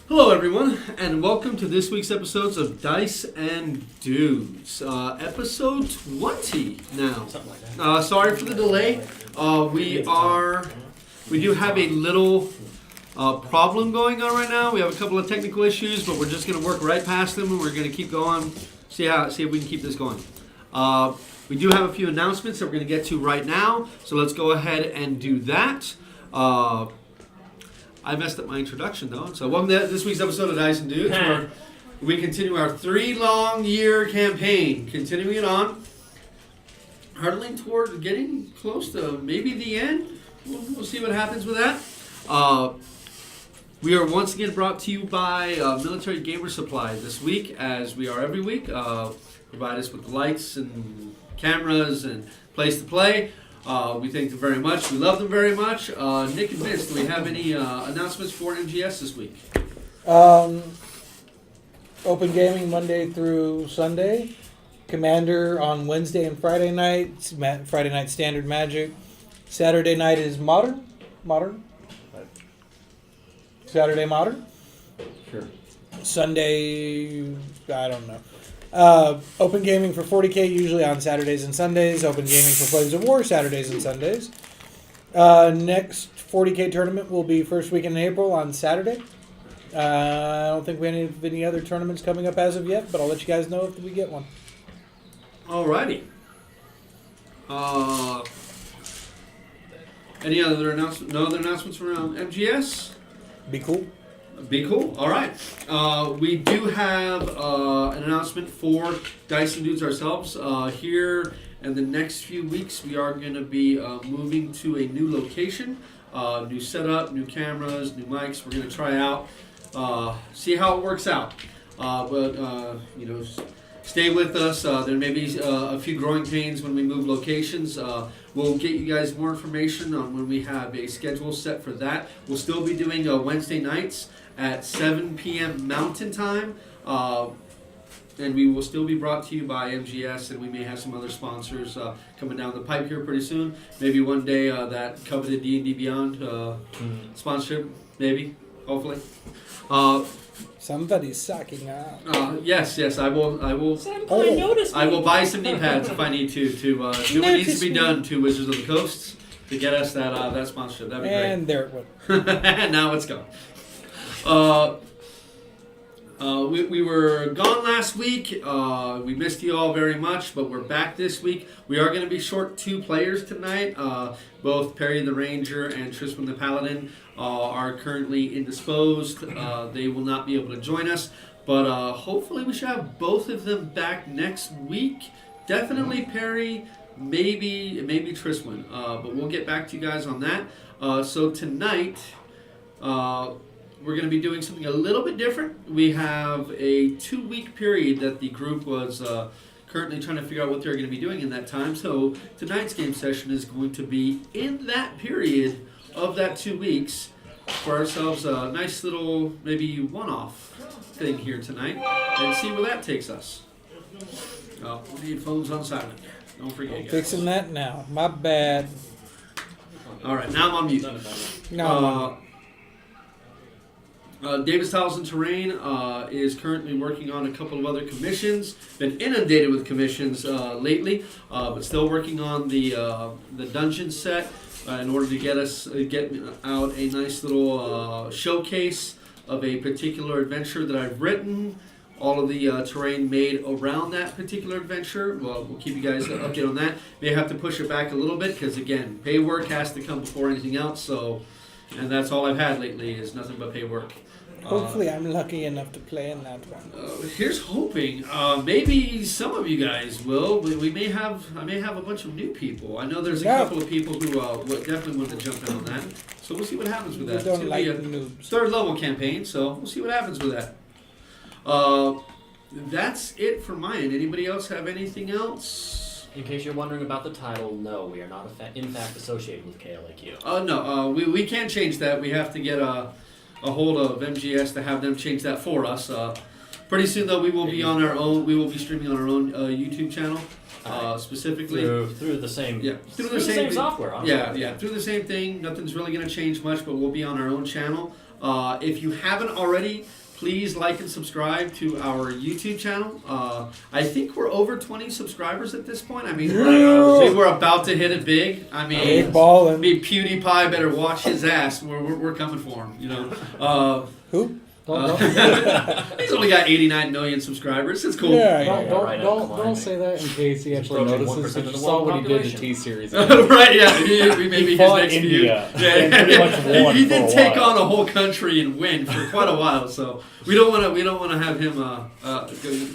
Hello, everyone, and welcome to this week's episodes of Dice and Dudes. Episode 20 now. Something like that. Sorry for the delay. We do have a little problem going on right now. We have a couple of technical issues, but we're just going to work right past them, and we're going to keep going. See if we can keep this going. We do have a few announcements that we're going to get to right now, so let's go ahead and do that. I messed up my introduction, though. So welcome to this week's episode of Dice and Dudes, where we continue our 3-long-year campaign. Continuing it on, hurtling toward getting close to maybe the end. We'll see what happens with that. We are once again brought to you by Military Gamer Supply this week, as we are every week. Provide us with lights and cameras and place to play. We thank them very much. We love them very much. Nick and Vince, do we have any announcements for MGS this week? Open gaming Monday through Sunday. Commander on Wednesday and Friday night. Friday night Standard Magic. Saturday night is Modern. Saturday Modern. Sure. Sunday, I don't know. Open gaming for 40K usually on Saturdays and Sundays. Open gaming for Flames of War Saturdays and Sundays. Next 40K tournament will be first weekend in April on Saturday. I don't think we have any other tournaments coming up as of yet, but I'll let you guys know if we get one. Alrighty. Any other announcements? No other announcements around MGS? Be cool. Be cool. All right. We do have an announcement for Dice and Dudes ourselves. Here in the next few weeks, we are going to be moving to a new location, new setup, new cameras, new mics. We're going to try out, see how it works out. Stay with us. There may be a few growing pains when we move locations. We'll get you guys more information on when we have a schedule set for that. We'll still be doing Wednesday nights at 7 p.m. Mountain Time. And we will still be brought to you by MGS, and we may have some other sponsors coming down the pipe here pretty soon. Maybe one day that coveted D&D Beyond sponsorship, maybe, hopefully. Somebody's sucking out. Yes, I will. I will buy some knee pads if I need to do what needs to be done to Wizards of the Coast to get us that sponsorship. That'd be great. And there it went. And now it's gone. We were gone last week. We missed you all very much, but we're back this week. We are going to be short 2 players tonight. Both Perry the Ranger and Triswyn the Paladin are currently indisposed. They will not be able to join us, but hopefully we should have both of them back next week. Definitely Perry, maybe Triswyn, but we'll get back to you guys on that. So tonight, we're going to be doing something a little bit different. We have a 2-week period that the group was currently trying to figure out what they're going to be doing in that time. So tonight's game session is going to be in that period of that 2 weeks for ourselves a nice little maybe one-off thing here tonight and see where that takes us. We need phones on silent. Don't forget, guys. Fixing that now. My bad. All right, now I'm on mute. No. Davis Tiles and Terrain is currently working on a couple of other commissions. Been inundated with commissions lately, but still working on the dungeon set in order to get out a nice little showcase of a particular adventure that I've written. All of the terrain made around that particular adventure. Well, we'll keep you guys updated on that. May have to push it back a little bit because, again, pay work has to come before anything else. So, and that's all I've had lately is nothing but pay work. Hopefully I'm lucky enough to play in that one. Here's hoping. Maybe some of you guys will. I may have a bunch of new people. I know there's a couple of people who definitely want to jump in on that. So we'll see what happens with that. We don't like it's going to be a noobs. 3rd level campaign, so we'll see what happens with that. That's it for my end. Anybody else have anything else? In case you're wondering about the title, no, we are not in fact associated with KLAQ. No, we can't change that. We have to get a hold of MGS to have them change that for us. Pretty soon, though, we will be on our own. We will be streaming on our own YouTube channel. specifically. Through the same through the same software. Honestly. Yeah, through the same thing. Nothing's really going to change much, but we'll be on our own channel. If you haven't already, please like and subscribe to our YouTube channel. I think we're over 20 subscribers at this point. I mean, we're about to hit it big. I mean, Big ballin'. PewDiePie better watch his ass. We're coming for him, you know. Who? He's only got 89 million subscribers. It's cool. Yeah, Don't say that in case he actually Approaching notices. 1% You of the saw world what he did to population. T-Series. Right, yeah. Maybe his fought next India feud. Yeah. and pretty much won he for did a take while. on a whole country and win for quite a while. So we don't want to have him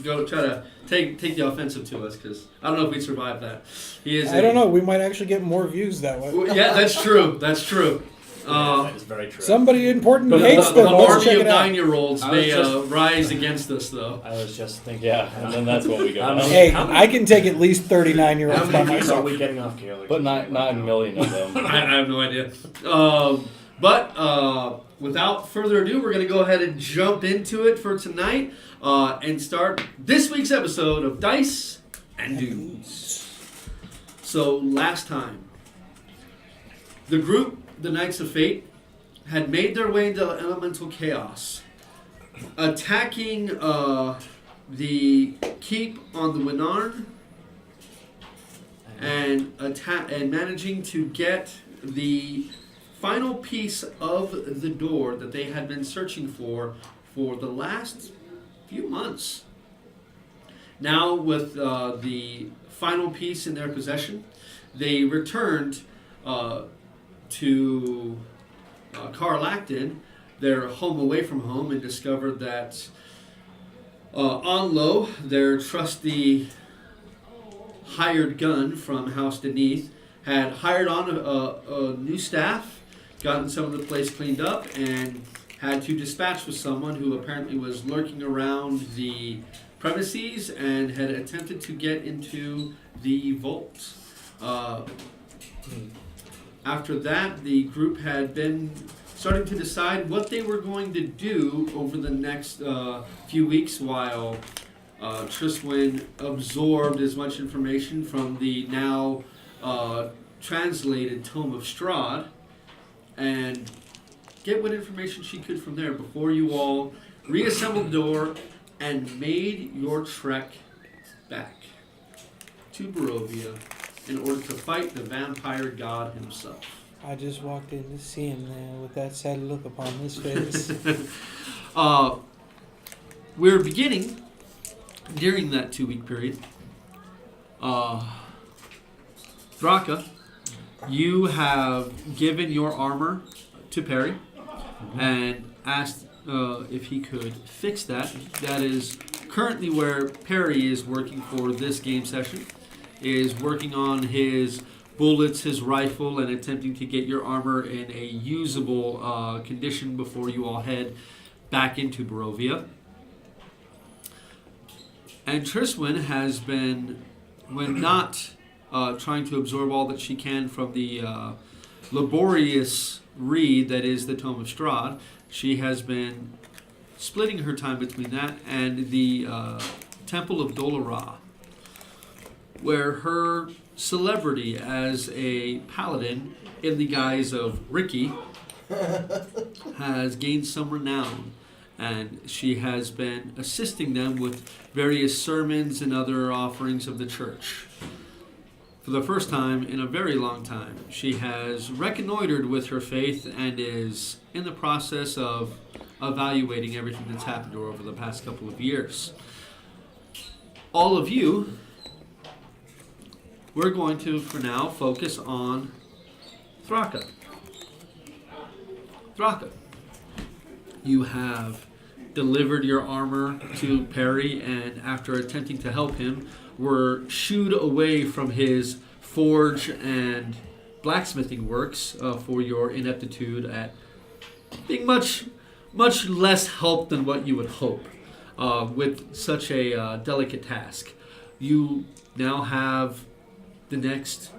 go try to take the offensive to us, because I don't know if we'd survive that. He is. I don't know. We might actually get more views that way. Well, yeah, that's true. That's true. That is very true. Somebody important The hates them. Let's army check of it out. 9-year-olds I may was just- rise against us, though. I was just thinking. Yeah, and then that's what we go. How many- Hey, how many- I can take at least 39-year-olds How by many views are myself. we getting off Caleb? But not a million of them. I have no idea. But without further ado, we're going to go ahead and jump into it for tonight and start this week's episode of Dice and Dudes. So last time, the group, the Knights of Fate, had made their way into elemental chaos, attacking the keep on the Winarn and managing to get the final piece of the door that they had been searching for the last few months. Now, with the final piece in their possession, they returned to Karlakton, their home away from home, and discovered that Onlo, their trusty hired gun from House Deneath, had hired on a new staff, gotten some of the place cleaned up, and had to dispatch with someone who apparently was lurking around the premises and had attempted to get into the vault. After that, the group had been starting to decide what they were going to do over the next few weeks while Triswyn absorbed as much information from the now translated Tome of Strahd and get what information she could from there before you all reassembled the door and made your trek back to Barovia in order to fight the vampire god himself. I just walked in to see him there with that sad look upon his face. We're beginning during that 2-week period. Thrakka, you have given your armor to Perry and asked if he could fix that. That is currently where Perry is working for this game session, is working on his bullets, his rifle, and attempting to get your armor in a usable condition before you all head back into Barovia. And Triswyn has been, when not trying to absorb all that she can from the laborious read that is the Tome of Strahd, she has been splitting her time between that and the Temple of Dolorah, where her celebrity as a paladin in the guise of Ricky has gained some renown, and she has been assisting them with various sermons and other offerings of the church. For the first time in a very long time, she has reconnoitered with her faith and is in the process of evaluating everything that's happened to her over the past couple of years. All of you, we're going to, for now, focus on Thrakka. Thrakka, you have delivered your armor to Perry, and after attempting to help him, were shooed away from his forge and blacksmithing works for your ineptitude at being much less help than what you would hope with such a delicate task. You now have the next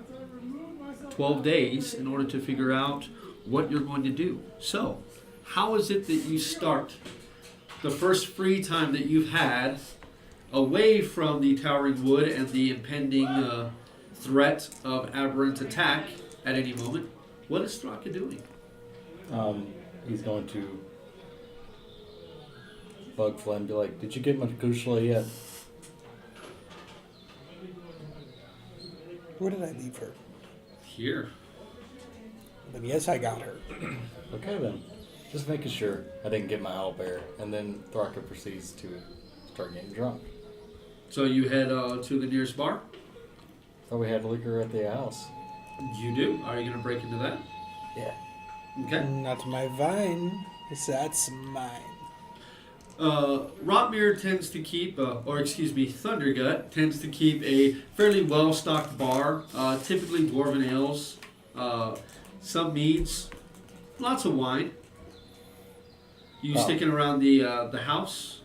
12 days in order to figure out what you're going to do. So, how is it that you start the first free time that you've had away from the Towering Wood and the impending threat of aberrant attack at any moment? What is Thrakka doing? He's going to bug Flynn, be like, did you get my Kushla yet? Where did I leave her? Here. Then yes, I got her. Okay then. Just making sure I didn't get my owlbear. And then Thrakka proceeds to start getting drunk. So you head to the nearest bar? Thought we had liquor at the house. You do. Are you going to break into that? Yeah. Okay. Not my vine. That's mine. Rotmere tends to keep, Thundergut tends to keep a fairly well-stocked bar. Typically dwarven ales, some meads, lots of wine. You sticking around the house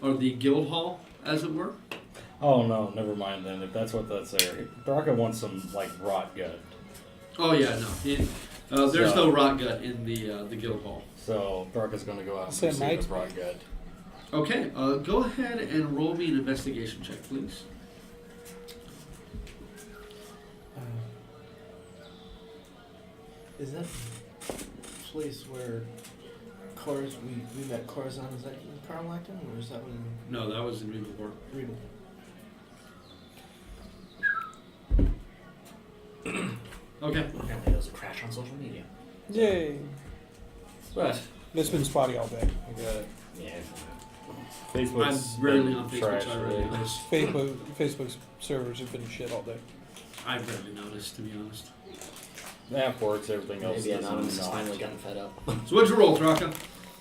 or the guild hall, as it were? Oh no, never mind then. If that's what that's there. Thrakka wants some like rot gut. Oh yeah, no. There's no rot gut in the guild hall. So Thrakka's gonna go out and Say pursue might. the rot gut. Okay, go ahead and roll me an investigation check, please. Is that place where we met Corazon? Is that in Carlacton, or is that one No, that was in Regal. in Regal? Okay. Apparently there was a crash on social media. Yay. But It's been spotty all day. I got Yeah. Facebook's I'm rarely been on Facebook, trash so I really lately. noticed. Facebook's servers have been shit all day. I rarely noticed, to be honest. The app works, everything else Maybe doesn't Anonymous is not. finally gotten fed up. So what'd you roll, Thrakka?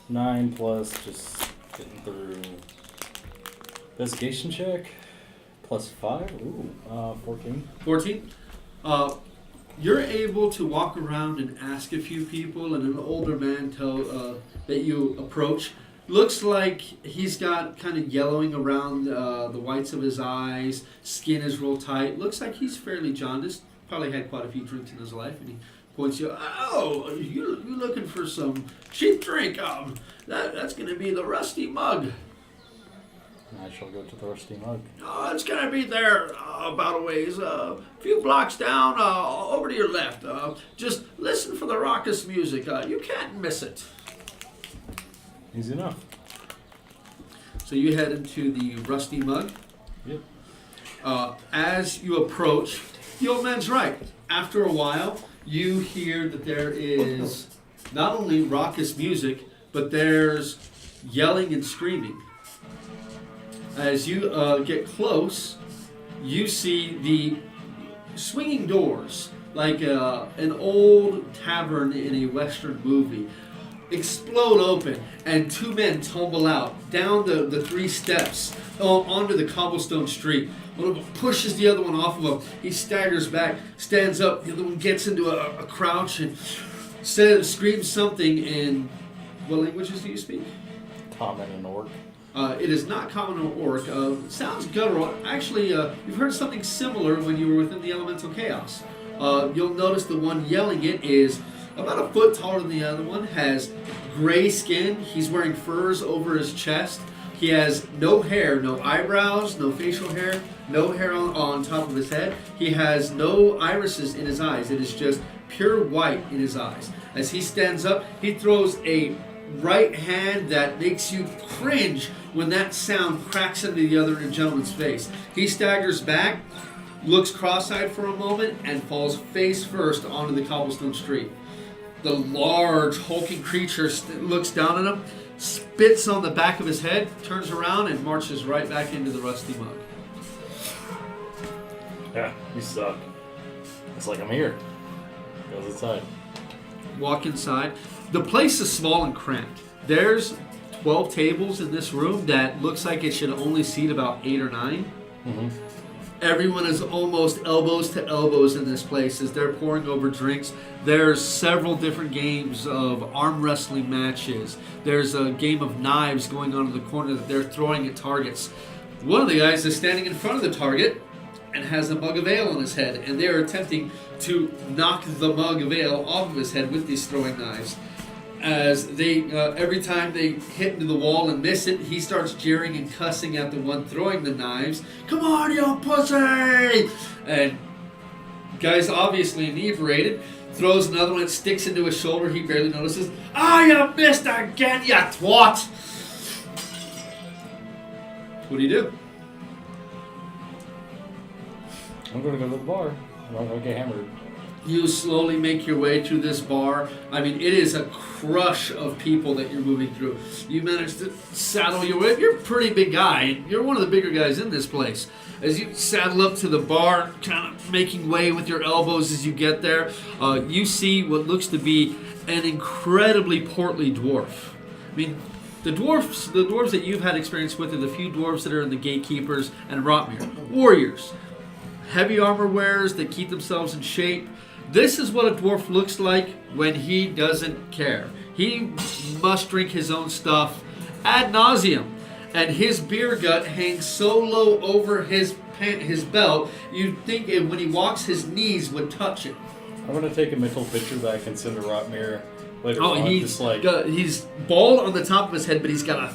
9 plus just getting through investigation check plus 5. Ooh, 14. 14. You're able to walk around and ask a few people, and an older man that you approach. Looks like he's got kind of yellowing around the whites of his eyes. Skin is real tight. Looks like he's fairly jaundiced. Probably had quite a few drinks in his life, and he points you. Oh, you looking for some cheap drink? That's going to be the Rusty Mug. I shall go to the Rusty Mug. Oh, it's going to be there about a ways. A few blocks down, over to your left. Just listen for the raucous music. You can't miss it. Easy enough. So you head into the Rusty Mug. Yep. As you approach, the old man's right. After a while, you hear that there is not only raucous music, but there's yelling and screaming. As you get close, you see the swinging doors, like an old tavern in a Western movie, explode open, and two men tumble out down the 3 steps onto the cobblestone street. One of them pushes the other one off of him. He staggers back, stands up. The other one gets into a crouch and screams something in... What languages do you speak? Common and Orc. It is not common or orc. Sounds guttural. Actually, you've heard something similar when you were within the elemental chaos. You'll notice the one yelling it is about a foot taller than the other one, has gray skin. He's wearing furs over his chest. He has no hair, no eyebrows, no facial hair, no hair on top of his head. He has no irises in his eyes. It is just pure white in his eyes. As he stands up, he throws a right hand that makes you cringe when that sound cracks into the other gentleman's face. He staggers back, looks cross-eyed for a moment, and falls face first onto the cobblestone street. The large, hulking creature looks down at him, spits on the back of his head, turns around, and marches right back into the Rusty Mug. Yeah, you suck. It's like I'm here. Goes inside. Walk inside. The place is small and cramped. There's 12 tables in this room that looks like it should only seat about 8 or 9. Mm-hmm. Everyone is almost elbows to elbows in this place as they're pouring over drinks. There's several different games of arm wrestling matches. There's a game of knives going on in the corner that they're throwing at targets. One of the guys is standing in front of the target and has a mug of ale on his head, and they're attempting to knock the mug of ale off of his head with these throwing knives. As they, every time they hit into the wall and miss it, he starts jeering and cussing at the one throwing the knives. Come on, you pussy! And guy's obviously inebriated, throws another one, sticks into his shoulder, he barely notices. Ah, you missed again, you twat! What do you do? I'm going to go to the bar. I'm going to get hammered. You slowly make your way through this bar. I mean, it is a crush of people that you're moving through. You manage to saddle your way. You're a pretty big guy. You're one of the bigger guys in this place. As you saddle up to the bar, kind of making way with your elbows as you get there, you see what looks to be an incredibly portly dwarf. I mean, the dwarves that you've had experience with are the few dwarves that are in the gatekeepers and Rotmere. Warriors. Heavy armor wearers that keep themselves in shape. This is what a dwarf looks like when he doesn't care. He must drink his own stuff ad nauseum. And his beer gut hangs so low over his belt, you'd think when he walks, his knees would touch it. I'm going to take a mental picture that I can send to Rotmere later on. He's bald on the top of his head, but he's got a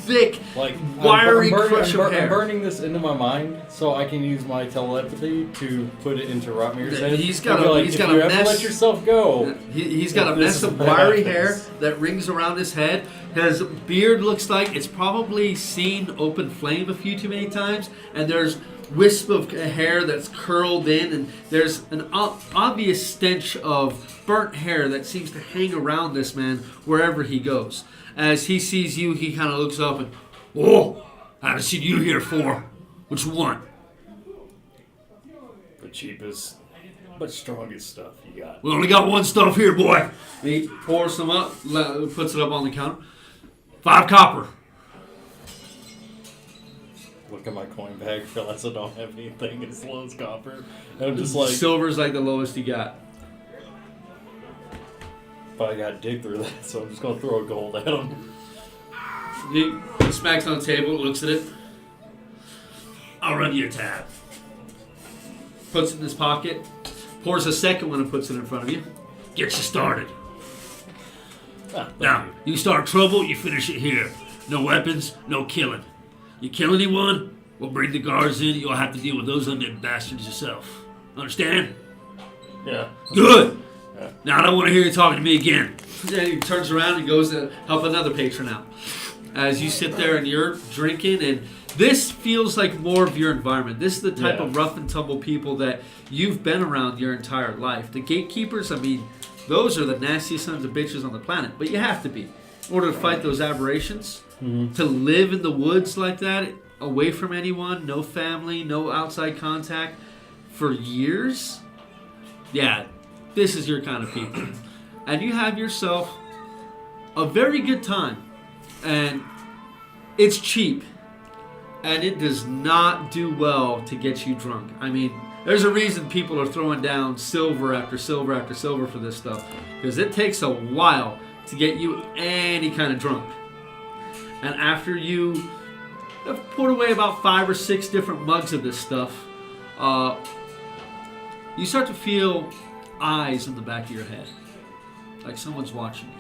thick, like wiry crush of hair. I'm burning this into my mind so I can use my telepathy to put it into Rotmere's head. He's got if a you mess. Ever let yourself go. He's got a mess of wiry hair that rings around his head. His beard looks like it's probably seen open flame a few too many times, and there's wisp of hair that's curled in, and there's an obvious stench of burnt hair that seems to hang around this man wherever he goes. As he sees you, he kind of looks up and, "Whoa, I haven't seen you here for. What you want?" The cheapest but strongest stuff you got. "We only got one stuff here, boy." And he pours some up, puts it up on the counter. 5 copper. Look at my coin bag, realize I don't have anything as low as copper. And I'm just like, Silver's like the lowest you got. but I got to dig through that, so I'm just going to throw a gold at him. He smacks on the table, looks at it. "I'll run you a tab." Puts it in his pocket. Pours a second one and puts it in front of you. "Gets you started. Now, you start trouble, you finish it here. No weapons, no killing. You kill anyone, we'll bring the guards in. You'll have to deal with those undead bastards yourself. Understand?" Yeah. "Good. Yeah. Now I don't want to hear you talking to me again." Then he turns around and goes to help another patron out. As you sit there and you're drinking, and this feels like more of your environment. This is the type of rough and tumble people that you've been around your entire life. The gatekeepers, I mean, those are the nastiest sons of bitches on the planet. But you have to be in order to fight those aberrations. Mm-hmm. To live in the woods like that, away from anyone, no family, no outside contact, for years. Yeah, this is your kind of people. And you have yourself a very good time. And it's cheap. And it does not do well to get you drunk. I mean, there's a reason people are throwing down silver after silver after silver for this stuff. Because it takes a while to get you any kind of drunk. And after you have poured away about 5 or 6 different mugs of this stuff, you start to feel eyes in the back of your head. Like someone's watching you.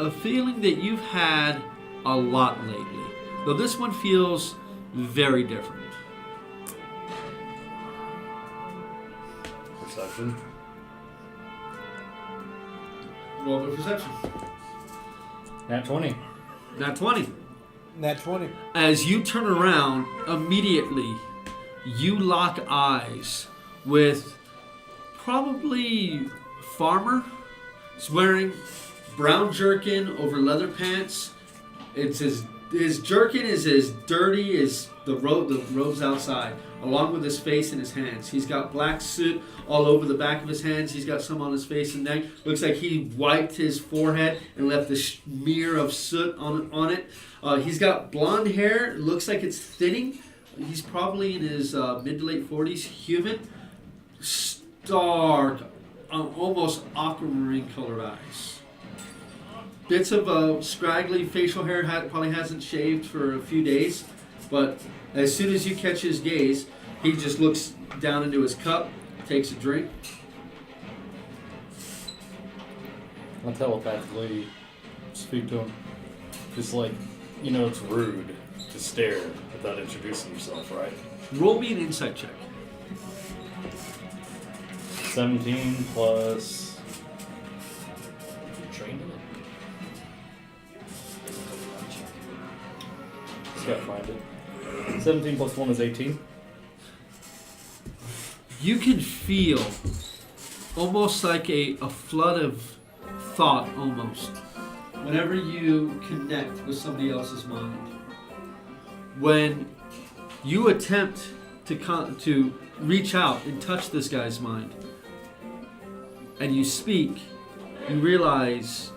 A feeling that you've had a lot lately. Though this one feels very different. Perception. Roll the perception. Nat 20. Nat 20. Nat 20. As you turn around, immediately you lock eyes with probably farmer. He's wearing brown jerkin over leather pants. It's his jerkin is as dirty as the roads outside, along with his face and his hands. He's got black soot all over the back of his hands. He's got some on his face and neck. Looks like he wiped his forehead and left a smear of soot on it. He's got blonde hair. It looks like it's thinning. He's probably in his mid to late 40s. Human. Stark, almost aquamarine colored eyes. Bits of scraggly facial hair. Probably hasn't shaved for a few days. But as soon as you catch his gaze, he just looks down into his cup, takes a drink. I'll telepathically speak to him. Just like, you know, it's rude to stare without introducing yourself, right? Roll me an insight check. 17 plus... You're trained in it. Just gotta find it. 17 plus 1 is 18. You can feel almost like a flood of thought almost whenever you connect with somebody else's mind. When you attempt to reach out and touch this guy's mind and you speak, you realize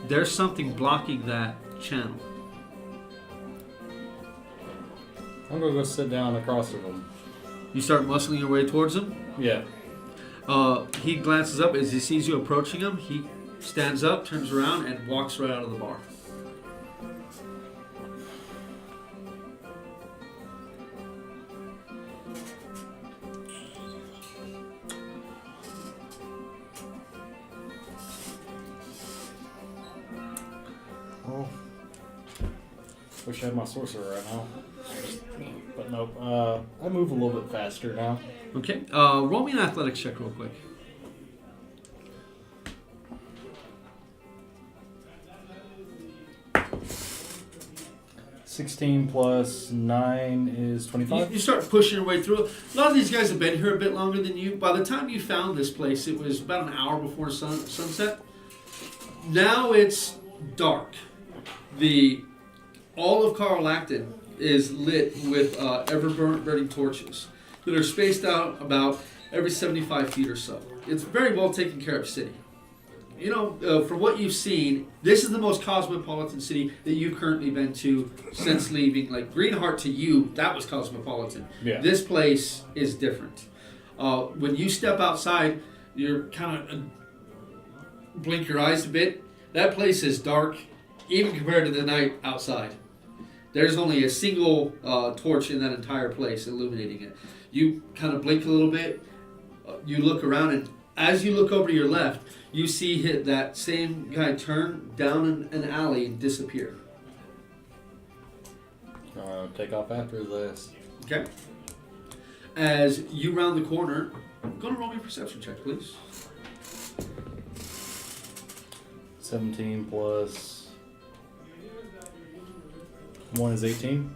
there's something blocking that channel. I'm gonna go sit down across from him. You start muscling your way towards him. Yeah. He glances up as he sees you approaching him. He stands up, turns around, and walks right out of the bar. Oh. Wish I had my sorcerer right now. But nope. I move a little bit faster now. Okay. Roll me an athletics check real quick. $16 plus 9 is 25. You start pushing your way through. A lot of these guys have been here a bit longer than you. By the time you found this place, it was about an hour before sunset. Now it's dark. All of Carlacton is lit with ever-burning torches that are spaced out about every 75 feet or so. It's a very well taken care of city. You know, from what you've seen, this is the most cosmopolitan city that you've currently been to since leaving. Like, Greenheart to you, that was cosmopolitan. Yeah. This place is different. When you step outside, you're kind of blink your eyes a bit. That place is dark, even compared to the night outside. There's only a single torch in that entire place illuminating it. You kind of blink a little bit. You look around, and as you look over to your left, you see that same guy turn down an alley and disappear. Take off after this. Okay. As you round the corner, go to roll me a perception check, please. 17 plus 1 is 18.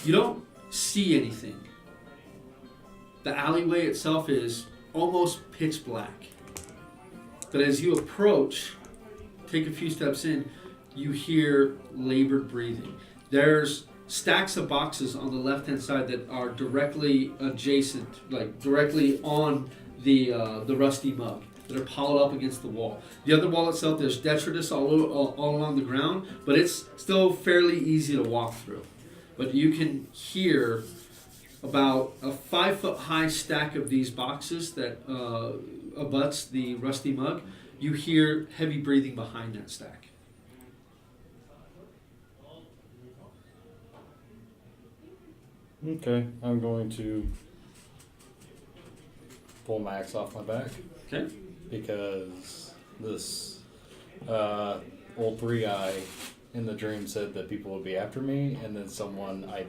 You don't see anything. The alleyway itself is almost pitch black. But as you approach, take a few steps in, you hear labored breathing. There's stacks of boxes on the left-hand side that are directly adjacent, like directly on the rusty mug, that are piled up against the wall. The other wall itself, there's detritus all along the ground, but it's still fairly easy to walk through. But you can hear about a 5-foot-high stack of these boxes that abuts the rusty mug. You hear heavy breathing behind that stack. Okay, I'm going to pull my axe off my back. Okay. Because this old three-eye in the dream said that people would be after me, and then someone I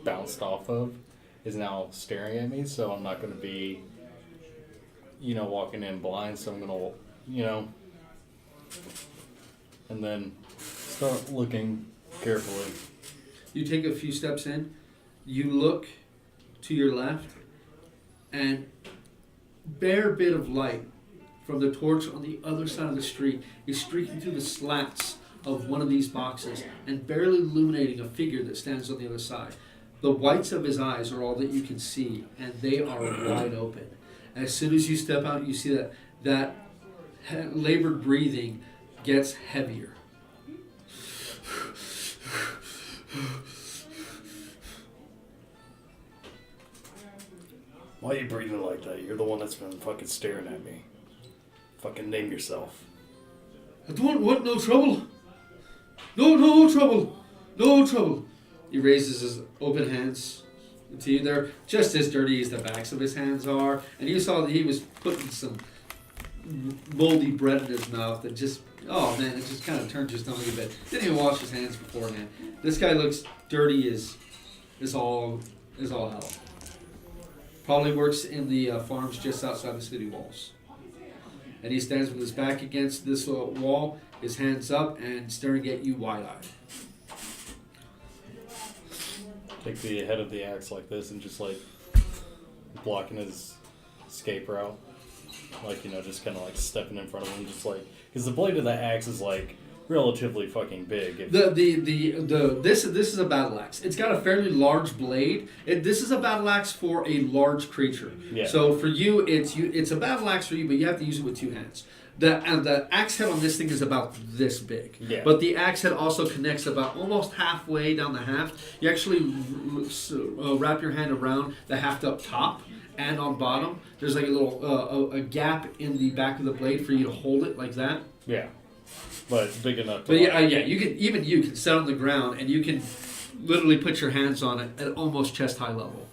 bounced off of is now staring at me, so I'm not going to be, walking in blind, so I'm going to, and then start looking carefully. You take a few steps in, you look to your left, and bare bit of light from the torch on the other side of the street is streaking through the slats of one of these boxes and barely illuminating a figure that stands on the other side. The whites of his eyes are all that you can see, and they are wide open. As soon as you step out, you see that labored breathing gets heavier. Why are you breathing like that? You're the one that's been fucking staring at me. Fucking name yourself. I don't want no trouble. No trouble. No trouble. He raises his open hands to you. They're just as dirty as the backs of his hands are. And you saw that he was putting some moldy bread in his mouth that just, oh man, it just kind of turned your stomach a bit. Didn't even wash his hands beforehand. This guy looks dirty as all hell. Probably works in the farms just outside the city walls. And he stands with his back against this wall, his hands up, and staring at you wide-eyed. Take the head of the axe like this and just like blocking his escape route. Like, just kind of like stepping in front of him, just like, because the blade of the axe is like relatively fucking big. This is a battle axe. It's got a fairly large blade. This is a battle axe for a large creature. Yeah. So for you, it's a battle axe for you, but you have to use it with 2 hands. The axe head on this thing is about this big. Yeah. But the axe head also connects about almost halfway down the haft. You actually wrap your hand around the haft up top and on bottom. There's like a little a gap in the back of the blade for you to hold it like that. Yeah. But big enough. But you can sit on the ground and you can literally put your hands on it at almost chest high level.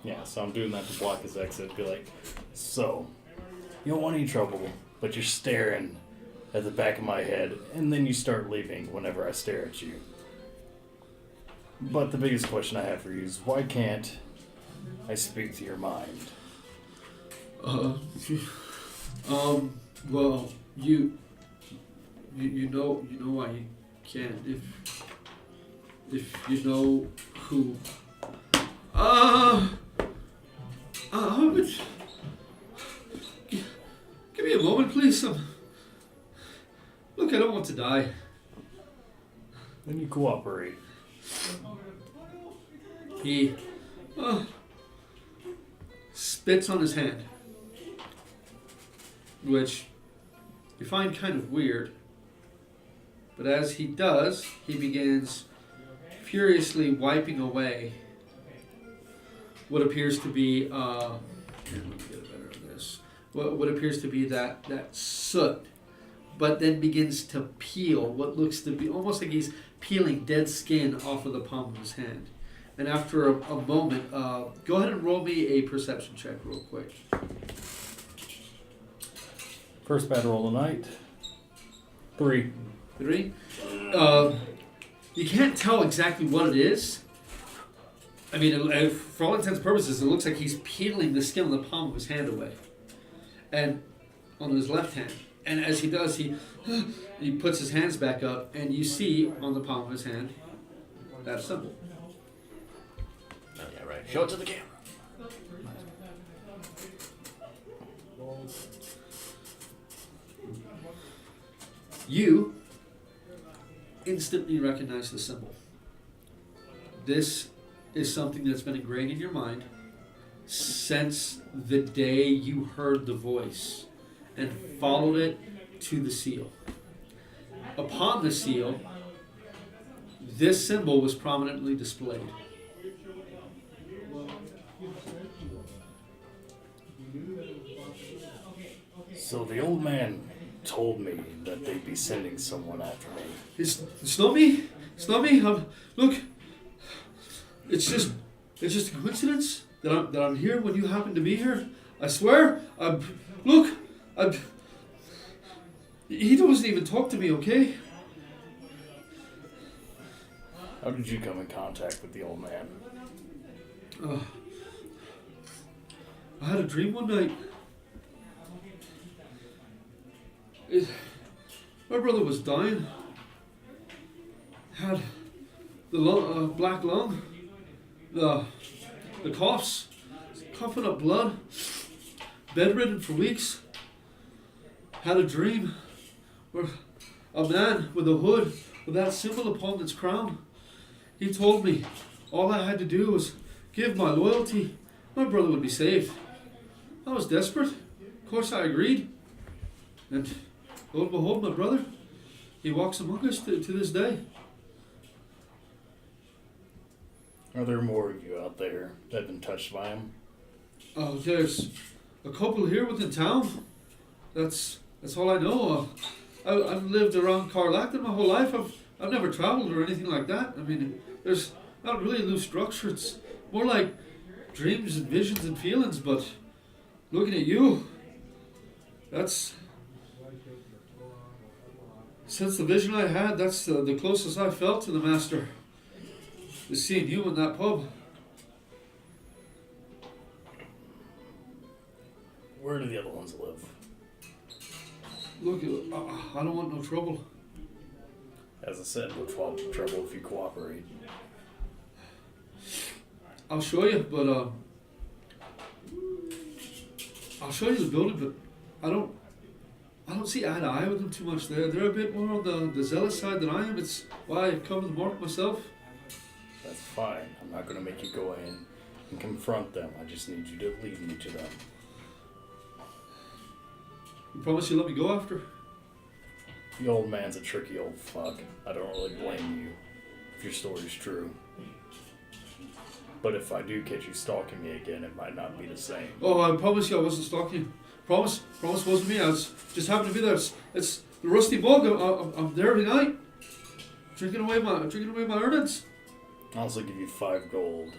Yeah, so I'm doing that to block his exit. Be like, so, you don't want any trouble, but you're staring at the back of my head, and then you start leaving whenever I stare at you. But the biggest question I have for you is, why can't I speak to your mind? Well, you know why you can't if you know who. But give me a moment, please. Look, I don't want to die. Then you cooperate. He spits on his hand, which you find kind of weird. But as he does, he begins furiously wiping away what appears to be, let me get better at this. What appears to be that soot, but then begins to peel what looks to be almost like he's peeling dead skin off of the palm of his hand. And after a moment, go ahead and roll me a perception check real quick. First bad roll of the night. 3. 3. You can't tell exactly what it is. I mean, for all intents and purposes, it looks like he's peeling the skin on the palm of his hand away, and on his left hand. And as he does, he puts his hands back up, and you see on the palm of his hand that symbol. Oh yeah, right. Show it to the camera. You instantly recognize the symbol. This is something that's been ingrained in your mind since the day you heard the voice and followed it to the seal. Upon the seal, this symbol was prominently displayed. So the old man told me that they'd be sending someone after me. It's not me. Look, it's just a coincidence that I'm here when you happen to be here. I swear. He doesn't even talk to me, okay? How did you come in contact with the old man? I had a dream one night. My brother was dying. Had the black lung, the coughs, coughing up blood, bedridden for weeks. Had a dream where a man with a hood with that symbol upon its crown. He told me all I had to do was give my loyalty. My brother would be saved. I was desperate. Of course I agreed. And lo and behold, my brother, he walks among us to this day. Are there more of you out there that have been touched by him? There's a couple here within town. That's all I know. I've lived around Carlacton my whole life. I've never traveled or anything like that. I mean, there's not really a loose structure. It's more like dreams and visions and feelings. But looking at you, that's... Since the vision I had, that's the closest I felt to the Master. Is seeing you in that pub. Where do the other ones live? Look, I don't want no trouble. As I said, we'll fall into trouble if you cooperate. I'll show you, but I'll show you the building, but I don't see eye to eye with them too much there. They're a bit more on the zealous side than I am. It's why I've come to the mark myself. That's fine. I'm not going to make you go in and confront them. I just need you to lead me to them. You promise you'll let me go after? The old man's a tricky old fuck. I don't really blame you if your story's true. But if I do catch you stalking me again, it might not be the same. Oh, I promise you I wasn't stalking you. Promise wasn't me. I was just happened to be there. It's the Rusty Bog. I'm there every night, drinking away my earnings. I'll also give you 5 gold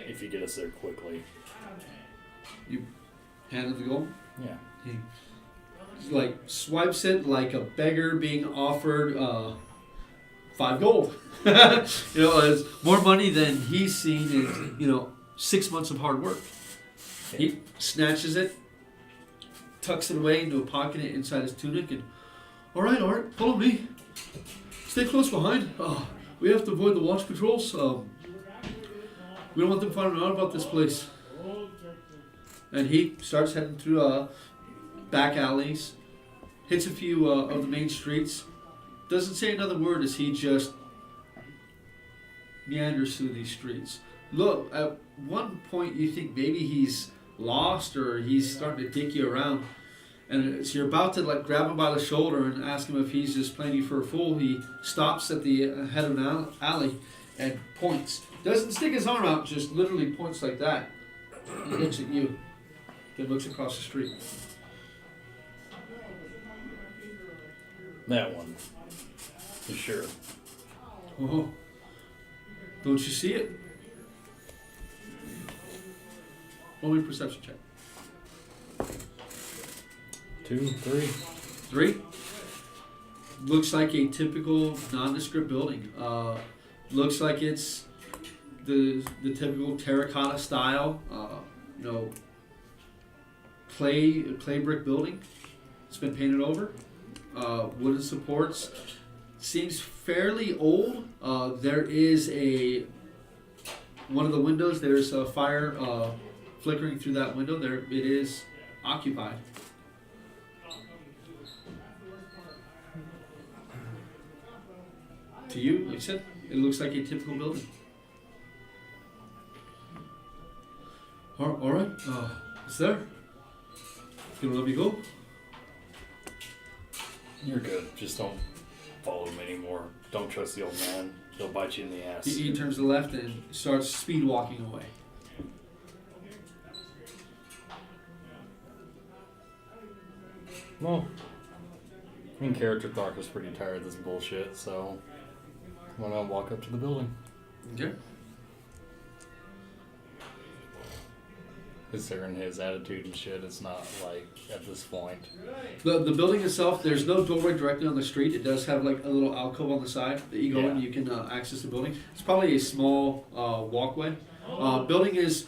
if you get us there quickly. You handed the gold. Yeah. He like swipes it like a beggar being offered 5 gold. It's more money than he's seen in 6 months of hard work. He snatches it, tucks it away into a pocket inside his tunic, and all right, follow me. Stay close behind. We have to avoid the watch patrols. We don't want them finding out about this place. And he starts heading through back alleys, hits a few of the main streets. Doesn't say another word as he just meanders through these streets. Look, at one point you think maybe he's lost or he's starting to dick you around, and as you're about to grab him by the shoulder and ask him if he's just playing you for a fool, he stops at the head of an alley and points. Doesn't stick his arm out, just literally points like that. He looks at you, then looks across the street. That one. You sure? Oh, don't you see it? Roll me a perception check. 2, 3. 3. Looks like a typical nondescript building. Looks like it's the typical terracotta style, clay brick building. It's been painted over. Wooden supports. Seems fairly old. There is one of the windows. There's a fire flickering through that window. There it is, occupied. To you, like I said, it looks like a typical building. All right. It's there. Gonna let me go. You're good. Just don't follow him anymore. Don't trust the old man. He'll bite you in the ass. He turns to the left and starts speed walking away. Well, in character, Thrakka's pretty tired of this bullshit, so I'm gonna walk up to the building. Okay. Considering his attitude and shit, it's not like at this point. The building itself, there's no doorway directly on the street. It does have a little alcove on the side that you go in. You can access the building. It's probably a small walkway. Building is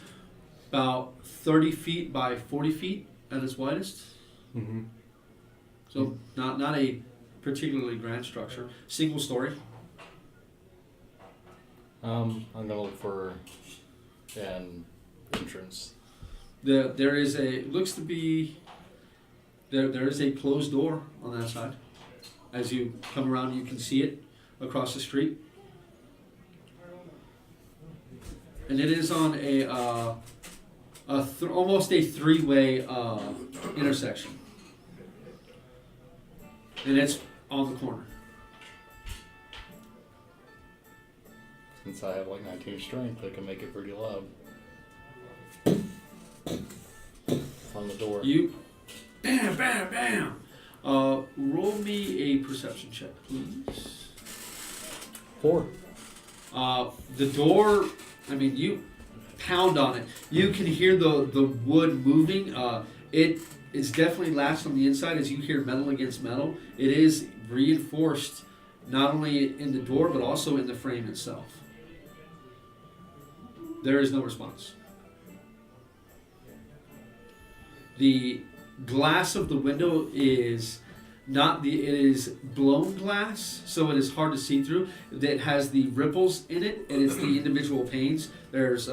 about 30 feet by 40 feet at its widest. Mm-hmm. So not a particularly grand structure. Single story. I'm gonna look for an entrance. There is looks to be there is a closed door on that side. As you come around, you can see it across the street, and it is on almost a 3-way intersection, and it's on the corner. Since I have 19 strength, I can make it pretty loud. On the door. You, bam, bam, bam. Roll me a perception check, please. 4. The door. You pound on it. You can hear the wood moving. It is definitely latched on the inside as you hear metal against metal. It is reinforced not only in the door but also in the frame itself. There is no response. The glass of the window is it is blown glass, so it is hard to see through. It has the ripples in it, and it's the individual panes. There's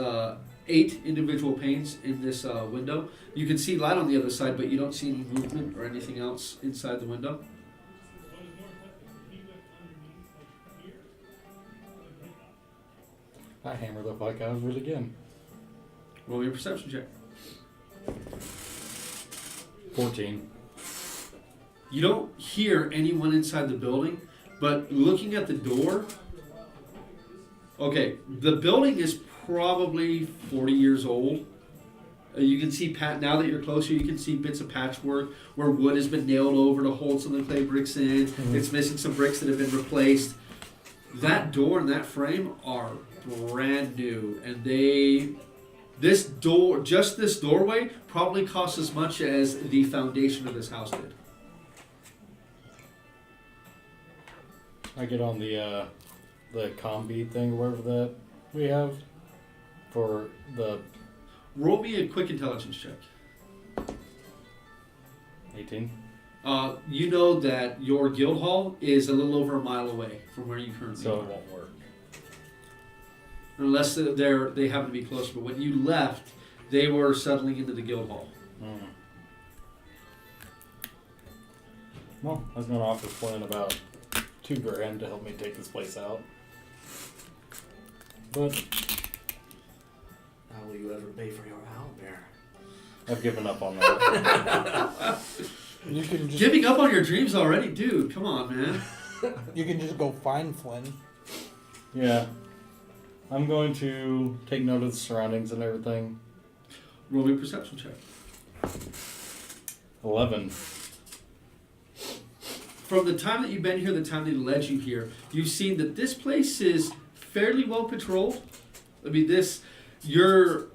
8 individual panes in this window. You can see light on the other side, but you don't see any movement or anything else inside the window. I hammer the fuck out of it again. Roll your perception check. 14. You don't hear anyone inside the building, but looking at the door, okay, the building is probably 40 years old. You can see, now that you're closer, you can see bits of patchwork where wood has been nailed over to hold some of the clay bricks in. Mm-hmm. It's missing some bricks that have been replaced. That door and that frame are brand new, and this doorway probably costs as much as the foundation of this house did. I get on the combi thing, whatever that we have for the Roll me a quick intelligence check. 18. You know that your guild hall is a little over a mile away from where you currently So are. it won't work. Unless they happen to be closer. But when you left, they were settling into the guild hall. Well, I was going to offer Flynn about $2,000 to help me take this place out. But How will you ever pay for your owlbear? I've given up on that. You can just Giving up on your dreams already? Dude, come on, man. go find Flynn. Yeah. I'm going to take note of the surroundings and everything. Roll me a perception check. 11. From the time that you've been here, the time that led you here, you've seen that this place is fairly well patrolled. I mean, you're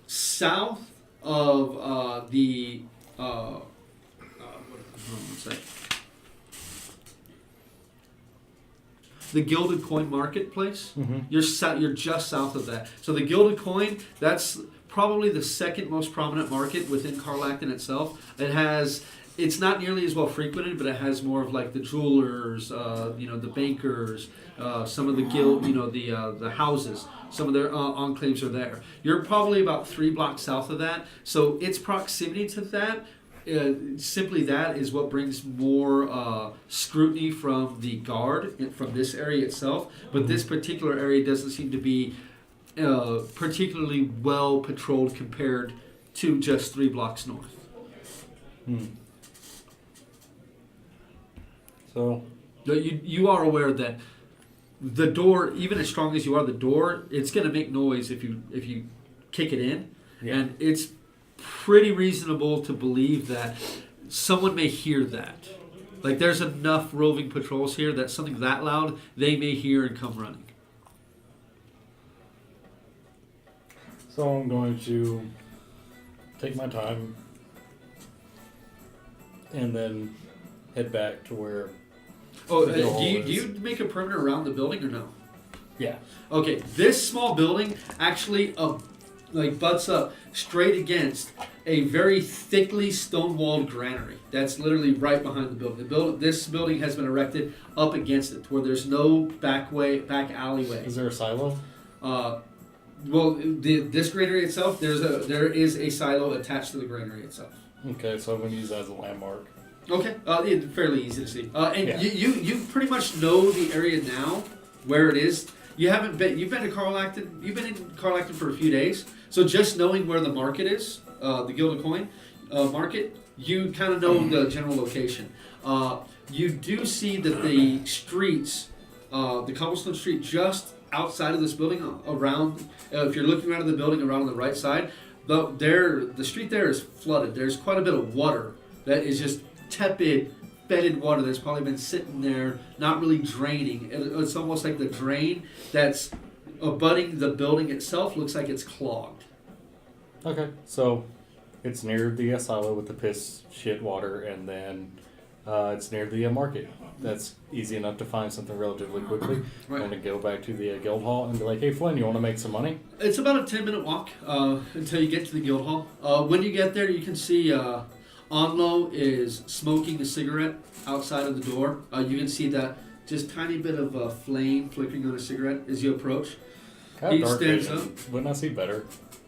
south of the Gilded Coin Marketplace. Mm-hmm. You're just south of that. So the Gilded Coin, that's probably the second most prominent market within Karlakton itself. It's not nearly as well frequented, but it has more of like the jewelers, the bankers, some of the guild, the houses. Some of their enclaves are there. You're probably about 3 blocks south of that. So its proximity to that, simply that is what brings more scrutiny from the guard from this area itself. But this particular area doesn't seem to be particularly well patrolled compared to just 3 blocks north. So You are aware that the door, even as strong as you are, the door, it's going to make noise if you kick it in. Yeah. And it's pretty reasonable to believe that someone may hear that. Like, there's enough roving patrols here that something that loud, they may hear and come running. So I'm going to take my time and then head back to where. Oh, the do hall is. you make a perimeter around the building or no? Yeah. Okay, this small building actually butts up straight against a very thickly stone-walled granary. That's literally right behind the building. This building has been erected up against it, where there's no back alleyway. Is there a silo? This granary itself, there is a silo attached to the granary itself. Okay, so I'm going to use that as a landmark. Okay, it's fairly easy to see. And Yeah. you pretty much know the area now, where it is. You've been to Karlakton. You've been in Karlakton for a few days, so just knowing where the market is, the Gilded Coin market, you kind of know the general location. You do see that the streets, the cobblestone street just outside of this building, around, if you're looking around at the building around on the right side, the street there is flooded. There's quite a bit of water that is just tepid, fetid water that's probably been sitting there, not really draining. It's almost like the drain that's abutting the building itself looks like it's clogged. Okay, so it's near the silo with the piss shit water, and then it's near the market. That's easy enough to find something relatively quickly. Right. I'm going to go back to the guild hall and be like, hey, Flynn, you want to make some money? It's about a 10-minute walk until you get to the guild hall. When you get there, you can see Onlo is smoking a cigarette outside of the door. You can see that just tiny bit of flame flickering on a cigarette as you approach. I have He dark stands vision. up. Wouldn't I see better?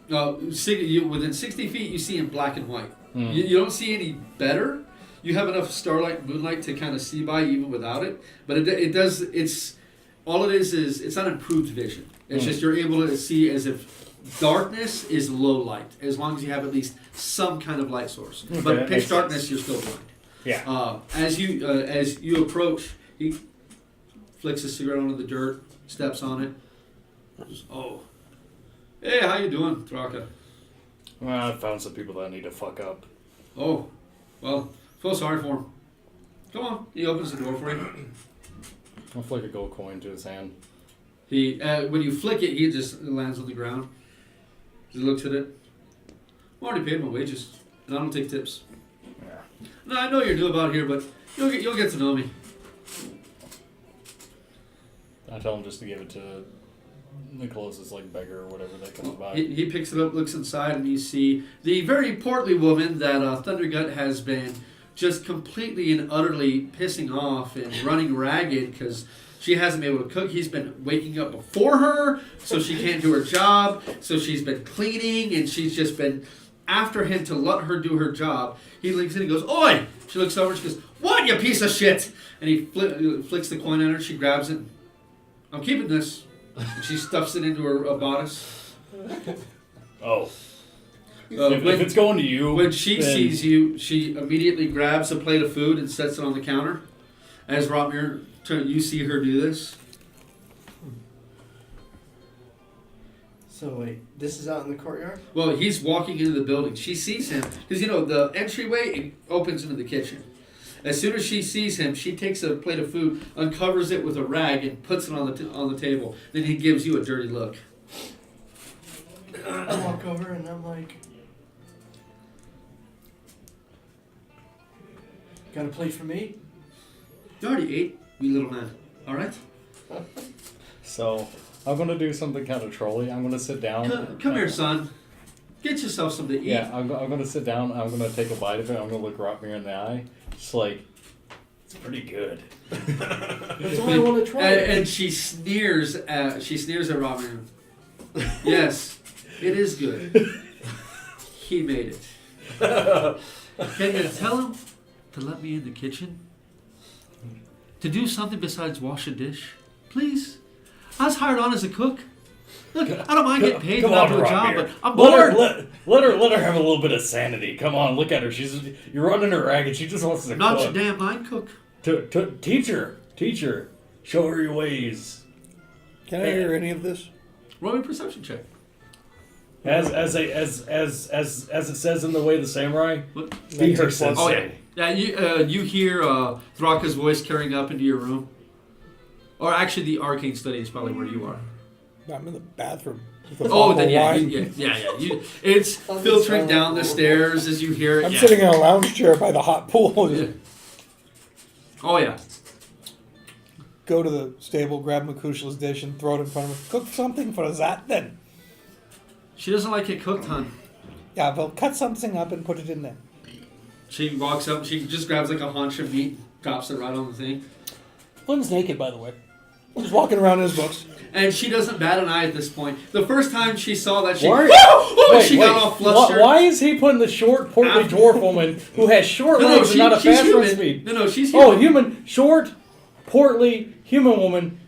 Within 60 feet, you see in black and white. You don't see any better. You have enough starlight, moonlight to kind of see by even without it. But it does. It's all it is it's not improved vision. It's just you're able to see as if darkness is low light, as long as you have at least some kind of light source. Okay, But pitch darkness, you're still blind. Yeah. As you approach, he flicks a cigarette onto the dirt, steps on it. Oh, hey, how you doing, Thrakka? Well, I found some people that need to fuck up. Oh, well, feel sorry for him. Come on, he opens the door for you. I'll flick a gold coin to his hand. He when you flick it, he just lands on the ground. He looks at it. I already paid my wages, and I don't take tips. Yeah. No, I know you're new about here, but you'll get to know me. I tell him just to give it to the closest beggar or whatever that comes by. He picks it up, looks inside, and you see the very portly woman that Thundergut has been just completely and utterly pissing off and running ragged because she hasn't been able to cook. He's been waking up before her, so she can't do her job. So she's been cleaning, and she's just been after him to let her do her job. He links in and goes, "Oi!" She looks over and she goes, "What, you piece of shit?" And he flicks the coin at her. She grabs it. "I'm keeping this." And she stuffs it into her bodice. Oh. If it's going to you... When she then... sees you, she immediately grabs a plate of food and sets it on the counter. As Rotmir, you see her do this. So wait, this is out in the courtyard? Well, he's walking into the building. She sees him. Because, the entryway opens into the kitchen. As soon as she sees him, she takes a plate of food, uncovers it with a rag, and puts it on the table. Then he gives you a dirty look. I walk over and I'm like, "Got a plate for me?" You already ate, you little man. All right? So, I'm going to do something kind of trolly. I'm going to sit down. Come here, son. Get yourself something to eat. Yeah, I'm going to sit down. I'm going to take a bite of it. I'm going to look Rotmir in the eye. Just it's pretty good. That's why I want to try it. And she sneers at Rotmir. Yes, it is good. He made it. Can you tell him to let me in the kitchen? To do something besides wash a dish? Please? I was hired on as a cook. Look, I don't mind getting paid to not do a job, but I'm bored. Let her have a little bit of sanity. Come on, look at her. You're running her ragged. She just wants to Not cook. your damn line cook. Teacher, show her your ways. Can I hear any of this? Roll me a perception check. As it says in the Way of the Samurai, What? be her sensei. Oh yeah. Yeah, you hear Thrakka's voice carrying up into your room. Or actually, the arcane study is probably where you are. I'm in the bathroom. with a Oh, bottle then of yeah. wine. It's On the filtering side. down the stairs as you hear it. I'm yeah. sitting in a lounge chair by the hot pool. Yeah. Oh yeah. Go to the stable, grab Makushla's dish, and throw it in front of her. Cook something for that then. She doesn't like it cooked, hon. Yeah, well, cut something up and put it in there. She walks up. She just grabs a haunch of meat, drops it right on the thing, Flynn's naked, by the way. He's walking around in his books. and she doesn't bat an eye at this point. The first time she saw that, she Wait, got all flustered. Why is he putting the short, portly dwarf woman who has short legs and not a she's fast run human. speed? No, she's human. Oh, human, short, portly, human woman.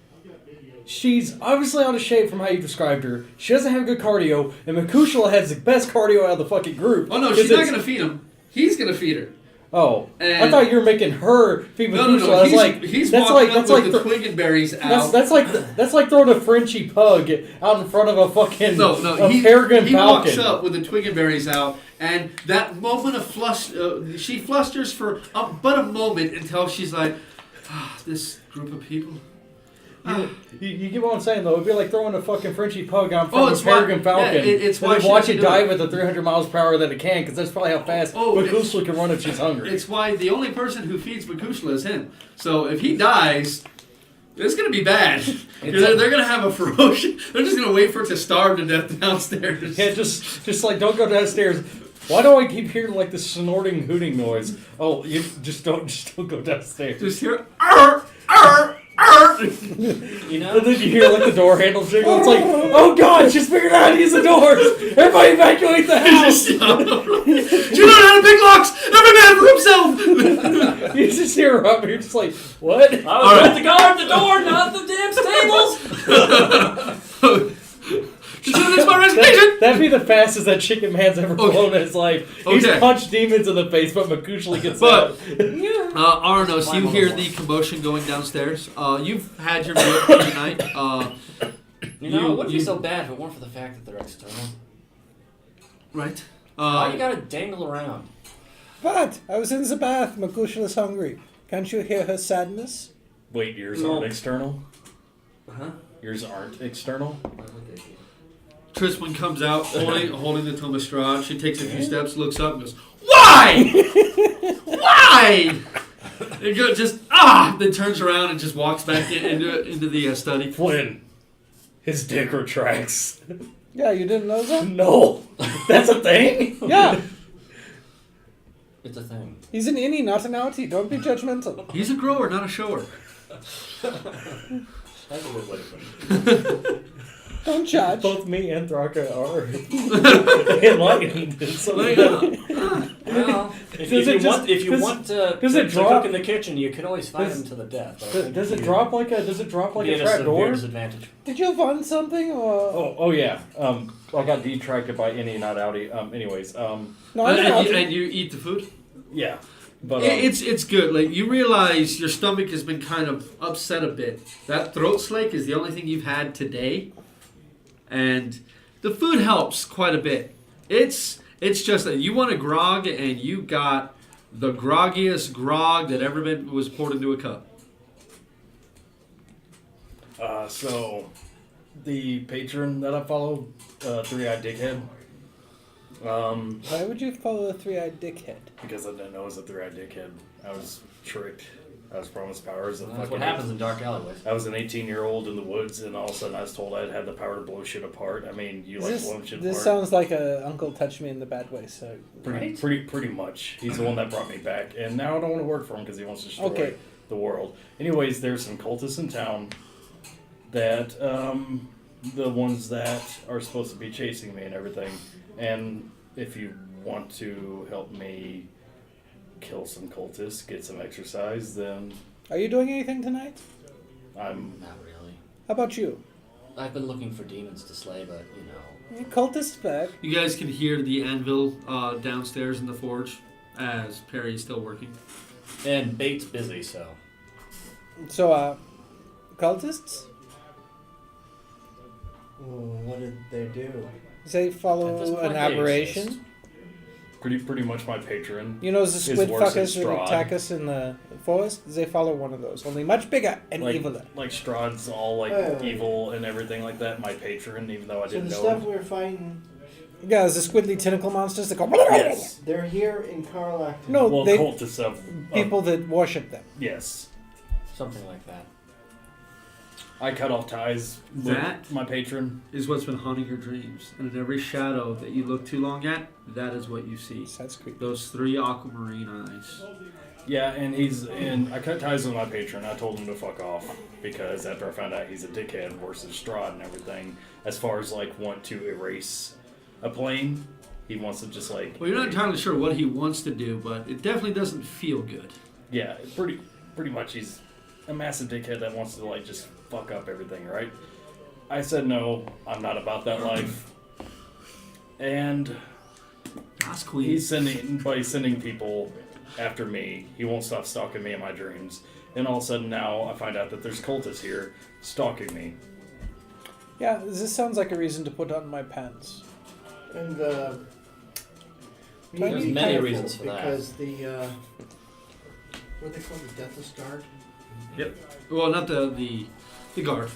She's obviously out of shape from how you described her. She doesn't have good cardio, and Makushla has the best cardio out of the fucking group. Oh no, she's not gonna feed him. He's gonna feed her. Oh, I And- thought you were making her feed Makushla. No. I was like, He's that's walking like up with the twig and berries out. that's like throwing a Frenchie pug out in front of a fucking he peregrine he falcon. walks up with the twig and berries out, and that moment of she flusters for but a moment until she's like, this group of people. You get what I'm saying, though? It'd be like throwing a fucking Frenchie pug out in front of it's a peregrine why- falcon. yeah, it's and why then she watch doesn't it do dive it. at the 300 miles per hour that it can, because that's probably how fast Makushla can run if she's hungry. It's why the only person who feeds Makushla is him. So if he dies, it's going to be bad. They're going to have a ferocious... They're just going to wait for it to starve to death downstairs. Yeah, just like, don't go downstairs. Why do I keep hearing like this snorting, hooting noise? Oh, you just don't go downstairs. Just hear... Arr, arr, arr. You know? And then you hear like the door handle jiggle. It's like, oh god, she's figured out how to use the doors. Everybody evacuate the house. You learn how to pick locks. Every man for himself. You just hear her up. You're just like, what? I was meant to guard the door, not the damn stables. That's my resignation. That'd be the fastest that chicken man's ever flown in his life. He's Okay. punched demons in the face, but Makushli gets But- out. Auranos, Climb you on hear the the commotion going downstairs. You've had your meal for the night. You know, it wouldn't be you- so bad if it weren't for the fact that they're external. Right. Why you gotta dangle around? But I was in the bath. Makushla is hungry. Can't you hear her sadness? Wait, yours No. aren't external? Huh? Yours aren't external? Triswyn comes out holding the Tome of Strahd. She takes a few steps, looks up, and goes, "Why? Why?" And then turns around and just walks back into the study. Flynn, his dick retracts. Yeah, you didn't know that? No, that's a thing? Yeah. It's a thing. He's an innie, not an outie. Don't be judgmental. He's a grower, not a shower. That's a good way to put it. Don't judge. Both me and Thrakka are enlightened. in some way. Well, if Does it you just- want, if you does- want to, does to, it to drop- cook in the kitchen, you can always fight does- him to the death. But I think Does it you drop like a be at a trap severe door? disadvantage. Did you find something or? Oh yeah. I got detracted by any, not outie. Anyways. No, I'm an outie. And you eat the food. Yeah. But It's good. Like, you realize your stomach has been kind of upset a bit. That throat slake is the only thing you've had today, and the food helps quite a bit. It's just that you want a grog, and you got the groggiest grog that ever was poured into a cup. So the patron that I follow, Three-Eyed Dickhead. Why would you follow a three-eyed dickhead? Because I didn't know it was a Three-Eyed Dickhead. I was tricked. I was promised powers. And That's what happens in dark alleyways. I was an 18-year-old in the woods, and all of a sudden I was told I'd had the power to blow shit apart. I mean, you like blowing shit This apart? sounds like a Uncle Touch Me in the bad way. So Pretty much. He's the one that brought me back, and now I don't want to work for him because he wants to destroy the world. Anyways, there's some cultists in town that the ones that are supposed to be chasing me and everything. And if you want to help me kill some cultists, get some exercise, then are you doing anything tonight? I'm. Not really. How about you? I've been looking for demons to slay, but you know. Cultist back. You guys can hear the anvil downstairs in the forge as Perry's still working. And Bait's busy, so. So, cultists? What did they do? They At this follow point, an they aberration. exist. Pretty much my patron. You know the Is squid worse than fuckers that Strahd. attack us in the forest? They follow one of those, only much bigger and eviler. Like Strahd's all like Oh. evil and everything like that. My patron, even though I So didn't the know stuff him. we were fighting, Yeah, there's the squiddly tentacle monsters that go... Yes. they're here in Carlacton. No, Well, they cultists of people that worship them. yes. Something like that. I cut off ties with That- my patron. Is what's been haunting your dreams. And in every shadow that you look too long at, that is what you see. That's creepy. Those 3 aquamarine eyes. Yeah, and I cut ties with my patron. I told him to fuck off because after I found out he's a dickhead worse than Strahd and everything, as far as like want to erase a plane, he wants to just like. Well, you're not entirely sure what he wants to do, but it definitely doesn't feel good. Yeah, pretty much he's a massive dickhead that wants to like just fuck up everything, right? I said no, I'm not about that life. And That's queen. he's sending people after me. He won't stop stalking me in my dreams. And all of a sudden now I find out that there's cultists here stalking me. Yeah, this sounds like a reason to put on my pants. And we There's need to be many careful reasons for that. because the what they call the Deathless Guard. Well, not the guard.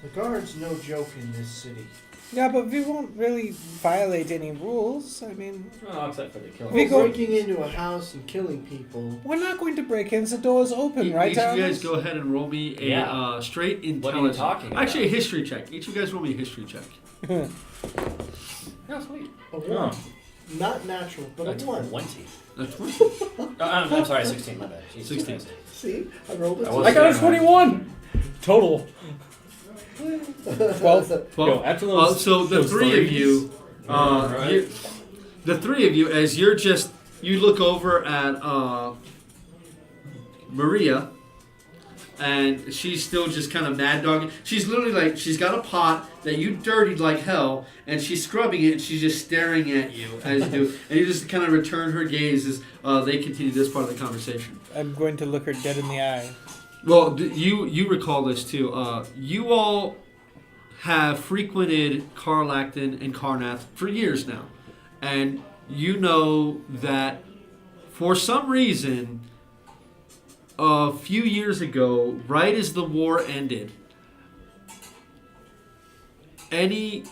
The guard's no joke in this city. Yeah, but we won't really violate any rules. I mean, Well, except for the killing. We go- Breaking into a house and killing people. we're not going to break in. The door's open, right, Each of you guys Auranos? go ahead and roll me a Yeah. straight intelligence. What are you talking about? Actually, a history check. Each of you guys roll me a history check. Oh, sweet. A one. Not natural, but That's a one. 20. That's 20. I'm sorry, 16, my bad. Jesus 16. Christ. See? I rolled a I two. was- I got a 21! Total. 12. Yo, after those, so the those three of threes- you, Right. the three of you, as you look over at Maria, and she's still just kind of mad dogging. She's literally like, she's got a pot that you dirtied like hell, and she's scrubbing it, and she's just staring at you as you do. And you just kind of return her gaze as they continue this part of the conversation. I'm going to look her dead in the eye. Well, you recall this too. You all have frequented Karlakton and Karnath for years now. And you know that for some reason, a few years ago, right as the war ended, any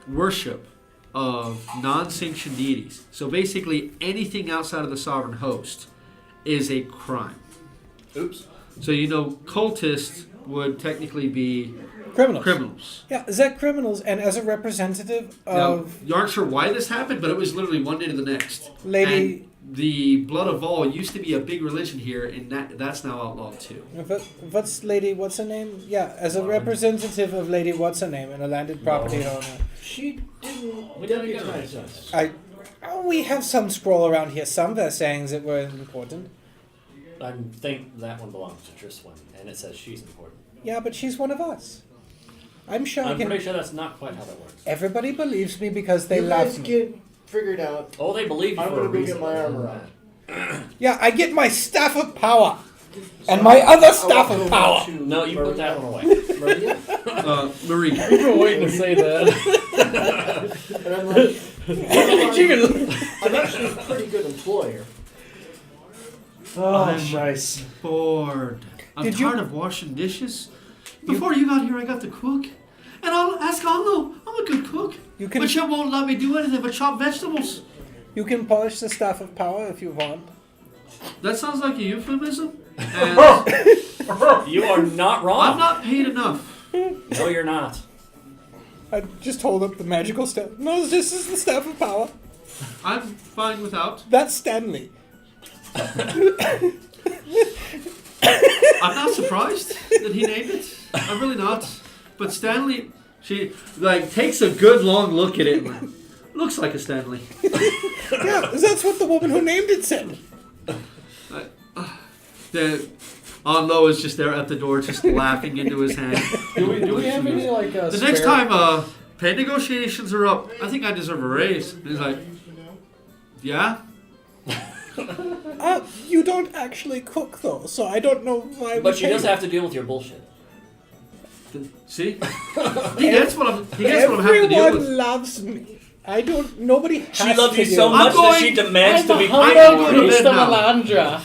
worship of non-sanctioned deities, so basically anything outside of the sovereign host, is a crime. Oops. So you know cultists would technically be Criminals. Yeah, is that criminals? And as a representative Now, of you aren't sure why this happened, but it was literally one day to the next. Lady... And the blood of all used to be a big religion here, and that's now outlawed too. What's Lady... What's her name? Yeah, as a representative of Lady... What's her name? And a landed property owner. She didn't We didn't get deputize it. us. We have some scroll around here somewhere saying that we're important. I think that one belongs to Triswyn, and it says she's important. Yeah, but she's one of us. I'm sure I I'm can... pretty sure that's not quite how that works. Everybody believes me because they You love guys me. get figured out. Oh, they believe you I'm for a gonna go reason. get my other armor than out. that. Yeah, I get my staff of power. And my other staff of power. No, you put that one away. Maria? Marie. You've been waiting to say that. And I'm like, I'm actually a pretty good employer. I'm nice. bored. I'm Did you- tired of washing dishes. Before you got here, I got to cook. And I'll ask Amlo. I'm a good cook. You can But you won't let me do anything but chop vegetables. you can polish the staff of power if you want. That sounds like a euphemism. And You are not wrong. I'm not paid enough. No, you're not. I just hold up the magical staff. No, this is the staff of power. I'm fine without. That's Stanley. I'm not surprised that he named it. I'm really not. But Stanley, she takes a good long look at it. And looks like a Stanley. Yeah, that's what the woman who named it said. The Onlo is just there at the door, just laughing into his hand. Do we have any like The next time pay negotiations are up, I think I deserve a raise. And he's like, yeah? You don't actually cook though, so I don't know why. But she does have to deal with your bullshit. See? He gets what I'm having to deal Everyone with. loves me. I don't. Nobody has She loves to you do so it. much that going- she demands to be I'm paid going for to it. bed now. Melandra.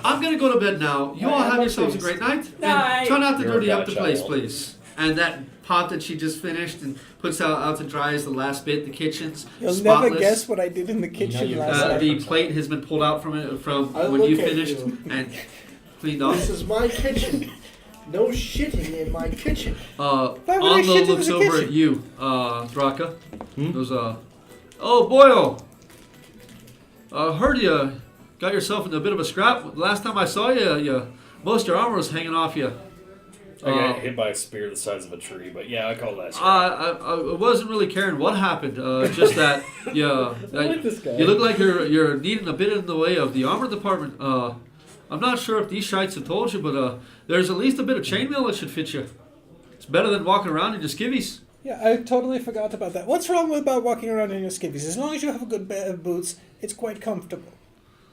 I'm gonna go to bed now. You all have yourselves a great night. And Night. try not to You're dirty a up the bad place, child. please. And that pot that she just finished and puts out to dry is the last bit. The kitchen's You'll spotless. never guess what I did in the kitchen you- last night. The plate has been pulled out from it from I when look you at finished you. and cleaned off. This is my kitchen. No shitting in my kitchen. Why would I shit Onlo in looks the over kitchen? at you, Thrakka. Goes, oh Boyle. Heard you got yourself in a bit of a scrap. Last time I saw you, most of your armor was hanging off you. I got hit by a spear the size of a tree, but yeah, I call that. I wasn't really caring what happened. Just that you like this guy. you look like you're needing a bit in the way of the armor department. I'm not sure if these shites have told you, but there's at least a bit of chainmail that should fit you. It's better than walking around in your skivvies. Yeah, I totally forgot about that. What's wrong about walking around in your skivvies? As long as you have a good pair of boots, it's quite comfortable.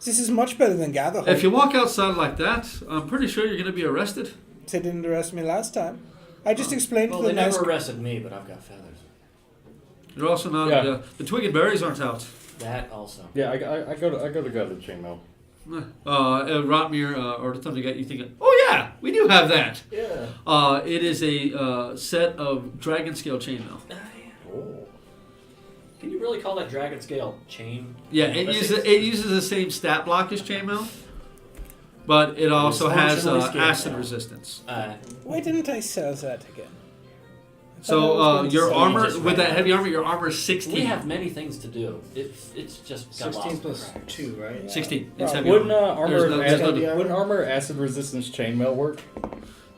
This is much better than Gatherhold. If you walk outside like that, I'm pretty sure you're going to be arrested. They didn't arrest me last time. I just explained Well, to they the nice... never arrested me, but I've got feathers. You're also not. Yeah. The twig and berries aren't out. That also. Yeah, I go to the chainmail. Rotmir or the Thundergut, you think, oh yeah, we do have that. Yeah. It is a set of dragon scale chainmail. Oh. Can you really call that dragon scale chain? Yeah, That's it uses the same stat block as chainmail, but it also has functionally scaled acid down. resistance. Why didn't I sell that again? So your So armor, you just with ran that out. heavy armor, your armor is 16. We have many things to do. It's just got 16 lost. plus 2, right? 16. Yeah. It's heavy Wouldn't armor. There's no- there's no- wouldn't armor acid resistance chainmail work?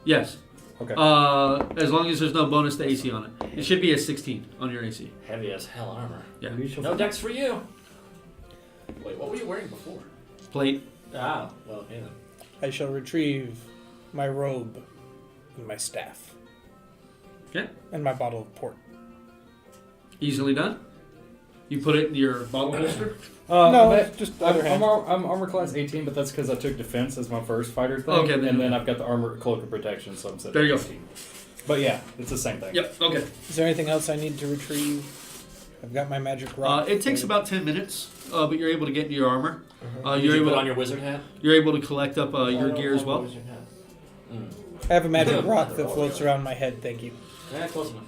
Yes. Okay. As long as there's no bonus to AC on it. It should be a 16 on your AC. Heavy as hell armor. Yeah. No dex for you. Wait, what were you wearing before? Plate. Ah, well, yeah. I shall retrieve my robe and my staff. Okay. And my bottle of port. Easily done. You put it in your bottle holster. No, just the other hand. I'm armor class 18, but that's because I took defense as my first fighter thing. Okay, then- and then I've got the armor cloak of protection, so I'm set. There you go. 18. But yeah, it's the same thing. Yep. Okay. Is there anything else I need to retrieve? I've got my magic rock. It takes about 10 minutes, but you're able to get into your armor. Did You're you able. put on your wizard hat? You're able to collect up your gear as well. Mm. I have a magic rock that floats around my head, thank you. Yeah, close enough.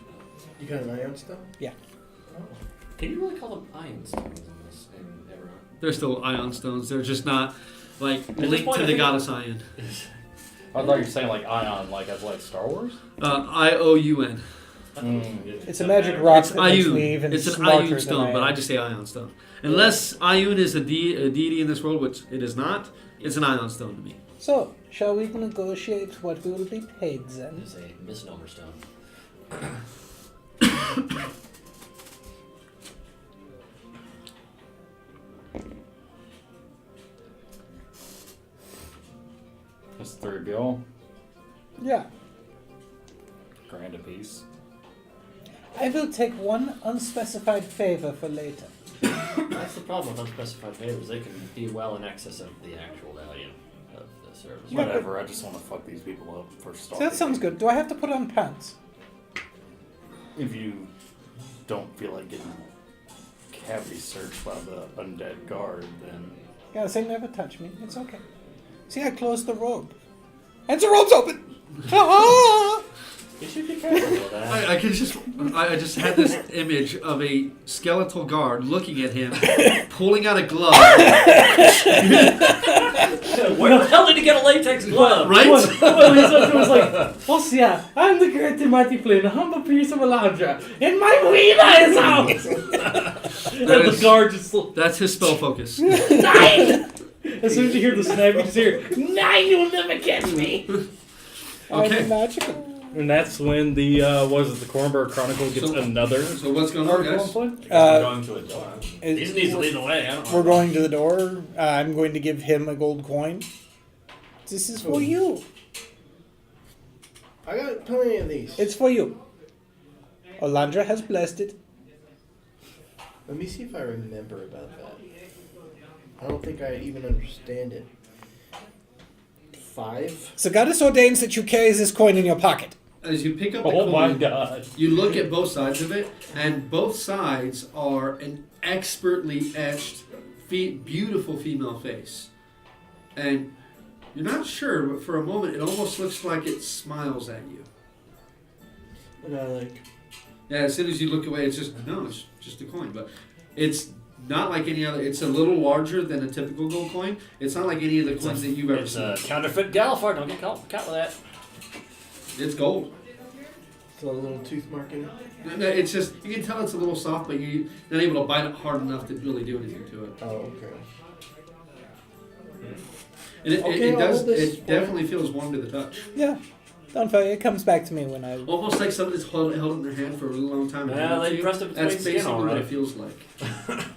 You got an iron stone? Yeah. Oh. Can you really call them iron stones in this in Everon? They're still ion stones. They're just not like this linked point, to I the think- goddess Ion. I thought you were saying like Ion, like as like Star Wars. IOUN. It's a magic rock It's that makes Ioun. me even It's an smarter Ioun than stone, but I am. just say ion stone. Unless Ioun is a deity in this world, which it is not, it's an ion stone to me. So, shall we negotiate what we will be paid then? It's a misnomer stone. That's 3 bill, Yeah. grand a piece. I will take one unspecified favor for later. That's the problem with unspecified favors. They can be well in excess of the actual value of the service. Yeah, Whatever. I just want to fuck these people up for So starting. that sounds good. Do I have to put on pants? If you don't feel like getting cavity searched by the undead guard, then Gotta say never touch me. It's okay. See, I closed the robe. And the robe's open! Ah! You should be careful with that. I just had this image of a skeletal guard looking at him, pulling out a glove, Where the hell did you get a latex glove? right? Well, his husband was like, boss, yeah, I'm the great and mighty Flynn, a humble piece of a ladra, and my wiener is out! And That the is- guard just, That's his spell focus. nine! As soon as you hear the snap, you just hear, nine, you'll never catch me! Okay. I'm magical. And that's when the, the Cornberg Chronicle gets So- another So what's going on, article on guys? Flynn. We're going to a door. Is- These needs to lead the way. I don't know. We're going to the door. I'm going to give him a gold coin. This is for you. I got plenty of these. It's for you. Olandra has blessed it. Let me see if I remember about that. I don't think I even understand it. 5? So goddess ordains that you carry this coin in your pocket. As you pick up the Oh my coin, god. you look at both sides of it, and both sides are an expertly etched, beautiful female face. And you're not sure, but for a moment, it almost looks like it smiles at you. And I like, Yeah, as soon as you look away, it's just a coin. But it's not like any other. It's a little larger than a typical gold coin. It's not like any of the coins that you've ever It's seen. a counterfeit Galifard. Don't get caught with that. It's gold. still a little tooth mark in it. No, it's just, you can tell it's a little soft, but you're not able to bite it hard enough to really do anything to it. Oh, okay. And Okay, it I'll does. hold this It definitely feels warm to the touch. Yeah. Don't worry, it comes back to me when I... Almost like something that's held in their hand for a really long time. and Yeah, handed they to you. pressed it between That's skin, basically all what right. it feels like.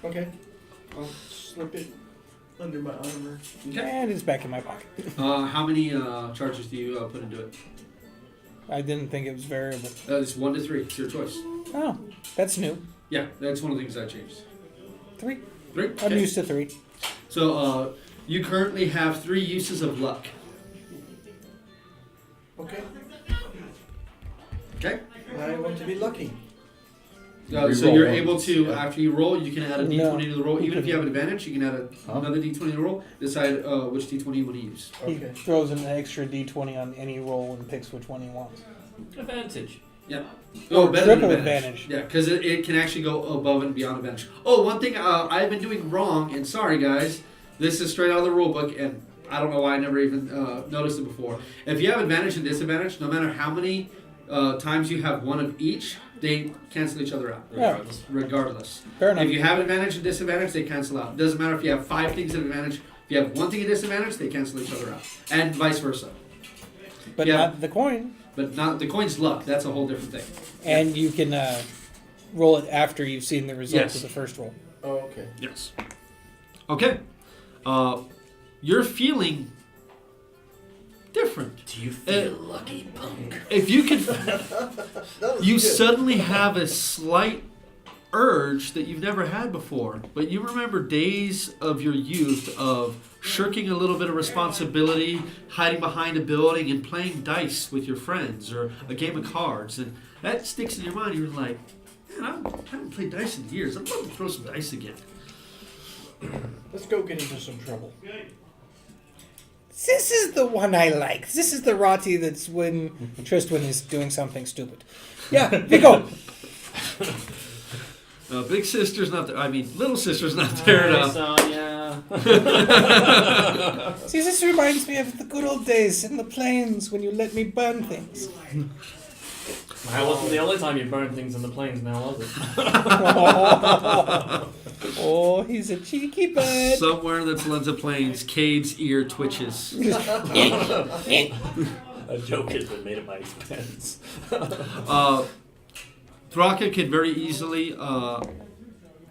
Okay. I'll slip it under my armor. Okay. And it's back in my pocket. How many charges do you put into it? I didn't think it was variable. It's 1 to 3. It's your choice. Oh, that's new. Yeah, that's one of the things I changed. 3. 3. I'm Okay. used to 3. So you currently have 3 uses of luck. Okay. Okay. I want to be lucky. So Reroll you're one. able to, after you roll, you can add a No. d20 to the roll. Even if you have an advantage, you can add Huh? another d20 to the roll. Decide which d20 you want to use. He Okay. throws an extra d20 on any roll and picks which one he wants. Advantage. Yeah. Or better than triple advantage. advantage. Yeah, because it can actually go above and beyond advantage. Oh, one thing I've been doing wrong, and sorry guys, this is straight out of the rule book, and I don't know why I never even noticed it before. If you have advantage and disadvantage, no matter how many times you have one of each, they cancel each other out. Yeah. Regardless. Fair enough. If you have advantage and disadvantage, they cancel out. It doesn't matter if you have 5 things at advantage. If you have 1 thing at disadvantage, they cancel each other out. And vice versa. But Yeah. not the coin. But not the coin's luck. That's a whole different thing. And you can roll it after you've seen the results Yes. of the first roll. Oh, okay. Yes. Okay. You're feeling different. Do you feel lucky, punk? If you can, That was you good. suddenly have a slight urge that you've never had before. But you remember days of your youth of shirking a little bit of responsibility, hiding behind a building, and playing dice with your friends or a game of cards, and that sticks in your mind. You're like, man, I haven't played dice in years. I'd love to throw some dice again. Let's go get into some trouble. This is the one I like. This is the Roti that's when Triswyn is doing something stupid. Yeah, Vico. Big sister's not there. I mean, little sister's not there Hi, enough. Sonia. See, this reminds me of the good old days in the plains when you let me burn things. That wasn't the only time you burned things in the plains, now was it? Oh, he's a cheeky bird. Somewhere in the Talenza Plains, Cade's ear twitches. A joke has been made at my expense. Thrakka can very easily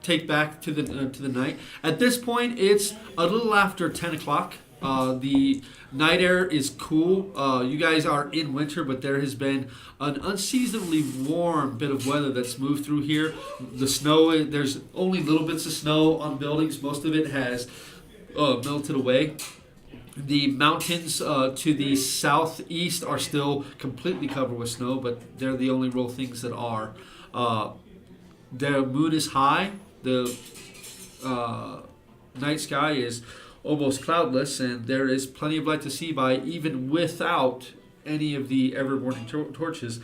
take back to the night. At this point, it's a little after 10 o'clock. The night air is cool. You guys are in winter, but there has been an unseasonably warm bit of weather that's moved through here. The snow, there's only little bits of snow on buildings. Most of it has melted away. The mountains to the southeast are still completely covered with snow, but they're the only real things that are. The moon is high. The night sky is almost cloudless, and there is plenty of light to see by, even without any of the ever-burning torches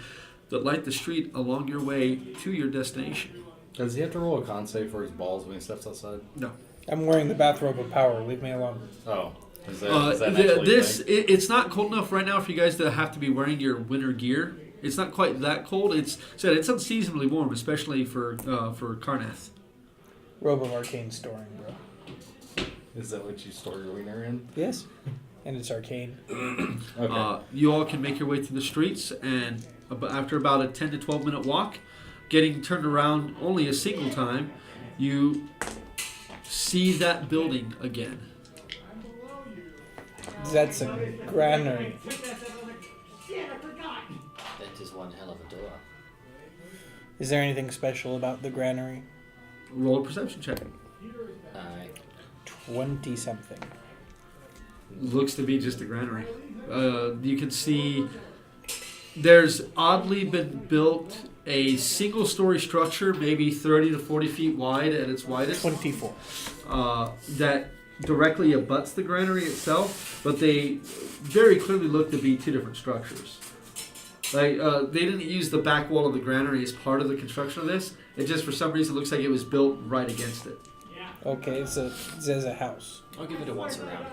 that light the street along your way to your destination. Does he have to roll a con save for his balls when he steps outside? No. I'm wearing the bathrobe of power. Leave me alone. Oh. Is that actually a thing? It's not cold enough right now for you guys to have to be wearing your winter gear. It's not quite that cold. It's unseasonably warm, especially for Karnath. Robe of arcane storing, bro. Is that what you store your wiener in? Yes. And it's arcane. Okay. You all can make your way through the streets, and after about a 10 to 12 minute walk, getting turned around only a single time, you see that building again. That's a granary. That is one hell of a door. Is there anything special about the granary? Roll a perception check. 20-something. Looks to be just a granary. You can see there's oddly been built a single-story structure, maybe 30 to 40 feet wide at its widest. 24. That directly abuts the granary itself, but they very clearly look to be 2 different structures. Like they didn't use the back wall of the granary as part of the construction of this. It just, for some reason, looks like it was built right against it. Okay, so there's a house. I'll give it a once around.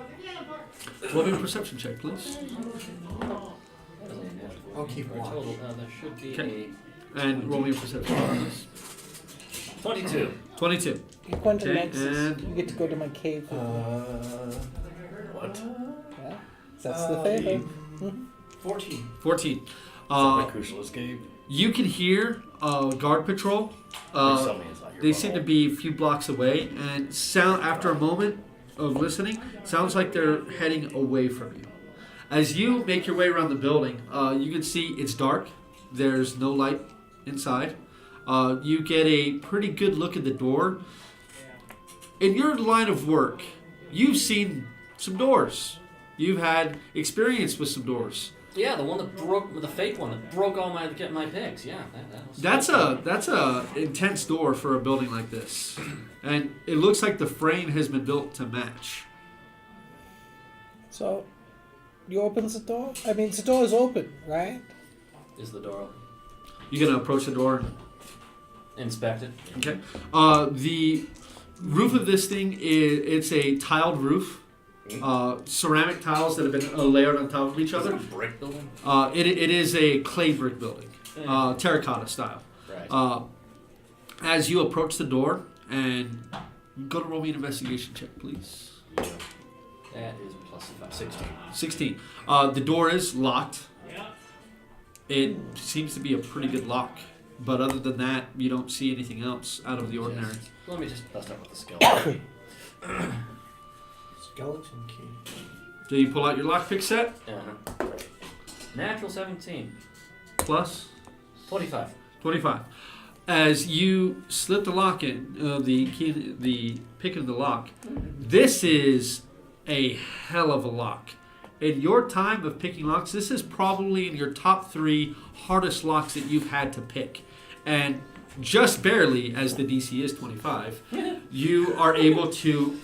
Roll me a perception check, please. I'll keep watch. Total, there should be Okay. And roll me a perception check, please. 22. 22. You go into Okay, Nexus. and- You get to go to my cave. What? Yeah, that's the favor. 14. 14. My crucial escape. You can hear guard patrol. Please tell me it's not your They seem to butthole. be a few blocks away, and sound after a moment of listening, sounds like they're heading away from you. As you make your way around the building, you can see it's dark. There's no light inside. You get a pretty good look at the door. In your line of work, you've seen some doors. You've had experience with some doors. Yeah, the one that broke, the fake one that broke all my picks. Yeah, That's a intense door for a building like this, and it looks like the frame has been built to match. So, you open the door? I mean, the door is open, right? Is the door open? You're gonna approach the door. Inspect it. Okay. The roof of this thing it's a tiled roof. ceramic tiles that have been layered on top of each Is it other. a brick building? It is a clay brick building, terracotta style. Right. As you approach the door, and go to roll me an investigation check, please. Yeah. That is plus 5. 16. 16. The door is locked. It seems to be a pretty good lock, but other than that, you don't see anything else out of the ordinary. Let me just bust up with the skeleton. Skeleton key. So you pull out your lockpick set, Uh-huh. Natural 17. plus 25. 25. As you slip the lock in, the pick of the lock, this is a hell of a lock. In your time of picking locks, this is probably in your top 3 hardest locks that you've had to pick. And just barely, as the DC is 25, you are able to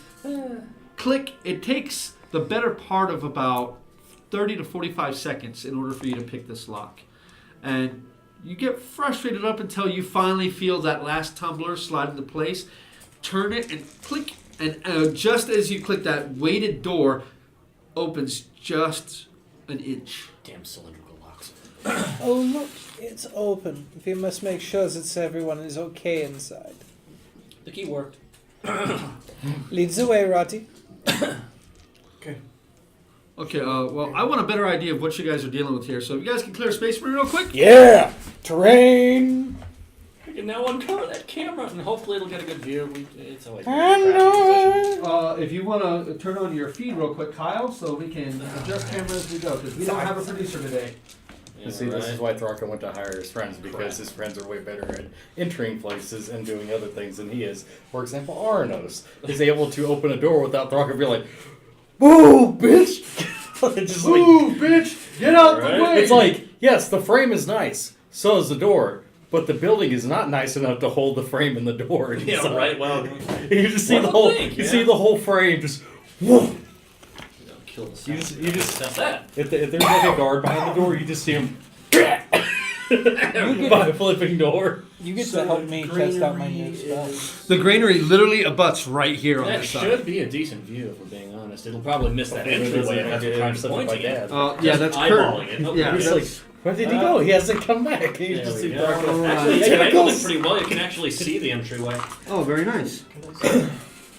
click. It takes the better part of about 30 to 45 seconds in order for you to pick this lock. And you get frustrated up until you finally feel that last tumbler slide into place. Turn it and click. And just as you click, that weighted door opens just an inch. Damn cylindrical locks. Oh, look, it's open. We must make sure that everyone is okay inside. The key worked. Leads the way, Rati. Okay. Okay, well, I want a better idea of what you guys are dealing with here. So if you guys can clear space for me real quick. Yeah! Terrain! We can now uncover that camera and hopefully it'll get a good view. It's always If you want to turn on your feed real quick, Kyle, so we can adjust camera as we go, because we don't have a producer today. You see, this is why Thrakka went to hire his friends, because his friends are way better at entering places and doing other things than he is. For example, Auranos is able to open a door without Thrakka being like, "Boo, bitch!" It's just Ooh, bitch! Get out the way! It's like, yes, the frame is nice, so is the door, but the building is not nice enough to hold the frame and the door. Yeah, So, right. Well, you just see Well, the whole, think, you yeah. see the whole frame just. Whoa. kill the You just That's that. if there's like a guard behind the door, you just see him. By a flipping door. You get to help me test out my new spell. The granary literally abuts right here on That this side. should be a decent view, if we're being honest. It'll probably miss that entryway if that's what I'm Something like pointing at. that. Yeah, that's eyeballing it. Okay. Yeah, He's that's- like, where did he go? He hasn't come back. You There just we see go. Thrakka. Actually, it's Tentacles. angled pretty well. You can actually see the entryway. Oh, very nice. Let me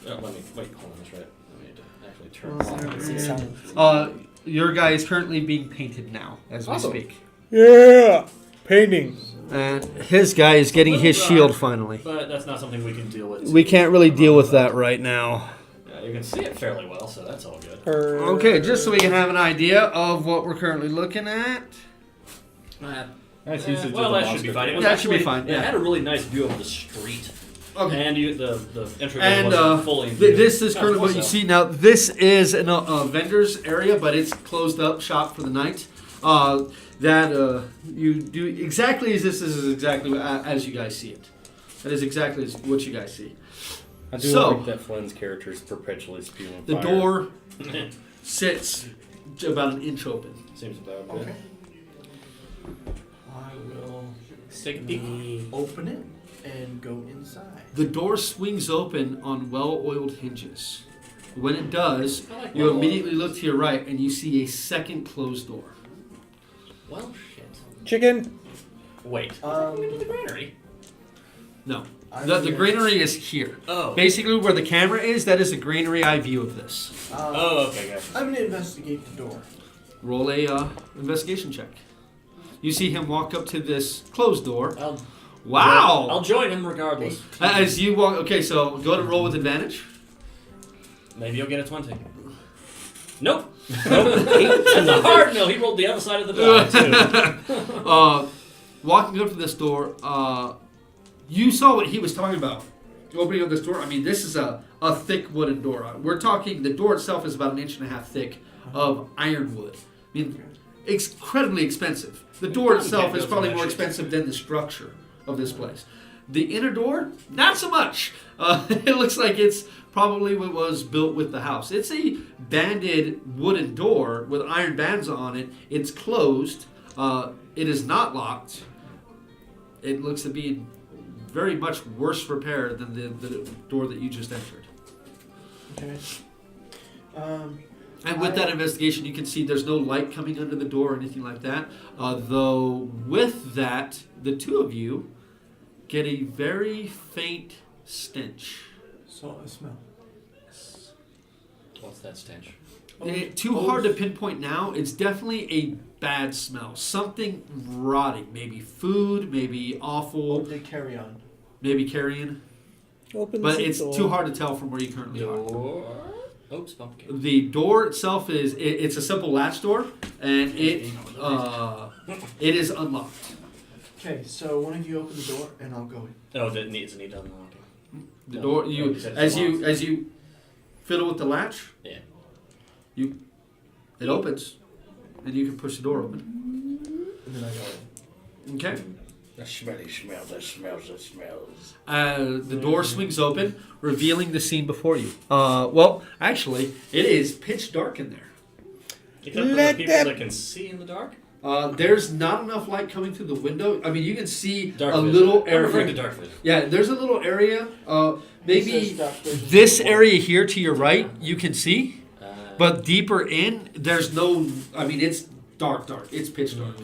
hold on, that's right. I need to actually turn it on. Your guy is currently being painted now, as we Awesome. speak. Yeah! Painting. And his guy is getting his shield finally. But that's not something we can deal with. We can't really deal with that right now. Yeah, you can see it fairly well, so that's all good. Okay, just so we can have an idea of what we're currently looking at. That's usually Well, just a that should be monster. fine. It was That should be actually- fine, yeah. It had a really nice view of the street. Okay. And the entryway And wasn't fully in view. this is currently what you Also- see now. This is a vendor's area, but it's closed up shop for the night. You do exactly as this is exactly as you guys see it. That is exactly what you guys see. I do So- like that Flynn's character is perpetually spewing The fire. door sits about an inch open. Seems about good. Okay. I will Take a peek. open it and go inside. The door swings open on well-oiled hinges. When it does, I like you well-oiled. immediately look to your right and you see a second closed door. Well, shit. Chicken. Wait. Um, Into the granary. No. I'm The gonna- granary is here. Oh. Basically, where the camera is, that is a granary eye view of this. Oh, okay, guys. I'm gonna investigate the door. Roll a investigation check. You see him walk up to this closed door. I'll Wow! join him regardless. As you walk, okay, so go to roll with advantage. Maybe you'll get a 20. Nope. That's a hard no. He rolled the other side of the die, too. Walking up to this door, you saw what he was talking about. Opening up this door. I mean, this is a thick wooden door. We're talking. The door itself is about 1.5 inches thick of ironwood. I mean, incredibly expensive. The door itself is probably more expensive than the structure of this place. The inner door, not so much. It looks like it's probably what was built with the house. It's a banded wooden door with iron bands on it. It's closed. It is not locked. It looks to be in very much worse repair than the door that you just entered. Okay. And with that investigation, you can see there's no light coming under the door or anything like that. Though with that, the two of you get a very faint stench. So I smell. What's that stench? Too hard to pinpoint now. It's definitely a bad smell. Something rotting. Maybe food, maybe offal, They carry on. maybe carrion. Open But the it's door. too hard to tell from where you currently are. Door. Oops, pumpkin. The door itself it's a simple latch door, and it is unlocked. Okay, so one of you open the door and I'll go in. Oh, it needs unlocking. The No. door Oh, you you said as it's you locked. as you fiddle with the latch, Yeah. it opens, and you can push the door open. And then I go in. Okay. The smelly smell, the smells. The door swings open, revealing the scene before you. Well, actually, it is pitch dark in there. Except for the Let people them- that can see in the dark. There's not enough light coming through the window. I mean, you can see Dark a vision. little I'm referring to area. dark vision. Yeah, there's a little area. It Maybe says dark vision. this area here to your right, you can see. Uh, But deeper in, there's no. I mean, it's dark. It's pitch dark.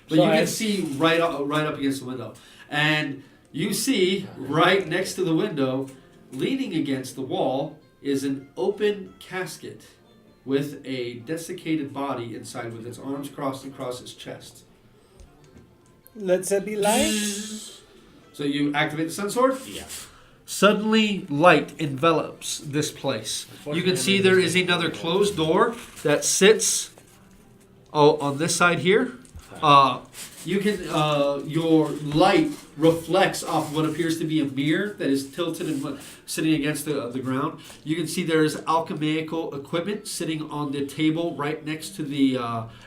But So you can I- see right up against the window, and you see right next to the window, leaning against the wall, is an open casket with a desiccated body inside, with its arms crossed across its chest. Let there be light. So you activate the sun sword. yeah. Suddenly, light envelops this place. You can see there is another closed door that sits on this side here. You can your light reflects off what appears to be a mirror that is tilted and sitting against the ground. You can see there is alchemical equipment sitting on the table right next to the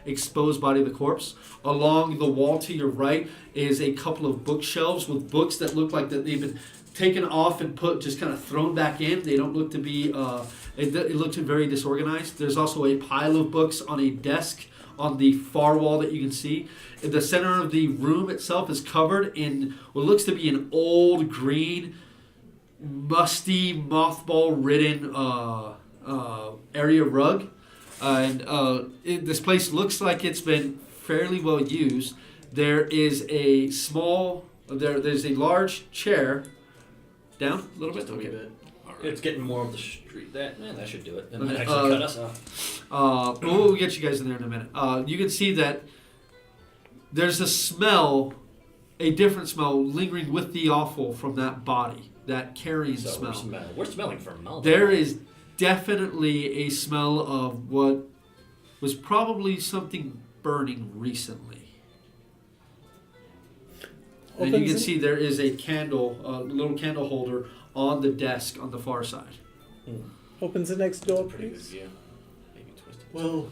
exposed body of the corpse. Along the wall to your right is a couple of bookshelves with books that look like that they've been taken off and just kind of thrown back in. They don't look to be. It looks very disorganized. There's also a pile of books on a desk on the far wall that you can see. The center of the room itself is covered in what looks to be an old green, musty, mothball-ridden area rug. And this place looks like it's been fairly well used. There is a there's a large chair. Down a little bit? Just a wee Okay. bit. It's getting more of the street. That should do it. And Okay, then actually cut us off. We'll get you guys in there in a minute. You can see that there's a smell, a different smell lingering with the offal from that body, that carrion So smell. we're smelling formaldehyde. There is definitely a smell of what was probably something burning recently. And you can see there is a candle, a little candle holder on the desk on the far side. Opens the next door, Pretty good please. view. Maybe twist it. Well,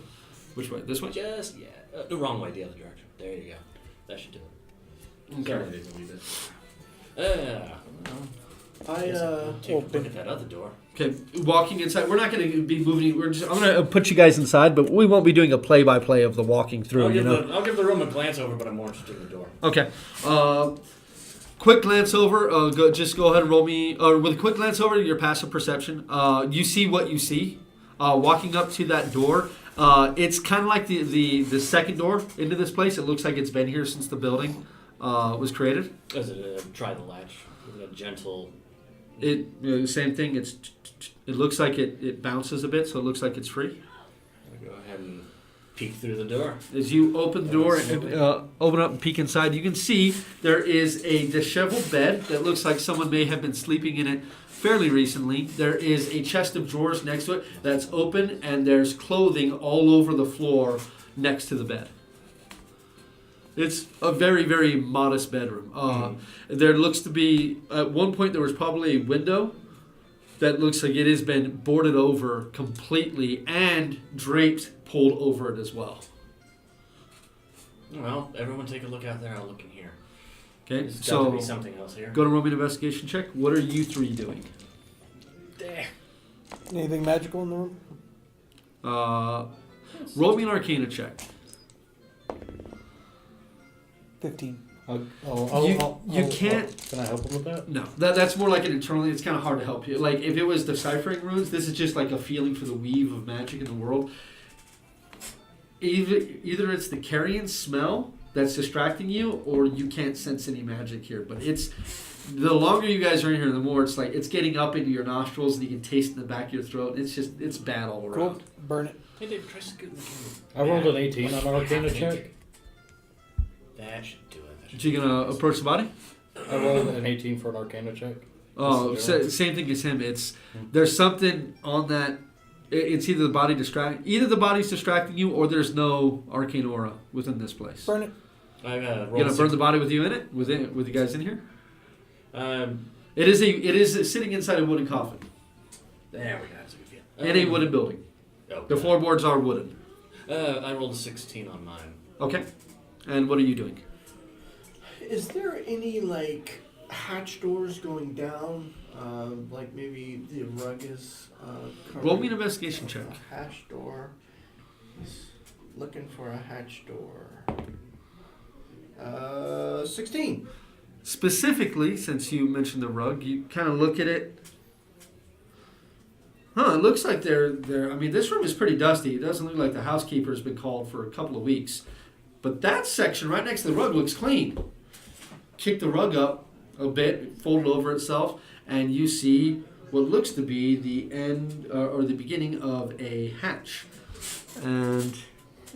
Which way? This way? Just the wrong way, the other direction. There you go. That should do it. Okay. Sorry, it is a wee bit. Yeah. Take a look at that other door. Okay, walking inside. We're not going to be moving. I'm going to put you guys inside, but we won't be doing a play-by-play of the walking through. I'll give the room a glance over, but I'm more interested in the door. Okay. Quick glance over. Just go ahead and roll me. With a quick glance over your passive perception, you see what you see. Walking up to that door, it's kind of like the second door into this place. It looks like it's been here since the building was created. Is it try the latch with a gentle? Same thing. It looks like it bounces a bit, so it looks like it's free. I'll go ahead and peek through the door. As you open the door and open up and peek inside, you can see there is a disheveled bed that looks like someone may have been sleeping in it fairly recently. There is a chest of drawers next to it that's open, and there's clothing all over the floor next to the bed. It's a very, very modest bedroom. There looks to be, at one point there was probably a window that looks like it has been boarded over completely and draped pulled over it as well. Well, everyone take a look out there. I'll look in here. Okay, There's got to so be something else here. go to roll me an investigation check. What are you three doing? There. Anything magical in the room? Roll me an Arcana check. 15. You can't. Can I help him with that? No, that's more like an internal. It's kind of hard to help you. Like if it was deciphering runes, this is just like a feeling for the weave of magic in the world. Either it's the carrion smell that's distracting you, or you can't sense any magic here. But it's the longer you guys are in here, the more it's like it's getting up into your nostrils, and you can taste it in the back of your throat. It's bad all around. Cool. Burn it. Hey, Dave, try scooting the camera. I rolled an 18 on Arcana check. That should do it. So you gonna approach the body? I rolled an 18 for an Arcana check. Oh, same thing as him. There's something on that. It's either the body's distracting you, or there's no arcane aura within this place. Burn it. I You gonna burn the body with you in it? With you guys in here? Um, It is sitting inside a wooden coffin there we go. That's a good feel. in a wooden building. Oh, The floorboards are wooden. I rolled a 16 on mine. Okay. And what are you doing? Is there any like hatch doors going down? Like maybe the rug is Roll me an covering investigation check. a hatch door. He's looking for a hatch door. 16. Specifically, since you mentioned the rug, you kind of look at it. It looks like they're. I mean, this room is pretty dusty. It doesn't look like the housekeeper's been called for a couple of weeks. But that section right next to the rug looks clean. Kick the rug up a bit, fold it over itself, and you see what looks to be the end or the beginning of a hatch. And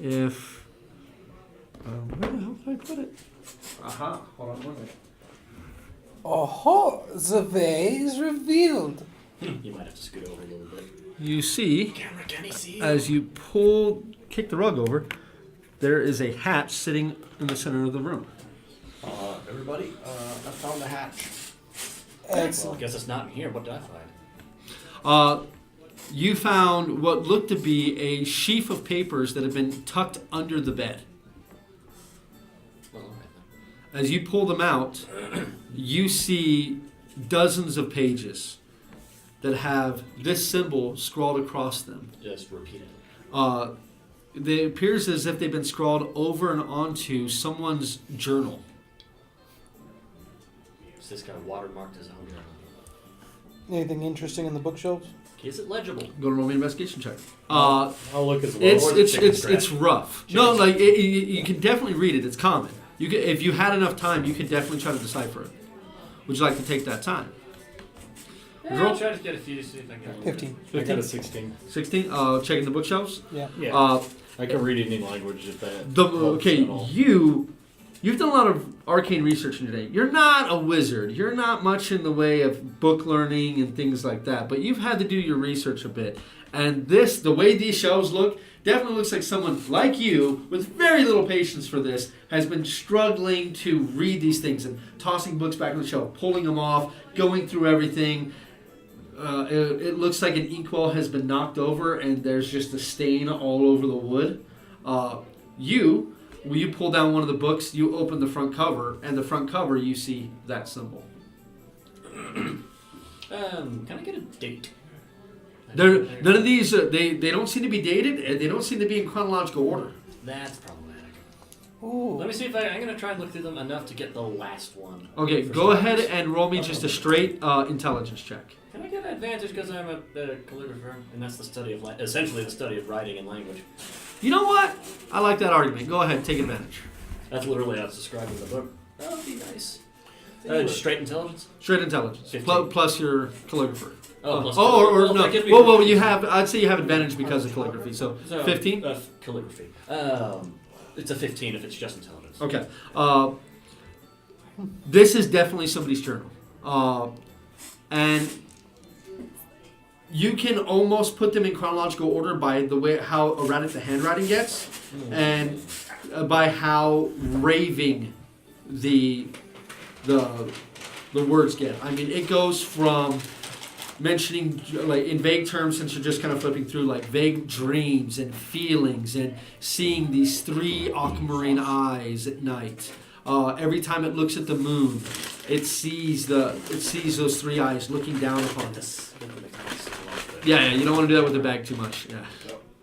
if where the hell did I put it? Aha! Hold on one minute. Oh, the way is revealed. You might have to scoot over a little bit. You see, Camera, can he see? as you kick the rug over, there is a hatch sitting in the center of the room. Everybody, I found a hatch. Well, I Excellent. guess it's not in here. What did I find? You found what looked to be a sheaf of papers that had been tucked under the bed. Well, all right then. As you pull them out, you see dozens of pages that have this symbol scrawled across them. Just repeat it. It appears as if they've been scrawled over and onto someone's journal. So this guy watermarked his own journal. Anything interesting in the bookshelves? Is it legible? Go to roll me an investigation check. I'll look as well. It's rough. No, like you can definitely read it. It's common. You can, if you had enough time, you could definitely try to decipher it. Would you like to take that time? Yeah, I'll try to get a few, see if I can. 15. I got a 16. 16. Checking the bookshelves. Yeah. Yeah. I can read any language if that helps Okay, at all. you've done a lot of arcane research in your day. You're not a wizard. You're not much in the way of book learning and things like that. But you've had to do your research a bit. And the way these shelves look, definitely looks like someone like you, with very little patience for this, has been struggling to read these things and tossing books back on the shelf, pulling them off, going through everything. It looks like an inkwell has been knocked over and there's just a stain all over the wood. When you pull down one of the books, you open the front cover, and the front cover you see that symbol. Can I get a date? None of these, they don't seem to be dated, and they don't seem to be in chronological order. That's problematic. Ooh. Let me see if I'm going to try and look through them enough to get the last one. Okay, For go starters. ahead and roll me just a straight intelligence check. Can I get an advantage because I'm a calligrapher, and that's the study of essentially the study of writing and language. You know what? I like that argument. Go ahead, take advantage. That's literally how it's described in the book. That would be nice. Straight intelligence. Straight intelligence. 15. Plus your calligrapher. Plus Or that gives me no. Well, I'd say you have advantage because of calligraphy. So 15? Calligraphy. It's a 15 if it's just intelligence. Okay. This is definitely somebody's journal. And you can almost put them in chronological order by the way how erratic the handwriting gets, and by how raving the words get. I mean, it goes from mentioning, like, in vague terms, since you're just kind of flipping through, like vague dreams and feelings and seeing these three aquamarine eyes at night. Every time it looks at the moon, it sees those three eyes looking down upon it. Yeah, you don't want to do that with the bag too much. Yeah.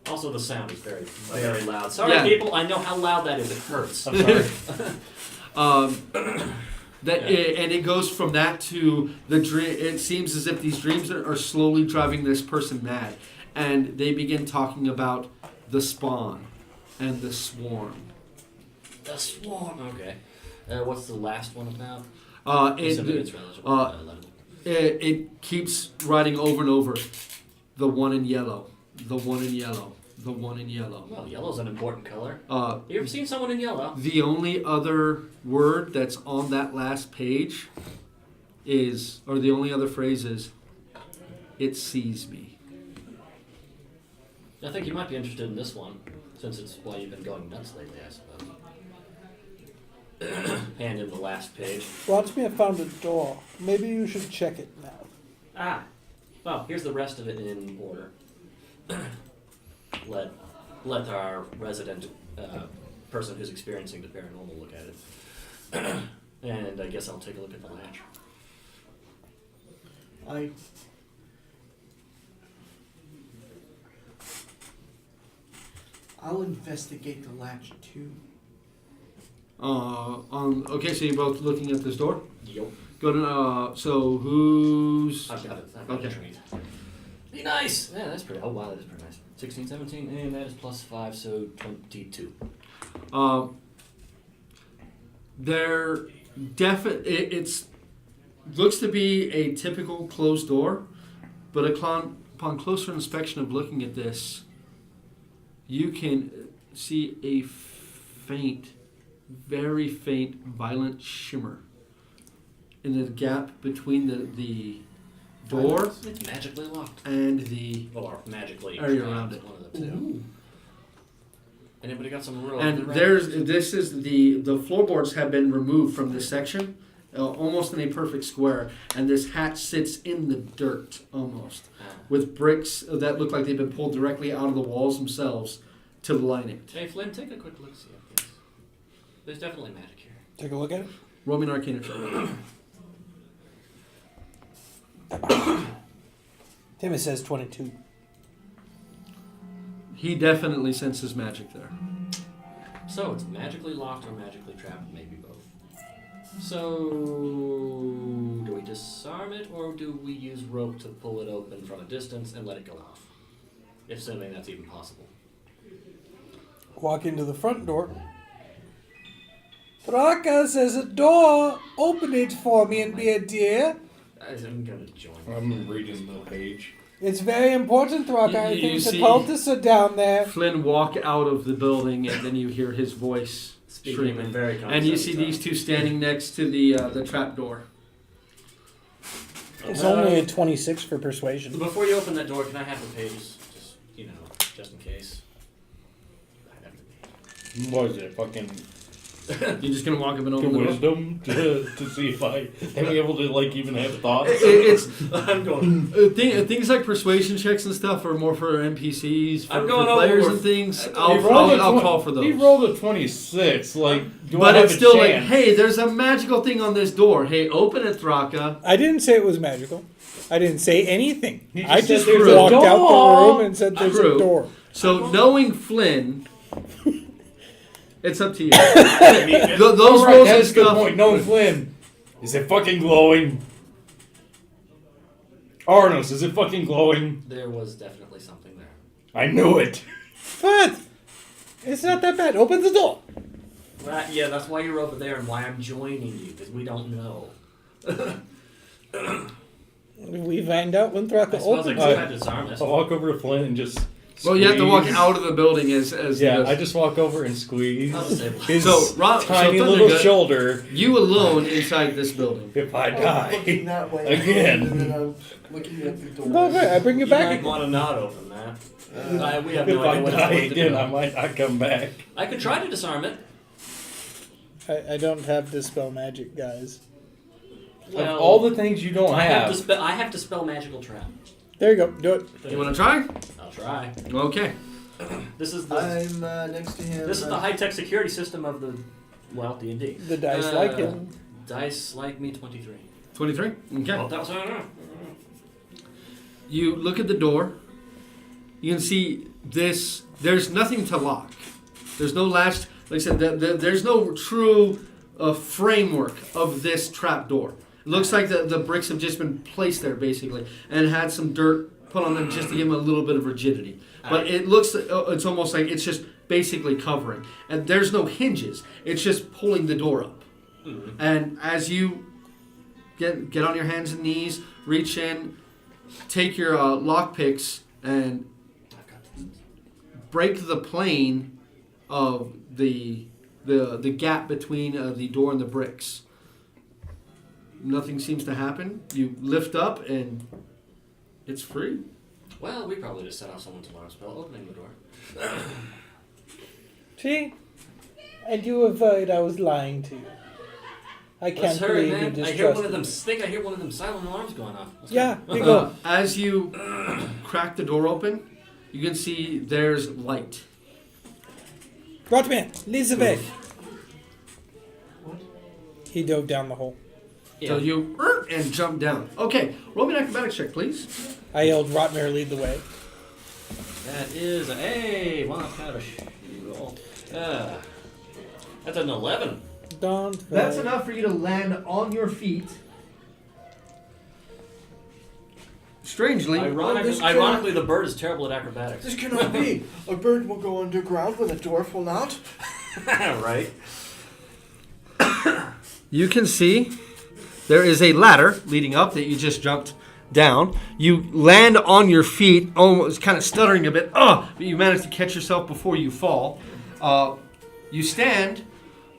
Also, the sound is very, very loud. Sorry, Yeah. people. I know how loud that is. It hurts. I'm sorry. And it goes from that to the dream. It seems as if these dreams are slowly driving this person mad, and they begin talking about the spawn and the swarm. The swarm. Okay. What's the last one about? It keeps writing over and over. The one in yellow. The one in yellow. The one in yellow. Well, yellow's an important color. You ever seen someone in yellow? The only other word that's on that last page the only other phrase is, it sees me. I think you might be interested in this one, since it's why you've been going nuts lately, I suppose. Hand in the last page. Watch me, I found a door. Maybe you should check it now. Ah. Well, here's the rest of it in order. Let our resident person who's experiencing the paranormal look at it. And I guess I'll take a look at the latch. I'll investigate the latch too. Okay, so you're both looking at this door? Yup. Go to, so who's... I've got it. I've got it. Be nice! Yeah, that's pretty... Oh, wow, that is pretty nice. 16, 17, and that is plus 5, so 22. They're it's looks to be a typical closed door, but upon closer inspection of looking at this, you can see a faint, very faint, violent shimmer in the gap between the door It's magically locked. and the Or magically area trapped, around it. one of the two. Anybody got some real... And the floorboards have been removed from this section, almost in a perfect square, and this hatch sits in the dirt almost, with bricks that look like they've been pulled directly out of the walls themselves to line it. Hey, Flynn, take a quick look, see at this. There's definitely magic here. Take a look at it. Roll me an Arcana check. Timmy says 22. He definitely senses magic there. So, it's magically locked or magically trapped, maybe both. So, do we disarm it, or do we use rope to pull it open from a distance and let it go off? If assuming that's even possible. Walk into the front door. Thrakka says a door. Open it for me and be a dear. I'm gonna join. I'm reading the page. It's very important, Thrakka. I You think the see- cultists are down there. Flynn walk out of the building, and then you hear his voice Speaking screaming. in very And you see condescending these two standing next to the trap door. It's only a 26 for persuasion. Before you open that door, can I have the pages? Just, just in case. I have the page. What is it? Fucking You're just gonna walk up and open the door. wisdom to see if I am able to even have thoughts. It's I'm going. things like persuasion checks and stuff are more for NPCs, for I'm going players over- and things. He I'll rolled a call for those. He rolled a 26. Like, do But I have it's a still chance? like, hey, there's a magical thing on this door. Hey, open it, Thrakka. I didn't say it was magical. I didn't say anything. He I just just said there's a walked out door. the room and said there's True. a door. So knowing Flynn, it's up to you. Those Those rolls and that's a good stuff. point. No, Flynn. Is it fucking glowing? Auranos, is it fucking glowing? There was definitely something there. I knew it. But it's not that bad. Open the door. Yeah, that's why you're over there and why I'm joining you, because we don't know. We find out when I Thrakka suppose I opens could it. have disarmed this. I walk over to Flynn and just. Well, you have to walk squeeze. out of the building as Yeah, he I goes. just walk over and squeeze I'll disable it. his So, tiny so little Thundergut, shoulder. You alone inside this building. If I I'm looking die. that way Again. and then I'm looking at the door. No, okay, I bring you You back. might want to not open that. We have If no I idea what die it's again, I going to might not come back. do. I could try to disarm it. I don't have Dispel Magic, guys. Well, Of all the things you don't I have have, to I have to spell magical trap. There you go. Do it. You want to try? I'll try. Okay. This is the I'm next to him. this is the high-tech security system of the D&D. The dice like it. Dice like me 23. 23? Okay. Oh, that was You look at the door. You can see this. There's nothing to lock. There's no latch. Like I said, there's no true framework of this trap door. It looks like the bricks have just been placed there, basically, and had some dirt put on them just to give them a little bit of rigidity. But it looks, it's almost like it's just basically covering. And there's no hinges. It's just pulling the door up. Mm-hmm. And as you get on your hands and knees, reach in, take your lockpicks, and break the plane of the gap between the door and the bricks. Nothing seems to happen. You lift up and it's free. Well, we probably just set off someone's alarm spell opening the door. See? I do avoid. I was lying to you. I can't Let's hurry, believe you man. distrust I hear one of me. them. Think I hear one of them silent alarms going off. Let's Yeah, go. we go. As you crack the door open, you can see there's light. Rotman, lead the way. He dove down the hole. So you and jump down. Okay, roll me an acrobatics check, please. I yelled, Rotmare, lead the way. That is well, that's kind of a roll. That's an 11. Don't. That's enough for you to land on your feet. Strangely, Ironically, the bird is terrible at acrobatics. This cannot be. A bird will go underground when a dwarf will not. Right. you can see there is a ladder leading up that you just jumped down. You land on your feet, almost kind of stuttering a bit, but you manage to catch yourself before you fall. You stand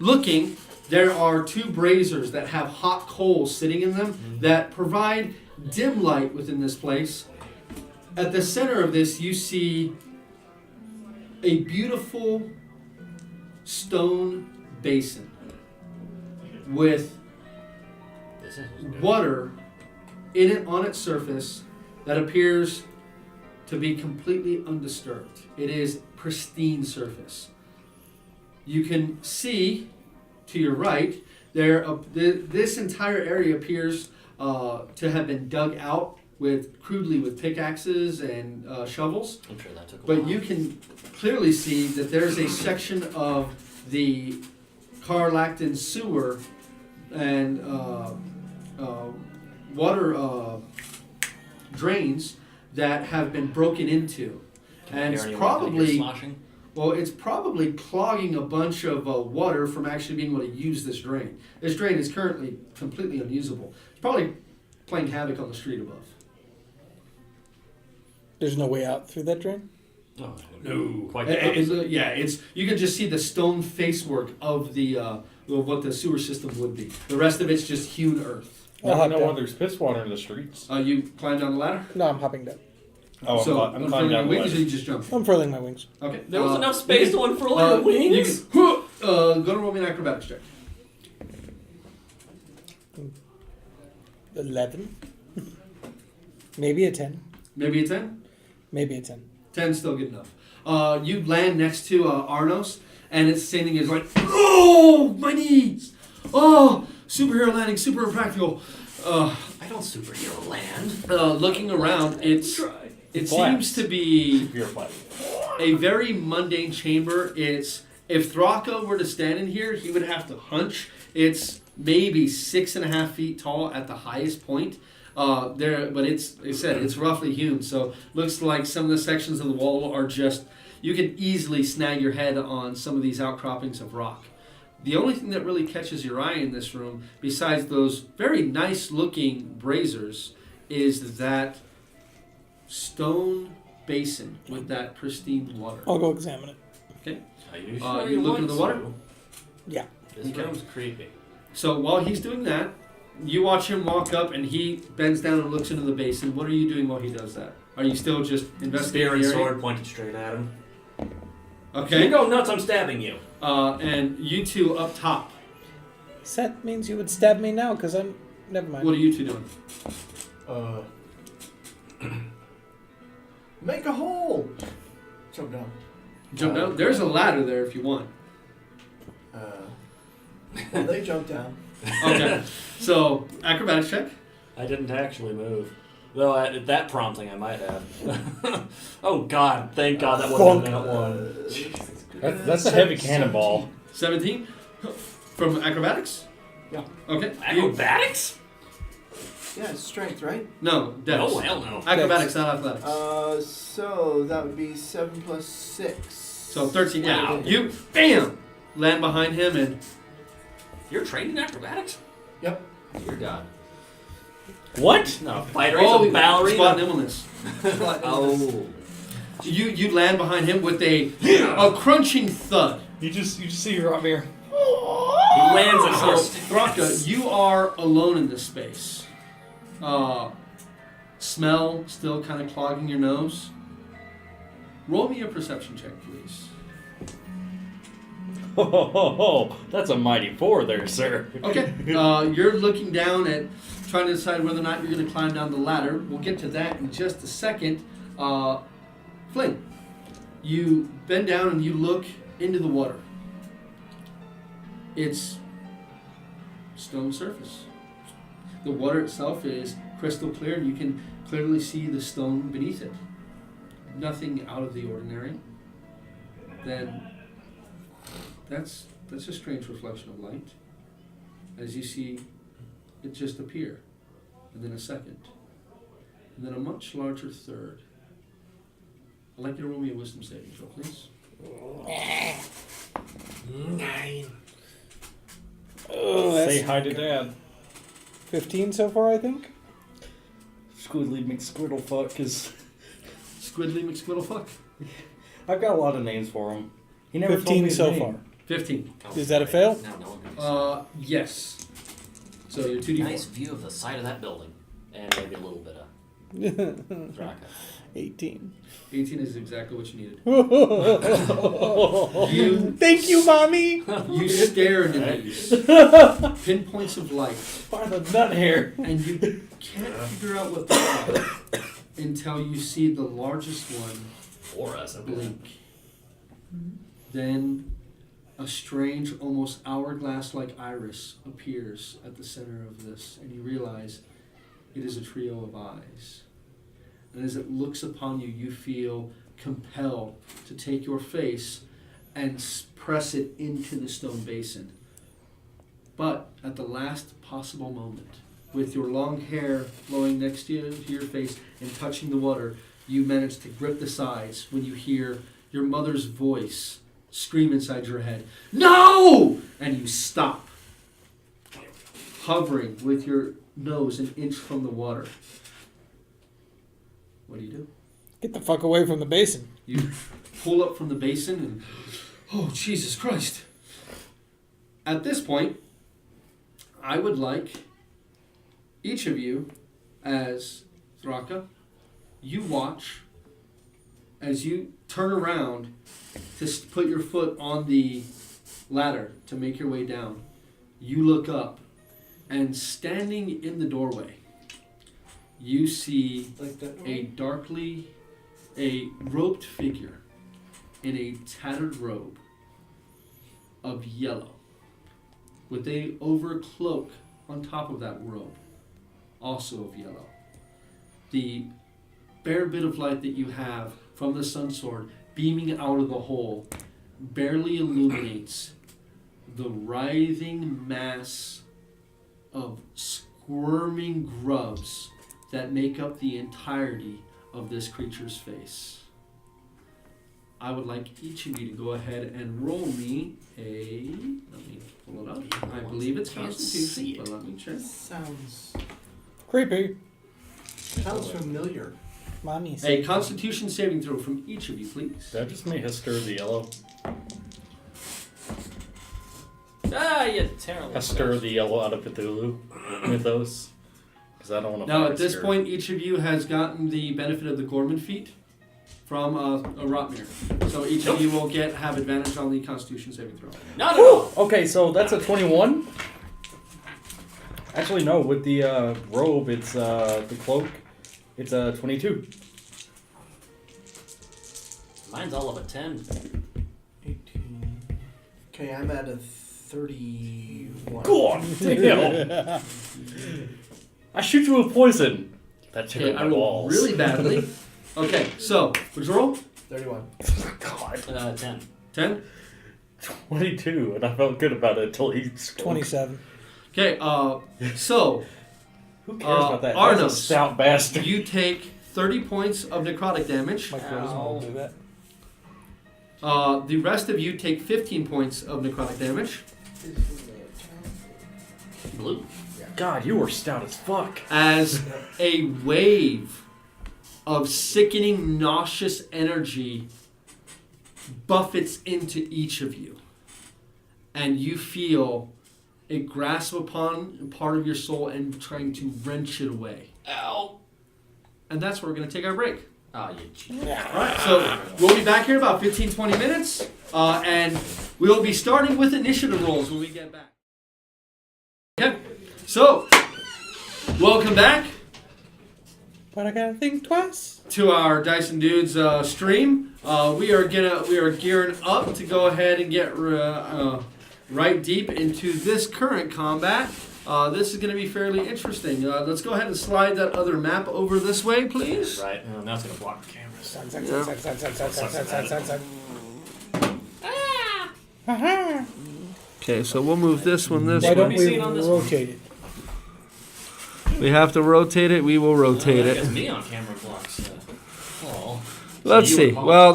looking. There are two braziers that have hot coals sitting in them that provide dim light within this place. At the center of this, you see a beautiful stone basin with water in it on its surface that appears to be completely undisturbed. It is pristine surface. You can see to your right this entire area appears to have been dug out crudely with pickaxes and shovels. I'm sure that took a But while. you can clearly see that there's a section of the Carlacton sewer and water drains that have been broken into. And it's probably clogging a bunch of water from actually being able to use this drain. This drain is currently completely unusable. It's probably playing havoc on the street above. There's no way out through that drain? Oh, No. Quite the opposite. It's you can just see the stone facework of the what the sewer system would be. The rest of it's just hewn earth. I'll I hop don't know why down. there's piss water in the streets. You climb down the ladder? No, I'm hopping down. Oh, So I'm unfurling climbing your down the wings, or ladder. you just jump? I'm furling my wings. Okay. There was enough space to unfurl your You wings. can, go to roll me an acrobatics check. 11? Maybe a 10. Maybe a 10? Maybe a 10. 10's still good enough. You land next to Auranos, and it's the same thing as like, oh, my knees! Oh, superhero landing, super impractical. I don't superhero land. Looking around, it Flaps. seems to be You're flat. a very mundane chamber. If Thrakka were to stand in here, he would have to hunch. It's maybe 6.5 feet tall at the highest point. But it's roughly hewn, so looks like some of the sections of the wall are just, you can easily snag your head on some of these outcroppings of rock. The only thing that really catches your eye in this room, besides those very nice looking braziers, is that stone basin with that pristine water. I'll go examine it. Okay. Are you sure You look into the water? Yeah. This Okay. room's creepy. So while he's doing that, you watch him walk up and he bends down and looks into the basin. What are you doing while he does that? Are you still just Spear investigating and the area? sword pointed straight at him. Okay. You go nuts, I'm stabbing you. And you two up top. That means you would stab me now, because I'm... Never mind. What are you two doing? Make a hole. Jump down. Jump down. There's a ladder there if you want. Well, they jump down. Okay. So acrobatics check. I didn't actually move. Though at that prompting I might have. Oh God, thank God that wasn't that one. That's a heavy cannonball. 17. From acrobatics? Yeah. Okay. Acrobatics? Yeah, it's strength, right? No, dex. Oh, hell no. Acrobatics, not athletics. So that would be 7 plus 6. So 13. Yeah. Wow. You, bam, land behind him and You're trained in acrobatics? Yep. Dear God. What? No, fighter is a ballerina. spot nimbleness. Oh. You land behind him with a crunching thud. You just see her up here. He lands a So, first. Thrakka, you are alone in this space. Smell still kind of clogging your nose. Roll me a perception check, please. Oh, that's a mighty 4 there, sir. Okay. You're looking down at trying to decide whether or not you're going to climb down the ladder. We'll get to that in just a second. Flynn, you bend down and you look into the water. It's stone surface. The water itself is crystal clear, and you can clearly see the stone beneath it. Nothing out of the ordinary. Then that's a strange reflection of light. As you see it just appear, and then a second, and then a much larger third. I'd like you to roll me a wisdom saving throw, please. 9. Oh, Say that's hi to Dad. 15 so far, I think. Squiddly McSquiddlefuck is... Squiddly McSquiddlefuck. I've got a lot of names for him. He never told 15 me his so name. far. 15. Is that a fail? Now no one knows. Yes. So you're 2d4. Nice view of the side of that building. And maybe a little bit of Thrakka. 18. 18 is exactly what you needed. Thank You you, Mommy. you stare into these pinpoints of light, By the nut hair. and you can't figure out what they are until you see the largest one For us, I believe. blink. Then a strange, almost hourglass-like iris appears at the center of this, and you realize it is a trio of eyes. And as it looks upon you, you feel compelled to take your face and press it into the stone basin. But at the last possible moment, with your long hair blowing next to your face and touching the water, you manage to grip the sides when you hear your mother's voice scream inside your head, "No!" And you stop, hovering with your nose an inch from the water. What do? Get the fuck away from the basin. You pull up from the basin and, oh, Jesus Christ. At this point, I would like each of you, as Thrakka, you watch as you turn around to put your foot on the ladder to make your way down. You look up, and standing in the doorway, you see Like that. a robed figure in a tattered robe of yellow with a overcloak on top of that robe, also of yellow. The bare bit of light that you have from the sun sword beaming out of the hole barely illuminates the writhing mass of squirming grubs that make up the entirety of this creature's face. I would like each of you to go ahead and roll me a... Let me pull it up. I believe it's Can't Constitution, see it. but let me check. Sounds Creepy. familiar. Mommy A said. Constitution saving throw from each of you, please. Did I just make Hester the Yellow? Ah, you terrible. Hester the Yellow out of Cthulhu mythos? Because I don't want to. Now, at this point, each of you has gotten the benefit of the Gorman feat from Rotmir. So each of you will have advantage on the Constitution saving throw. Not at all. Okay, so that's a 21. Actually, no. With the robe, it's the cloak. It's a 22. Mine's all of a 10. 18. Okay, I'm at a 31. God damn! I shoot you with poison. That took Okay, out I my rolled balls. really badly. Okay, so, what'd you roll? 31. God. 10. 10? 22, and I felt good about it until he scored. 27. Okay, so Who cares about that? Auranos, That's a stout bastard. you take 30 points of necrotic damage. My charisma will do that. The rest of you take 15 points of necrotic damage. Blue. God, you were stout as fuck. As a wave of sickening, nauseous energy buffets into each of you. And you feel it grasp upon part of your soul and trying to wrench it away. Ow. And that's where we're going to take our break. Ah, you cheat. Alright, so we'll be back here in about 15-20 minutes. And we'll be starting with initiative rolls when we get back. Okay, so welcome back But I gotta think twice. to our Dyson Dudes stream. We are gearing up to go ahead and get right deep into this current combat. This is going to be fairly interesting. Let's go ahead and slide that other map over this way, please. Right, and that's going to block the cameras. Aha. Okay, so we'll move this one this Why way. don't be we seen on this one. rotate it? We have to rotate it. We will rotate It's it. me on camera blocks. Let's you see. would Well,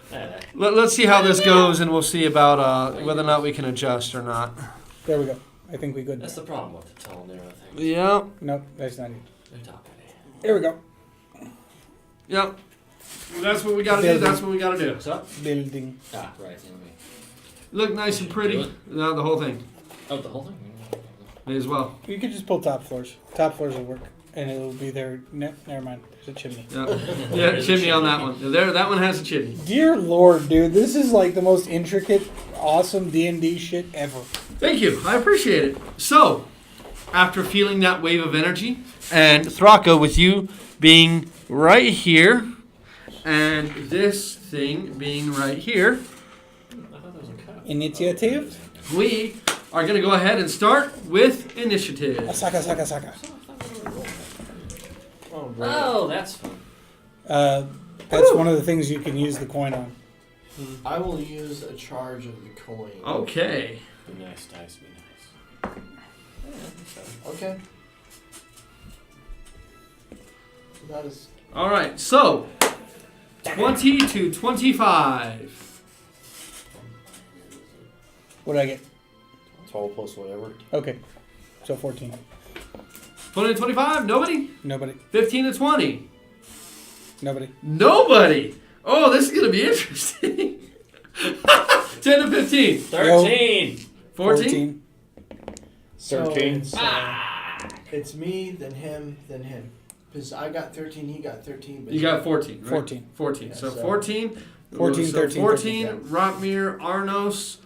Hey, let's see how this goes, and we'll see about whether or not we can adjust or not. There we go. I think we good. that's the problem with the tall narrow thing. Yeah. Nope, that's not it. They're top heavy. There we go. Yep. That's what we got to do. That's what we got to do. What's up? Building. Ah, right. Let me. Look nice and pretty. Do No, the whole thing. Oh, the whole thing? May as well. You could just pull top floors. Top floors will work. And it'll be there. Never mind. There's a chimney. Yeah, There's a chimney on that one. There, that one has a chimney. Dear Lord, dude. This is like the most intricate, awesome D&D shit ever. Thank you. I appreciate it. So, after feeling that wave of energy, and Thrakka with you being right here, and this thing being right here, I thought that was a cut. Initiative. we are going to go ahead and start with initiative. Asaka, saka, saka. Oh, right. Oh, that's fun. That's one of the things you can use the coin on. I will use a charge of the coin. Okay. Be nice, dice, be nice. Okay. Not as. All right. So, 20 to 25. What did I get? 12 plus whatever. Okay. So 14. 20 to 25. Nobody. Nobody. 15 to 20. Nobody. Nobody. Oh, this is going to be interesting. 10 to 15. 13! 14. 13. So it's me, then him, then him. Because I got 13, he got 13. But You got 14, right? 14. 14. Yeah, So so- 14. 14, so 13, 14, 13, Rotmir, Auranos.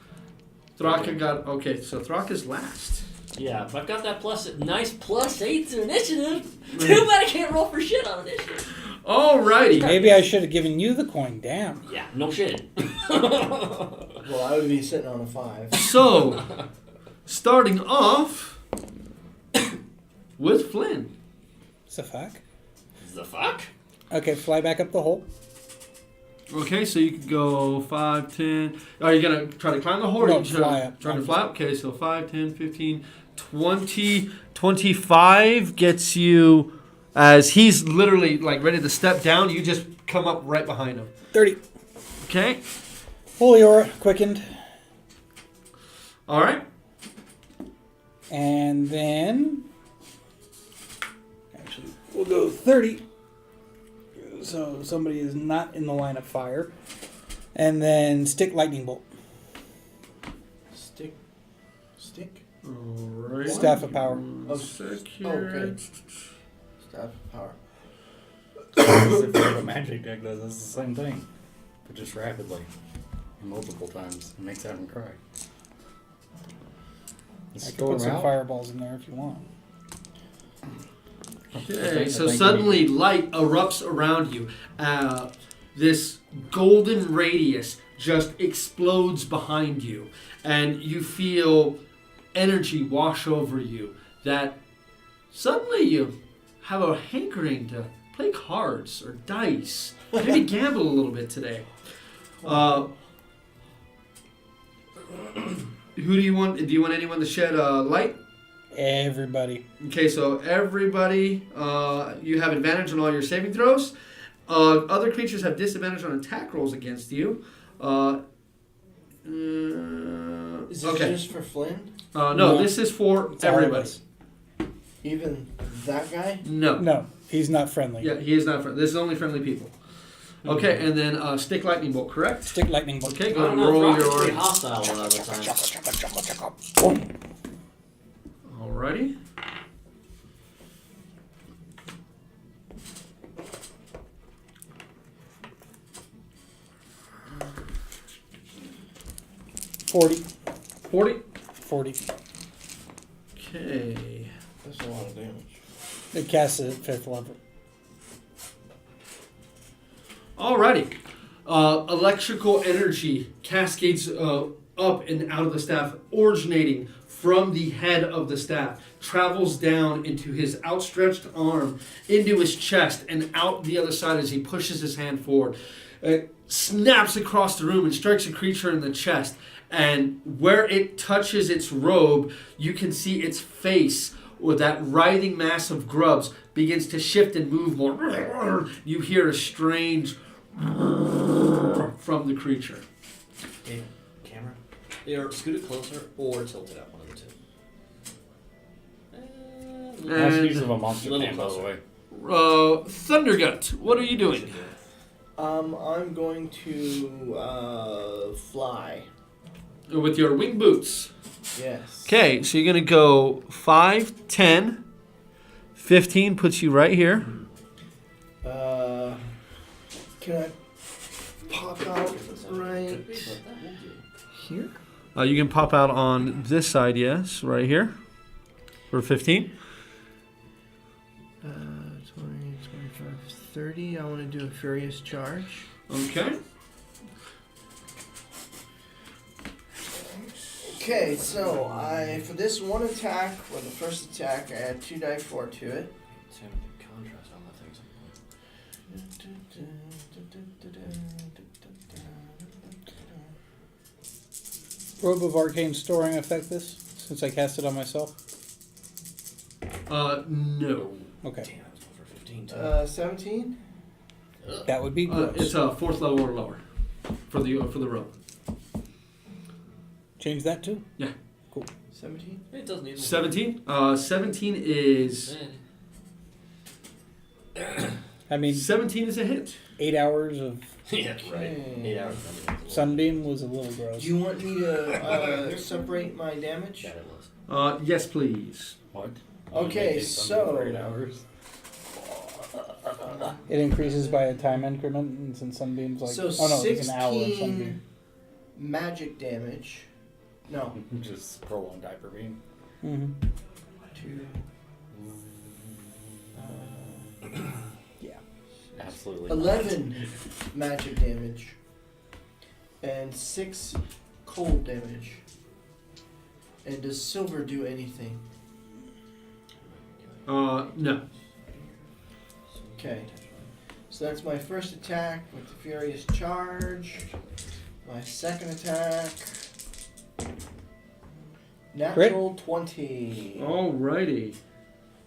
Thrakka got... Okay, so Thrakka's last. Yeah, but I've got that nice plus 8 to initiative. Too bad I can't roll for shit on initiative. Alrighty. Maybe I should have given you the coin. Damn. Yeah, no shit. Well, I would be sitting on a 5. So, starting off with Flynn. What's the fuck? The fuck? Okay, fly back up the hole. Okay, so you could go 5, 10. Are you going to try to climb the hole? or No, you fly up. Trying to fly up? Okay, so 5, 10, 15, 20, 25 gets you, as he's literally like ready to step down, you just come up right behind him. 30. Okay? Holy aura quickened. All right. And then... Actually, we'll go 30. So somebody is not in the line of fire. And then stick lightning bolt. Stick? All right. Staff of power. Oh, Secure. Staff of power. If you have a magic deck does it's the same thing, but just rapidly, multiple times. It makes Adam cry. I can put some fireballs in there if you want. Okay, so suddenly light erupts around you. This golden radius just explodes behind you, and you feel energy wash over you that suddenly you have a hankering to play cards or dice, maybe gamble a little bit today. Who do you want? Do you want anyone to shed light? Everybody. Okay, so everybody, you have advantage on all your saving throws. Other creatures have disadvantage on attack rolls against you. Is this Okay. just for Flynn? No, No. this is for It's all of everybody. us. Even that guy? No. No, he's not friendly. Yeah, he is not friendly. This is only friendly people. Okay, and then stick lightning bolt, correct? Stick lightning bolt. Okay, I go don't ahead and know. roll Thrakka's pretty your. hostile a lot of the time. Boom. Alrighty. $40. 40. 40. Okay. That's a lot of damage. It casts it at 5th level. Alrighty. Electrical energy cascades up and out of the staff, originating from the head of the staff, travels down into his outstretched arm, into his chest, and out the other side as he pushes his hand forward. It snaps across the room and strikes a creature in the chest. And where it touches its robe, you can see its face, with that writhing mass of grubs, begins to shift and move more. You hear a strange from the creature. Hey, camera. Either scoot it closer or tilt it up, one of the two. Nice And- use of a monster Little can, by the closer. way. Thundergut, what are you doing? I'm going to fly. With your wing boots. Yes. Okay, so you're going to go 5, 10, 15 puts you right here. Can I pop out right here? You can pop out on this side, yes, right here. For 15. 20, 25, 30. I want to do a furious charge. Okay. Okay, so for this one attack, or the first attack, I add 2 die 4 to it. Sam, the contrast on that thing's Robe of Arcane Storing affect this, since I cast it on myself? No. Okay. Damn, that's one for 15 too. 17? That would be gross. It's a 4th level or lower for the rope. Change that too? 17? It doesn't even 17? 17 is... I mean, 17 is a hit. 8 hours of Yeah, right. 8 hours. Sunbeam was a little gross. Do you want me to separate my damage? Yeah, it was. Yes, please. What? Okay, Make it something for 8 so hours. It increases by a time increment, and since Sunbeam's like... So oh no, it's an hour of 16 Sunbeam. magic damage. No. Just prolonged hyper beam. Mm-hmm. 2. Yeah. Absolutely. 11 magic damage. And 6 cold damage. And does silver do anything? No. Okay. So that's my first attack with the Furious Charge. My second attack. Natural 20. Alrighty.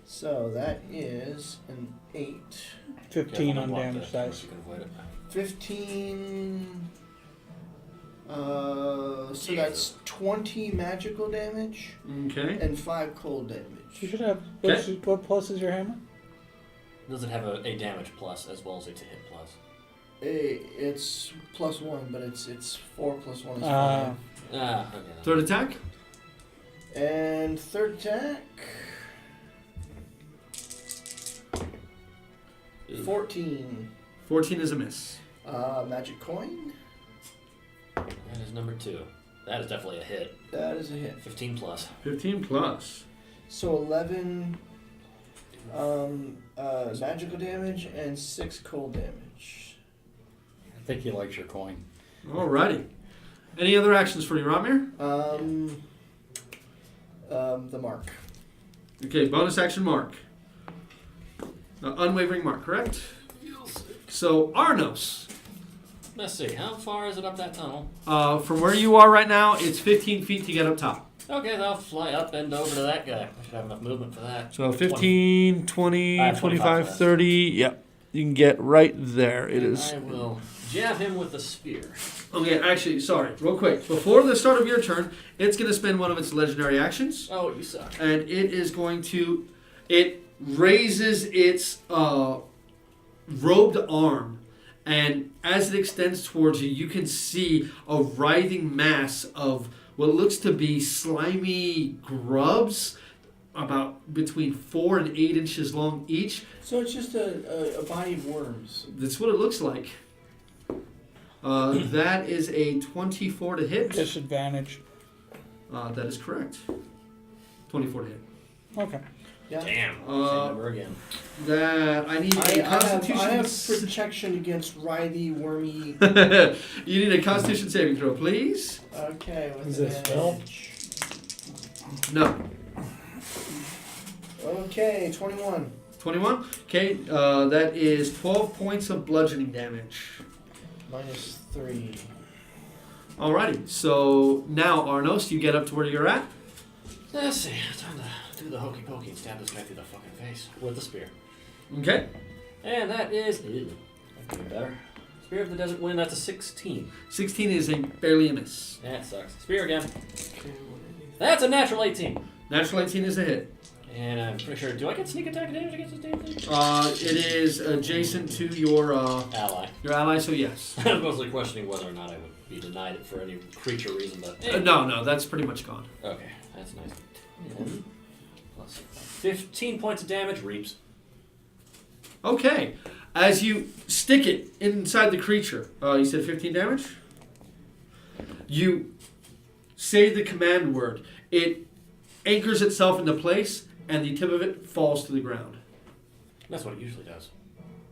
So that is an 8. 15 on damage dice. You can avoid it. 15. So that's 20 magical damage Okay. and 5 cold You damage. should have... Okay. What plus is your hammer? Does it have a damage plus as well as a to hit plus? It's +1, but it's 4 + 1 is 5. Ah. Ah, okay. Third attack? And third attack. 14. 14 is a miss. Magic coin. That is number 2. That is definitely a hit. That is a hit. 15 plus. 15 plus. So 11 magical damage and 6 cold damage. I think he likes your coin. Alrighty. Any other actions for you, Ramir? The mark. Okay, bonus action mark. Unwavering mark, correct? So, Auranos. Let's see. How far is it up that tunnel? From where you are right now, it's 15 feet to get up top. Okay, then I'll fly up and over to that guy. I should have enough movement for that. So 15, 20, I have 25 25, 30. Yep. You can get right there. It And is. I will jab him with the spear. Okay, actually, sorry, real quick. Before the start of your turn, it's going to spend one of its legendary actions. Oh, you suck. And it is going to. It raises its robed arm. And as it extends towards you, you can see a writhing mass of what looks to be slimy grubs, about between 4 and 8 inches long each. So it's just a body of worms. That's what it looks like. That is a 24 to hit. Disadvantage. That is correct. 24 to hit. Okay. Yeah. Damn. Same number again. That I need a Constitution. I have protection against writhy, wormy. You need a Constitution saving throw, please. Okay. What's Is this spell? No. Okay, 21. 21. Okay. That is 12 points of bludgeoning damage. Minus 3. Alrighty. So now, Auranos, you get up to where you're at. Let's see. Time to do the hokey pokey and stab this guy through the fucking face with the spear. Okay. And that is. Ew, that's even better. Spear of the Desert Wind, that's a 16. 16 is a barely a miss. That sucks. Spear again. That's a natural 18. Natural 18 is a hit. And I'm pretty sure. Do I get sneak attack damage against this damn thing? It is adjacent to your Ally. ally, so yes. I was mostly questioning whether or not I would be denied it for any creature reason, but. No, that's pretty much gone. Okay, that's nice. 10 plus 15 points of damage, reaps. Okay. As you stick it inside the creature, you said 15 damage? You say the command word. It anchors itself into place, and the tip of it falls to the ground. That's what it usually does.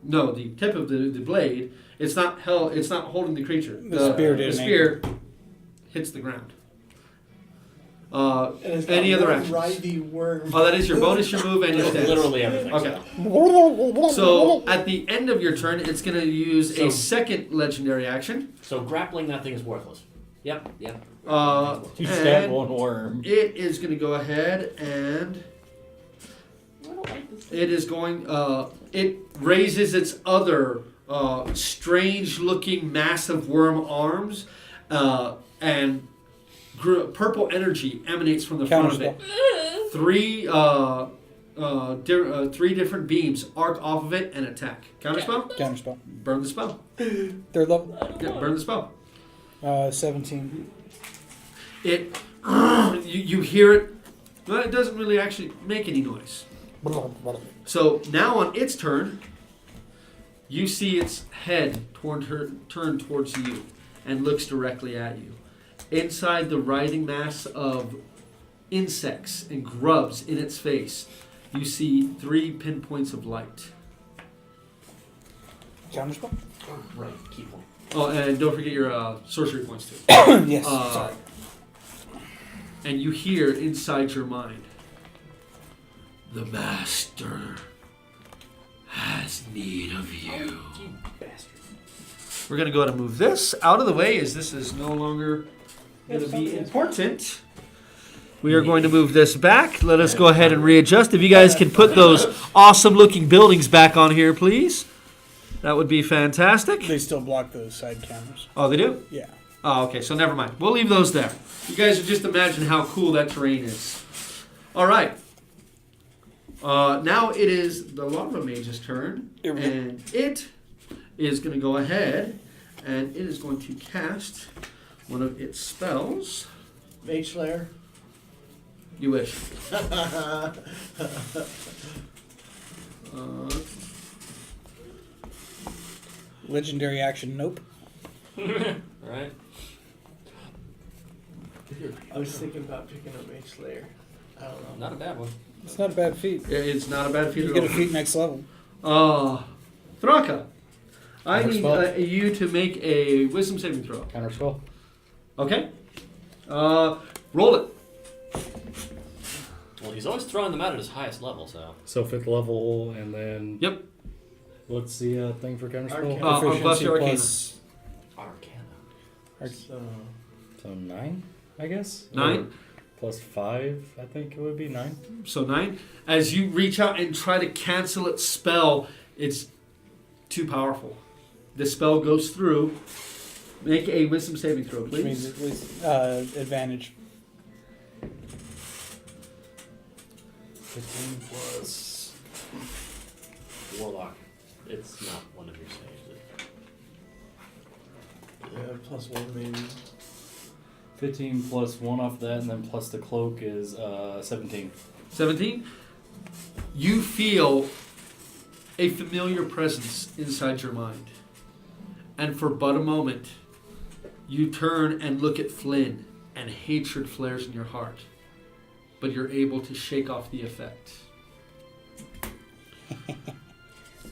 No, the tip of the blade, it's not holding the creature. The spear didn't The spear hits the ground. And it's got Any other one actions? writhy worm. Oh, that is your bonus, your move, and your stance. Literally everything. Okay. So. So at the end of your turn, it's going to use So- a second legendary action. So grappling that thing is worthless. Yep. You stab And one worm. it is going to go ahead and I don't like this. it is going. It raises its other strange-looking, massive worm arms, and purple energy emanates from the front of it. Three different beams arc off of it and attack. Counterspell? Counterspell. Burn the spell. Third level. Yeah, burn the spell. 17. It. You hear it, but it doesn't really actually make any noise. So now on its turn, you see its head turn towards you and looks directly at you. Inside the writhing mass of insects and grubs in its face, you see 3 pinpoints of light. Counterspell? Right. Key point. Oh, and don't forget your sorcery points too. Yes. Sorry. And you hear inside your mind, the master has need of you. You bastard. We're going to go ahead and move this out of the way as this is no longer going to be important. We are going to move this back. Let us go ahead and readjust. If you guys can put those awesome looking buildings back on here, please. That would be fantastic. They still block those side cameras. Oh, they do? Yeah. Oh, okay. So never mind. We'll leave those there. You guys would just imagine how cool that terrain is. All right. Now it is the Lava Mage's turn. Here we go. And it is going to go ahead and it is going to cast one of its spells. Mage Slayer. You wish. Legendary action, nope. Right. I was thinking about picking up Mage Slayer. I don't know. Not a bad one. It's not a bad feat. It's not a bad feat You at get a all. feat next level. Thraka, I need Counterspell. you to make a wisdom saving throw. Counterspell. Okay? Roll it. Well, he's always throwing them out at his highest level, so. So 5th level, and then Yep. what's the thing for counterspell? Arcane. Plus Proficiency your arcana. plus Arcana. So 9, I guess. 9. Or plus 5, I think it would be 9. So 9. As you reach out and try to cancel its spell, it's too powerful. The spell goes through. Make a wisdom saving throw, Which means please. it was advantage. 15 plus. Warlock. It's not one of your saves. Yeah, plus 1 maybe. 15 plus 1 off that, and then plus the cloak is 17. 17. You feel a familiar presence inside your mind. And for but a moment, you turn and look at Flynn, and hatred flares in your heart. But you're able to shake off the effect.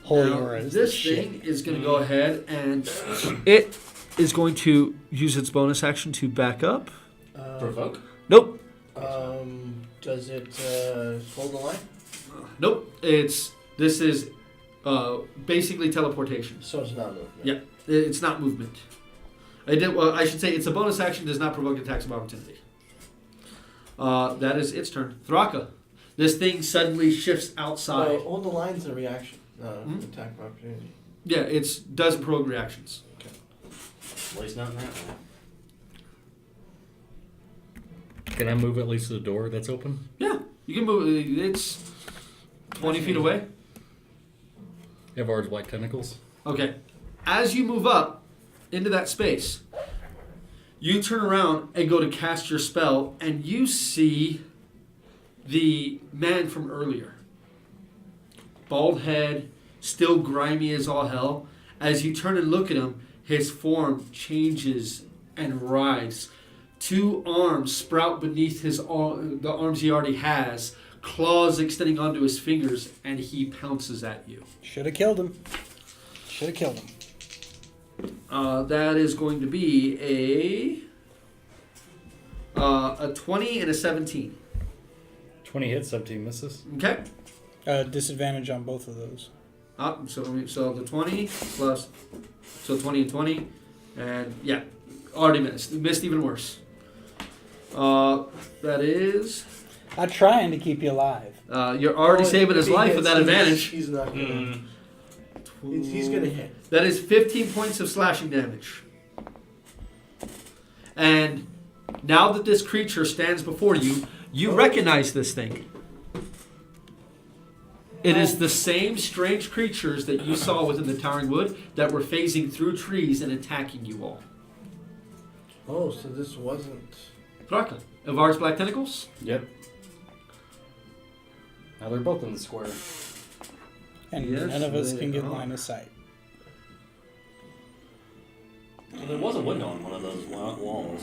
Holy Now, aura is this the shit. thing is going to go ahead and it is going to use its bonus action to back up. Provoke? Nope. Does it hold the line? Nope. This is basically teleportation. So it's not movement. Yeah, it's not movement. I should say it's a bonus action, does not provoke attacks of opportunity. That is its turn. Thrakka. This thing suddenly shifts outside. So hold the line's a reaction, not an attack of opportunity. Yeah, it doesn't provoke reactions. At least not in that one. Can I move at least to the door that's open? Yeah, you can move. It's 20 feet away. Have ours black tentacles? Okay. As you move up into that space, you turn around and go to cast your spell, and you see the man from earlier. Bald head, still grimy as all hell. As you turn and look at him, his form changes and writhes. 2 arms sprout beneath the arms he already has, claws extending onto his fingers, and he pounces at you. Should have killed him. Should have killed him. That is going to be a 20 and a 17. 20 hits, 17 misses. Okay. Disadvantage on both of those. So the 20 plus, so 20 and 20, and yeah, already missed. Missed even worse. That is. I'm trying to keep you alive. You're already saving his life with that advantage. He's not gonna. He's gonna hit. That is 15 points of slashing damage. And now that this creature stands before you, you recognize this thing. It is the same strange creatures that you saw within the Towering Wood that were phasing through trees and attacking you all. Oh, so this wasn't. Thrakka. Avar's Black Tentacles? Yep. Now they're both in the square. And Yes, none of us they can get are. line of sight. Well, there was a window on one of those walls.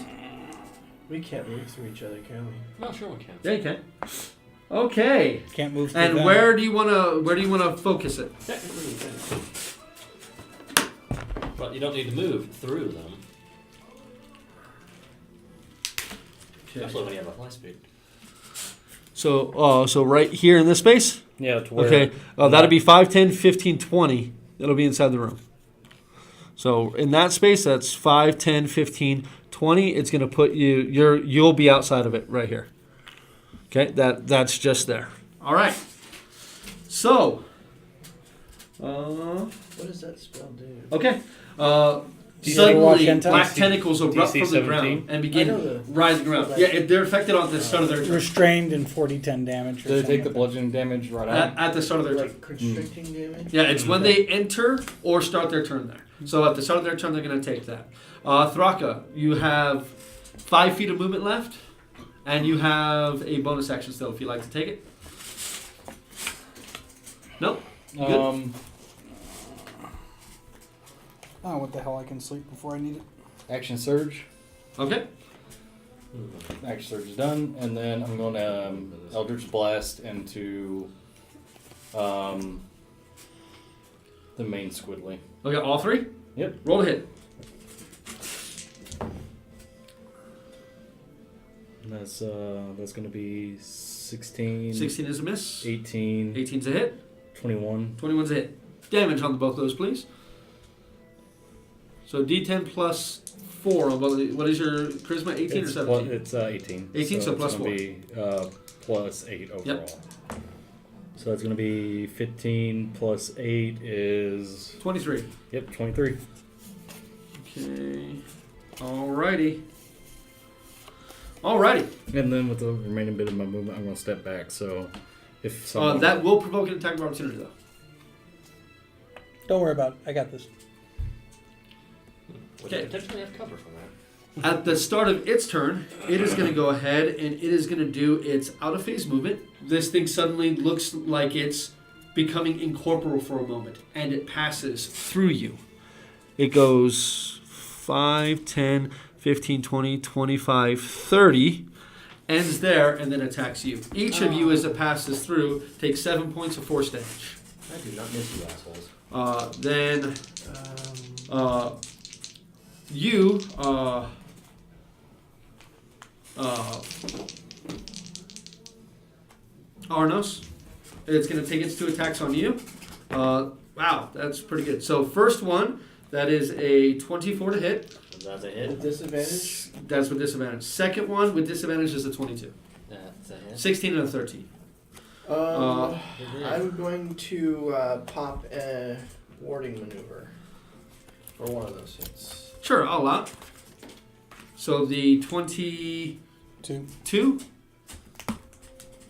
We can't move through each other, can we? No, sure we can. Yeah, you can. Okay. Can't move through And them. where do you wanna focus it? Technically, you can. But you don't need to move through them. Especially when you have a fly speed. So right here in this space? Yeah, to where. Okay. That'll be 5, 10, 15, 20. That'll be inside the room. So in that space, that's 5, 10, 15, 20. It's going to put you'll be outside of it right here. Okay, that's just there. All right. So, What does that spell do? okay. Do you ever watch Suddenly, hentai? black tentacles erupt DC from the ground 17? and I begin know the- rising around. Yeah, they're affected on the start of their turn. Restrained and 40-10 damage. Or Do they take the something. bludgeoning damage right out? At the start of their turn. Like constricting damage? Yeah, it's when they enter or start their turn there. So at the start of their turn, they're going to take that. Thrakka, you have 5 feet of movement left, and you have a bonus action still if you'd like to take it. Nope. Good. Oh, what the hell? I can sleep before I need it. Action surge. Okay. Action surge is done, and then I'm going to Eldritch Blast into the main squiddly. Okay, all 3? Yep. Roll a hit. And that's going to be 16, 16 is a miss. 18, 18's a hit. 21. 21's a hit. Damage on both those, please. So D10 plus 4. What is your charisma? 18 or 17? It's 18. 18, so plus it's gonna be plus 8 overall. So it's going to be 15 plus 8 is... 23. Yep, 23. Okay. Alrighty. And then with the remaining bit of my movement, I'm going to step back. So if someone... That will provoke an attack of opportunity, though. Don't worry about it. I got this. We could potentially have cover from that. At the start of its turn, it is going to go ahead and it is going to do its out of phase movement. This thing suddenly looks like it's becoming incorporeal for a moment, and it passes through you. It goes 5, 10, 15, 20, 25, 30, ends there, and then attacks you. Each of you, as it passes through, takes 7 points of force damage. I do not miss you assholes. Then you, Auranos, it's going to take its 2 attacks on you. Wow, that's pretty good. So first one, that is a 24 to hit. That's a hit. With disadvantage? That's with disadvantage. Second one with disadvantage is a 22. That's a hit. 16 and a 13. I'm going to pop a warding maneuver for one of those hits. Sure, I'll allow it. So the 22?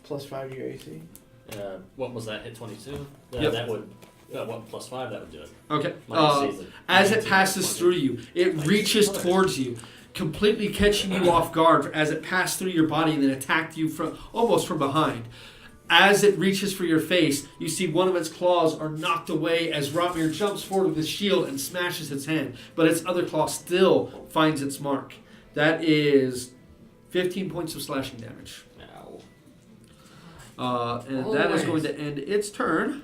Plus 5 to your AC. What was that? Hit 22? Yep. That would... what, plus 5? That would do it. Okay. Minus season. As it passes through you, it reaches towards you, completely catching you off guard as it passed through your body and then attacked you from almost from behind. As it reaches for your face, you see one of its claws are knocked away as Rotmir jumps forward with his shield and smashes its hand, but its other claw still finds its mark. That is 15 points of slashing damage. Ow. And that is going to end its turn.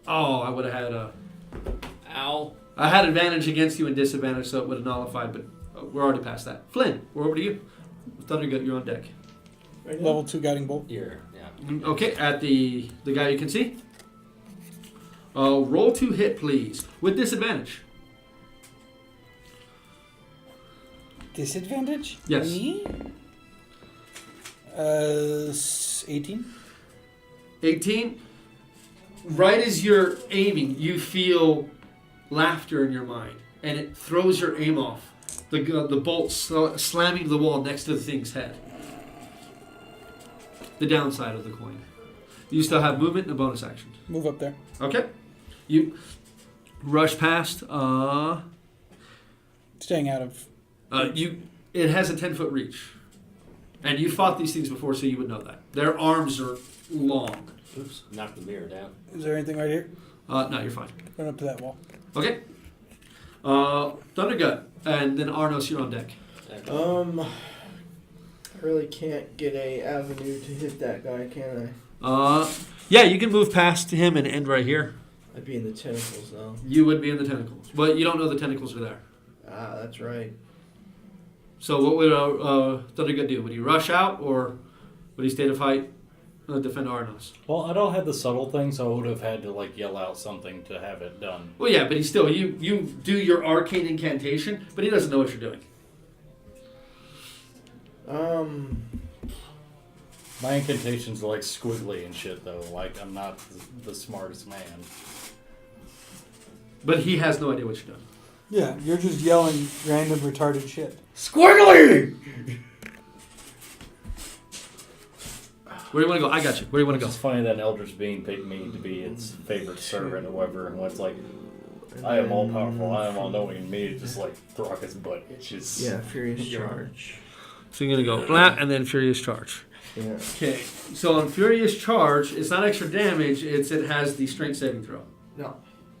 Oh, I would have had a... Ow. I had advantage against you and disadvantage, so it would have nullified, but we're already past that. Flynn, we're over to you. Thundergut, you're on deck. Right now? Level 2 guiding bolt. Here, yeah. Okay, at the guy you can see. Roll to hit, please, with disadvantage. Disadvantage? Yes. Me? 18. 18. Right as you're aiming, you feel laughter in your mind, and it throws your aim off. The bolt slamming the wall next to the thing's head. The downside of the coin. You still have movement and a bonus action. Move up there. Okay. You rush past. Staying out of... It has a 10-foot reach. And you fought these things before, so you would know that. Their arms are long. Oops. Knocked the mirror down. Is there anything right here? No, you're fine. Run up to that wall. Okay. Thundergut. And then Auranos, you're on deck. I really can't get a avenue to hit that guy, can Yeah, you can move past him and end right here. I? I'd be in the tentacles though. You would be in the tentacles. But you don't know the tentacles are there. Ah, that's right. So what would Thundergut do? Would he rush out, or would he stay to fight, defend Auranos? Well, I don't have the subtle thing, so I would have had to like yell out something to have it done. Well, yeah, but he's still... You do your arcane incantation, but he doesn't know what you're doing. My incantations are like squiggly and shit, though. Like, I'm not the smartest man. But he has no idea what you're doing. Yeah, you're just yelling random retarded shit. Squiggly! Where do you want to go? I got you. Where do you want to go? It's funny that an Eldritch Being picked me to be its favorite servant or whatever, and it's like, I am all powerful, I am all knowing, and me just like Thrakka's butt itches. Yeah, Furious Charge. So you're going to go flat and then Furious Charge. Yeah. Okay, so on Furious Charge, it's not extra damage, it has the strength saving throw. No.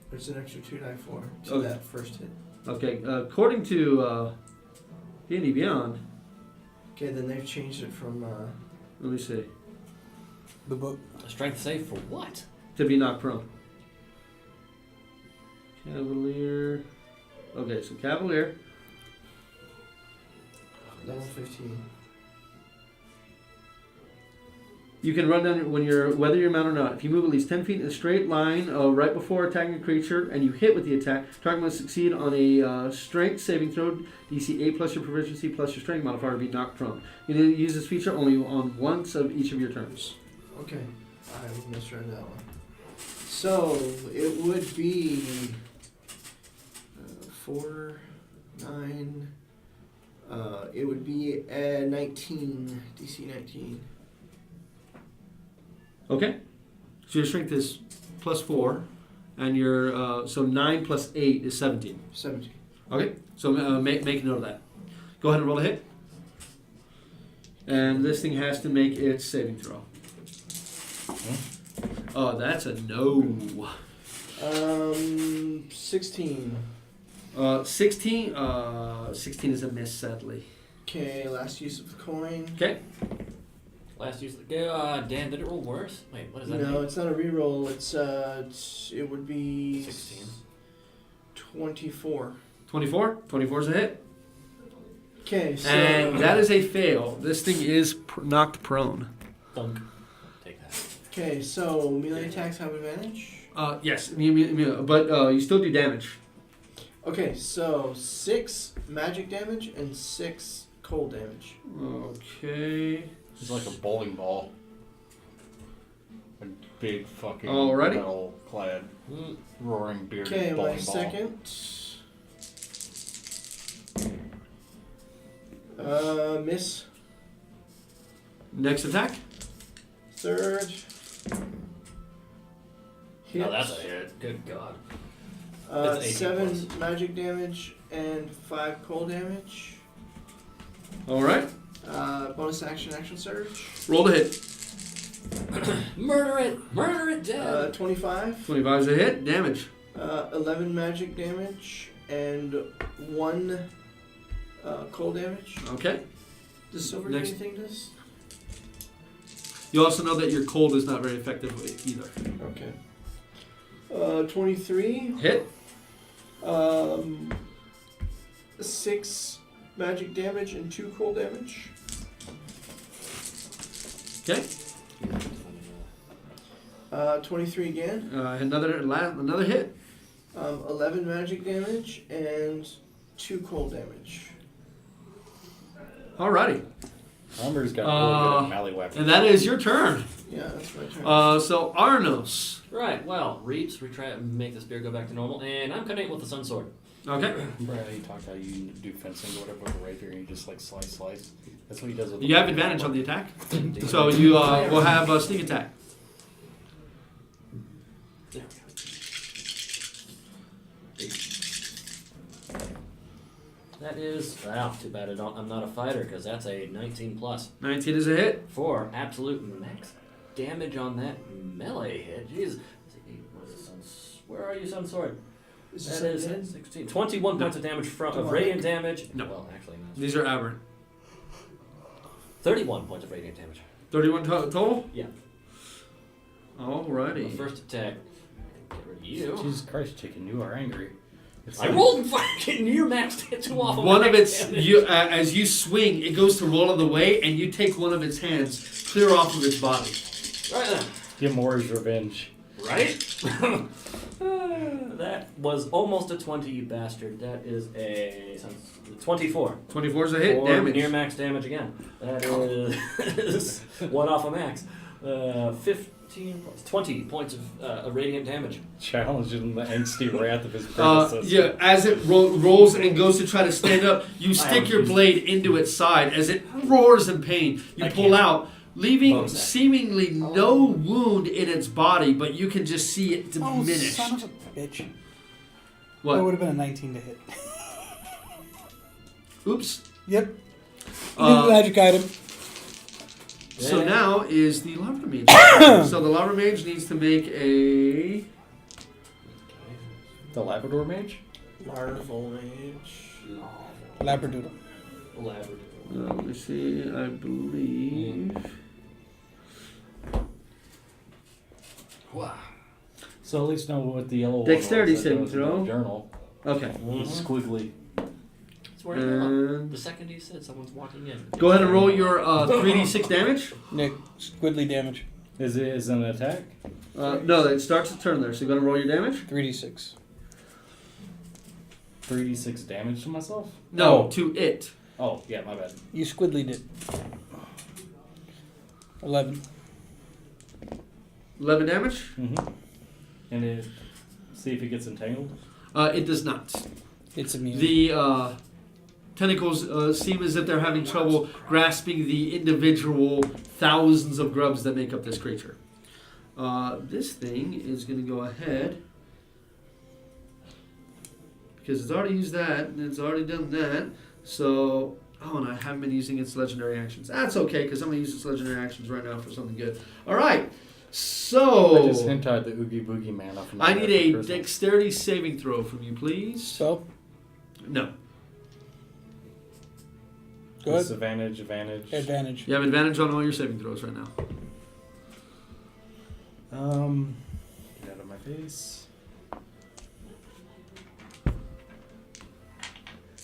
There's an extra 2d4 to Okay. that first hit. Okay, according to D&D Beyond, Okay, then they've changed it from let me see, The book. A strength save for what? to be knocked prone. Cavalier. Okay, so Cavalier. level 15. You can run down whether you're mounted or not. If you move at least 10 feet in a straight line right before attacking a creature and you hit with the attack, target must succeed on a strength saving throw, DC 8 plus your proficiency plus your strength modifier to be knocked prone. You need to use this feature only on once of each of your turns. Okay, I misread that one. So it would be 4, 9. It would be 19, DC 19. Okay. So your strength is plus 4, and your so 9 plus 8 is 17. 17. Okay. So make a note of that. Go ahead and roll a hit. And this thing has to make its saving throw. Oh, that's a no. 16. 16 is a miss, sadly. Okay, last use of the coin. Okay. Last use. Dan, did it roll worse? Wait, what does that No, mean? it's not a reroll. It would be 16. 24. 24? 24 is a hit. Okay, so And that is a fail. This thing is knocked prone. Thunk. Take that. okay, so melee attacks have advantage. Yes, but you still do damage. Okay, so 6 magic damage and 6 cold damage. Okay. It's like a bowling ball. A big fucking Alrighty. metal-clad, roaring bearded Okay, bowling my ball. second. Miss. Next attack. Third. Hit. Oh, that's a hit. Good God. That's 18 7 plus. magic damage and 5 cold damage. All right. Bonus action surge. Roll to hit. Murder it! Murder it, dead! 25. 25 is a hit. Damage. 11 magic damage and 1 cold damage. Okay. Does silver Next. do anything to this? You also know that your cold is not very effective either. Okay. 23. Hit. 6 magic damage and 2 cold damage. Okay. 23 again. Another hit. 11 magic damage and 2 cold damage. Alrighty. Humber's got really good melee weapons. And that is your turn. Yeah, that's my turn. So Auranos. Right, well, Reaps, we try to make the spear go back to normal, and I'm cutting it with the sun sword. Okay. Remember how you talked how you do fencing or whatever with a rapier and you just like slice? That's what he does with You have advantage on the attack. So you will have a sneak attack. There we go. That is, well, too bad I'm not a fighter, because that's a 19 plus. 19 is a hit. For absolute max damage on that melee hit. Jeez. Where are you, Sun Sword? Is That this is dead? 16. 21 points of damage of Demonic? radiant damage. No. Well, actually, no. These are aberrant. 31 points of radiant damage. 31 total? Yeah. The Alrighty. first attack. Get rid of you. Jesus Christ, chicken, you are angry. It's I like- rolled fucking near max too off of One max of its, damage. as you swing, it goes to roll out of the way, and you take one of its hands clear off of its body. Right then. Gilmore's revenge. Right? That was almost a 20, you bastard. That is a 24. 24 is a hit. Or Damage. near max damage again. That is one off of max. 15 plus 20 points of radiant damage. Challenging the angsty wrath of his predecessor. Yeah, as it rolls and goes to try to stand up, you stick your blade into its side. As it roars in pain, you pull out, leaving Bonus action. seemingly no wound in its body, but you can just see it diminish. Oh, son of a bitch. That What? would have been a 19 to hit. Oops. Yep. Uh, Magic item. So Yeah. now is the lava mage. So the lava mage needs to make a. The Labrador Mage? Larval mage. Labradoodle. Elaborate. Let me see. I believe. Wow. So at least know what the yellow Dexterity one was that saving goes in the throw. Journal. Okay. Squiggly. It's where you are. And The second he said someone's walking in. go ahead and roll your 3d6 damage. Nick, squiddly damage. Is it an attack? No, it starts the turn there. So you're going to roll your damage? 3d6. 3d6 damage to myself? No, Oh. to it. Oh, yeah, my bad. You squiddly did. 11. 11 damage? Mm-hmm. And it, see if it gets entangled? It does not. It's immune. The tentacles seem as if they're having trouble grasping the individual thousands of grubs that make up this creature. This thing is going to go ahead, because it's already used that, and it's already done that. So, and I haven't been using its legendary actions. That's okay, because I'm going to use its legendary actions right now for something good. All right. So, I just hentai the Oogie Boogie Man up in I there need a for Christmas. dexterity saving throw from you, please. Spell? No. Go ahead. Disadvantage. Advantage. You have advantage on all your saving throws right now. Get out of my face.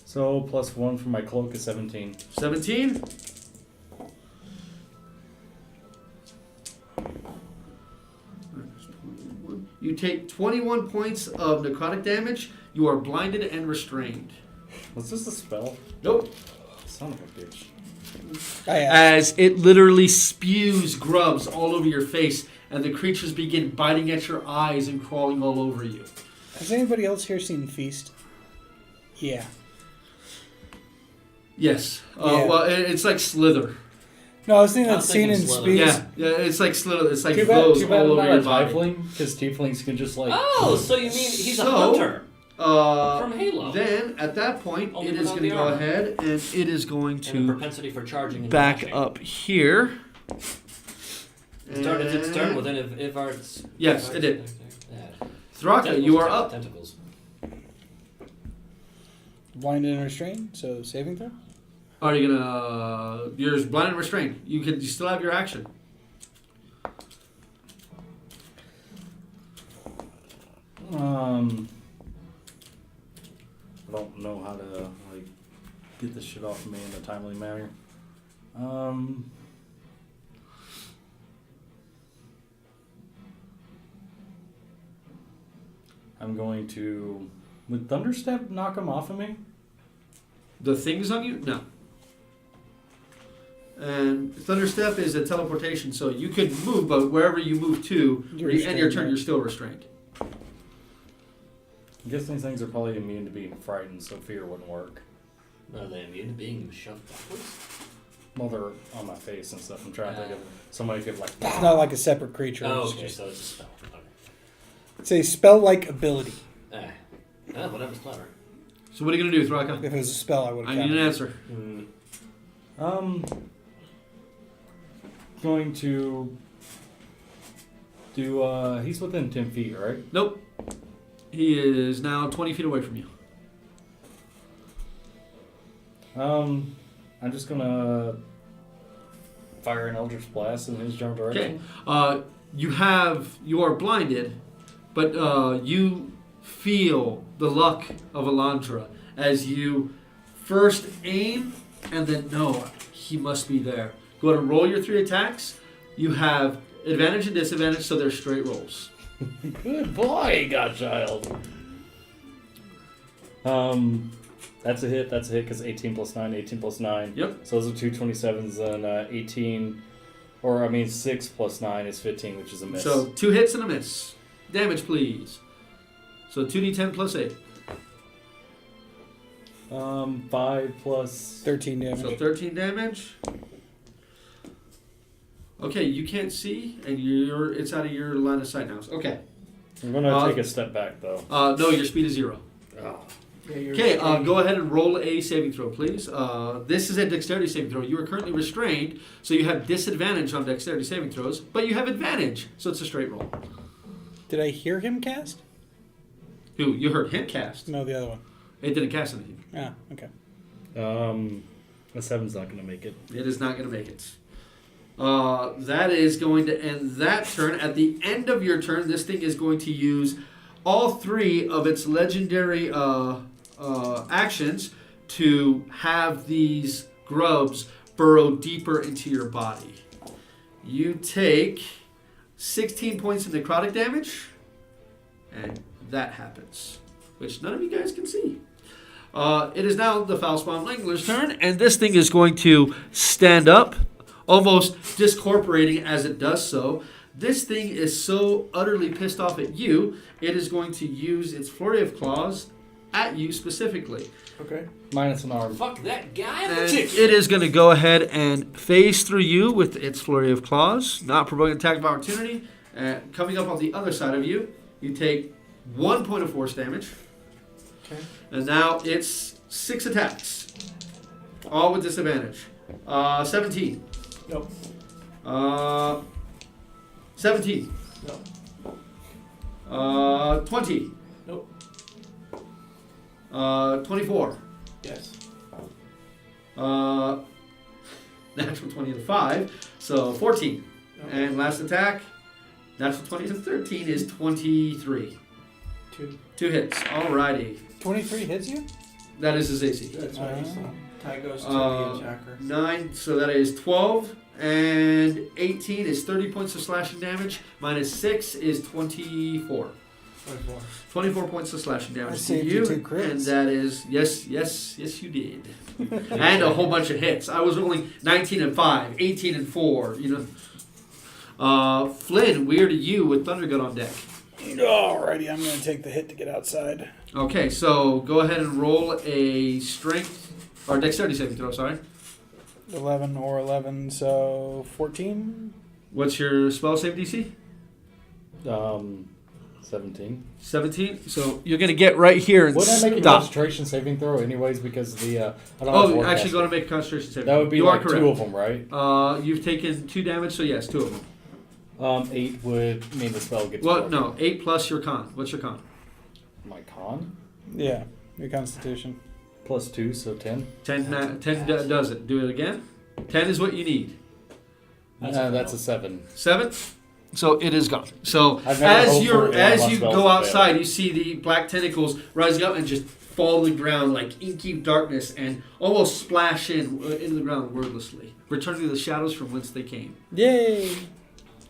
So, +1 for my cloak is 17. 17. You take 21 points of necrotic damage. You are blinded and restrained. Was this a spell? Nope. Son of a bitch. I asked. As it literally spews grubs all over your face, and the creatures begin biting at your eyes and crawling all over you. Has anybody else here seen Feast? Yeah. Yes. Yeah. Well, it's like Slither. No, I was thinking I that was scene in thinking Slither. Speeds. Yeah, it's like Slither. It's like Too bad, glows too bad all I'm over your not a body. tiefling, because tieflings can just like... Oh, so you mean he's a So- hunter from Halo? Then, at that point, Only it is without going to the go armor. ahead and it is going And a to propensity for charging and back dashing. up here. It started its turn within Ivar's... Yes, it did. Yeah. Thraka, you are up. Tentacles. Blinded and restrained, so saving throw? Are you gonna? You're blind and restrained. You still have your action. I don't know how to like get this shit off of me in a timely manner. I'm going to... Would Thunderstep knock him off of me? The things on you? No. And Thunderstep is a teleportation, so you can move, but wherever you move to, You're when you end your restrained, turn, right? you're still restrained. I guess these things are probably immune to being frightened, so fear wouldn't work. Are they immune to being shoved backwards? Well, they're on my face and stuff. I'm trying to think of somebody could like... It's not like a separate creature. Oh, it's okay, just- so it's a spell. Okay. It's a spell-like ability. Whatever's clever. So what are you gonna do, Thraka? If it was a spell, I would I have need an counted. answer. Going to do, he's within 10 feet, right? Nope. He is now 20 feet away from you. I'm just gonna fire an Eldritch Blast in his general direction. Okay. You are blinded, but you feel the luck of Elandra as you first aim and then no, he must be there. Go ahead and roll your 3 attacks. You have advantage and disadvantage, so they're straight rolls. Good boy, Godchild. That's a hit, because 18 plus 9, 18 plus 9. Yep. So those are two 27s, and 18, 6 plus 9 is 15, which is a miss. So 2 hits and a miss. Damage, please. So 2d10 plus 8. 5 plus... 13 damage. So 13 damage. Okay, you can't see, and it's out of your line of sight now. Okay. I'm gonna take a step back, though. No, your speed is 0. Oh. Okay, go ahead and roll a saving throw, please. This is a dexterity saving throw. You are currently restrained, so you have disadvantage on dexterity saving throws, but you have advantage, so it's a straight roll. Did I hear him cast? Who? You heard him cast. No, the other one. It didn't cast anything. Ah, okay. A 7's not gonna make it. It is not going to make it. That is going to end that turn. At the end of your turn, this thing is going to use all 3 of its legendary actions to have these grubs burrow deeper into your body. You take 16 points of necrotic damage, and that happens, which none of you guys can see. It is now the Foulspawn Wrangler's turn, and this thing is going to stand up, almost discorporating as it does so. This thing is so utterly pissed off at you, it is going to use its Flurry of Claws at you specifically. Okay. Minus an arm. Fuck that guy in And particular. it is going to go ahead and phase through you with its Flurry of Claws, not provoking an attack of opportunity. Coming up on the other side of you, you take 1 point of force damage. Okay. And now it's 6 attacks, all with disadvantage. 17. Nope. 17. No. 20. Nope. 24. Yes. Natural 20 to 5, so 14. No. And last attack, natural 20 to 13 is 23. 2. 2 hits. Alrighty. 23 hits you? That is his AC. That's what he's saying. Tie goes to Uh, the attacker. 9, so that is 12. And 18 is 30 points of slashing damage. Minus 6 is 24. 24. 24 points of slashing I damage to saved you. you 2 crits. And that is, yes, you did. And a whole bunch of hits. I was rolling 19 and 5, 18 and 4, you know. Flynn, weird to you with Thundergut on deck. Alrighty, I'm going to take the hit to get outside. Okay, so go ahead and roll a strength, or dexterity saving throw, sorry. 11 or 11, so 14. What's your spell save DC? 17. 17. So you're going to get right here and Wouldn't I make a stop. concentration saving throw anyways because the I don't have Oh, to actually going to make a concentration saving That throw. would be You like are correct. 2 of them, right? You've taken 2 damage, so yes, 2 of them. 8 would mean the spell gets Well, broken. no, 8 plus your con. What's your con? My con? Yeah, your constitution. Plus 2, so 10. 10 does it. Do it again. 10 is what you need. That's a 7. 7. So it is gone. So I've never hoped for it as unless you spells go fail. outside, you see the black tentacles rising up and just fall to the ground like inky darkness and almost splash into the ground wordlessly, returning to the shadows from whence they came. Yay!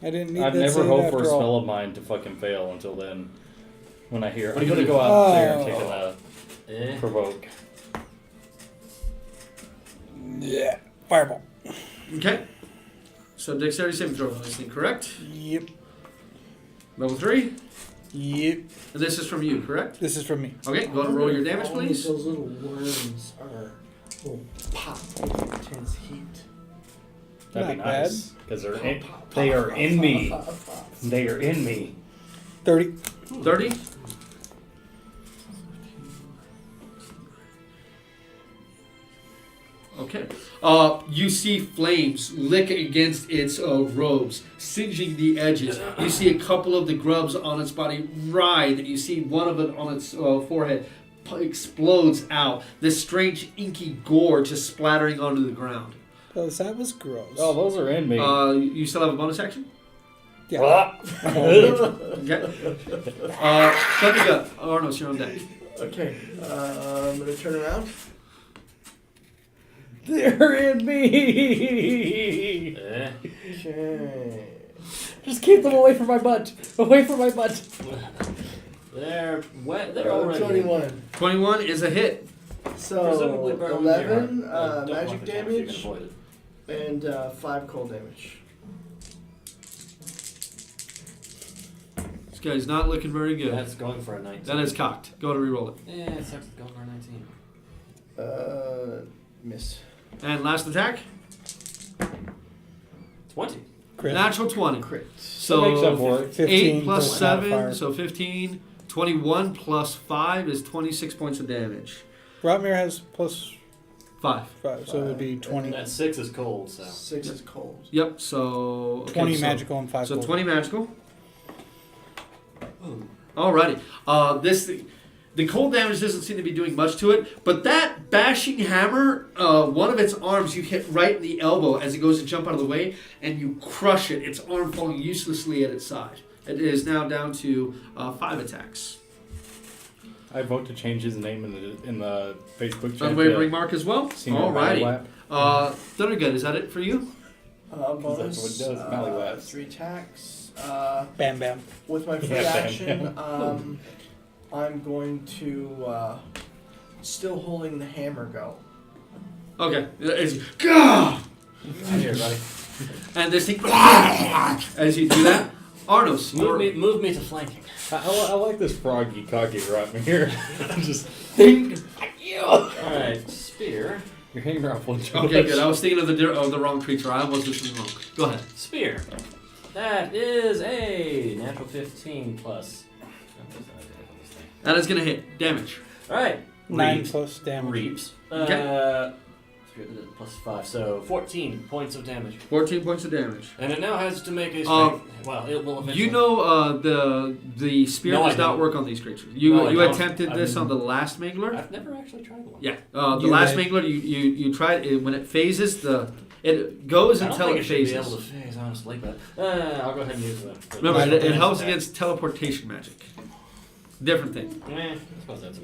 I didn't need I've that never save hoped for a after all. spell of mine to fucking fail until then. When I hear, What are I'm you going to gonna go out do? there and take a provoke. Yeah. Fireball. Okay. So dexterity saving throw for this thing, correct? Yep. Level 3. Yep. And this is from you, correct? This is from me. Okay, go ahead and roll your damage, All of please. Those little worms will pop with intense heat. That'd be Not bad. nice. Because they are in me. They are in me. 30. 30. Okay. You see flames lick against its robes, singeing the edges. You see a couple of the grubs on its body writhe, and you see one of it on its forehead explodes out. This strange inky gore just splattering onto the ground. Oh, that was gross. Oh, those are in me. You still have a bonus action? Yeah. Okay. Thundergut, Auranos, you're on deck. Okay, I'm gonna turn around. They're in me. Eh. Okay. Just keep them away from my butt. Away from my butt. They're wet. They're already 21. 21 is a hit. So Presumably burn with your 11 heart. Don't magic want the damage, you can damage avoid it. and 5 cold damage. This guy's not looking very good. That's going for a 19. That is cocked. Go to reroll it. It sucks. It's going for a 19. Miss. And last attack, 20. Crit. natural 20. Crit. So That makes up for it. 15 8 plus plus 7, modifier. so 15. 21 plus 5 is 26 points of damage. Rotmere has plus 5. 5, so it would be 20. That 6 is cold, so. 6 is cold. Yep, so... okay, 20 so- magical and 5 So cold. 20 magical. Alrighty. The cold damage doesn't seem to be doing much to it, but that bashing hammer, one of its arms you hit right in the elbow as it goes to jump out of the way, and you crush it, its arm falling uselessly at its side. It is now down to 5 attacks. I vote to change his name in the Facebook chat. Unwavering mark as well? Senior Alrighty. Mallywap. Thundergut, is that it for you? Bonus. That's what it does, Mallywap. 3 attacks. Bam, bam. With my free Yeah, action, I'm going to still holding the hammer go. Okay. Gah! I'm here, buddy. And this thing, as you do that, Auranos, Move me to flanking. I like this froggy cocky right here. Just think. Alright, spear. You're hanging around full of Okay, good. I was thinking of the wrong creature. I almost listened wrong. Go ahead. Spear. That is a natural 15 plus. That is going to hit. Damage. Alright. 9 plus damage. Reaps. Okay. Plus 5, so 14 points of damage. 14 points of damage. And it now has to make a strength. Well, it will eventually. You know the spear No, I does not don't. work on these creatures. No, I You don't. attempted this on the last Mangler. I've never actually tried one. Yeah, the You last did. Mangler, you tried it when it phases. It goes I don't until think it it should be phases. able to phase, honestly, but I'll go ahead and use that. Remember, it helps against teleportation magic. Different thing. I suppose that's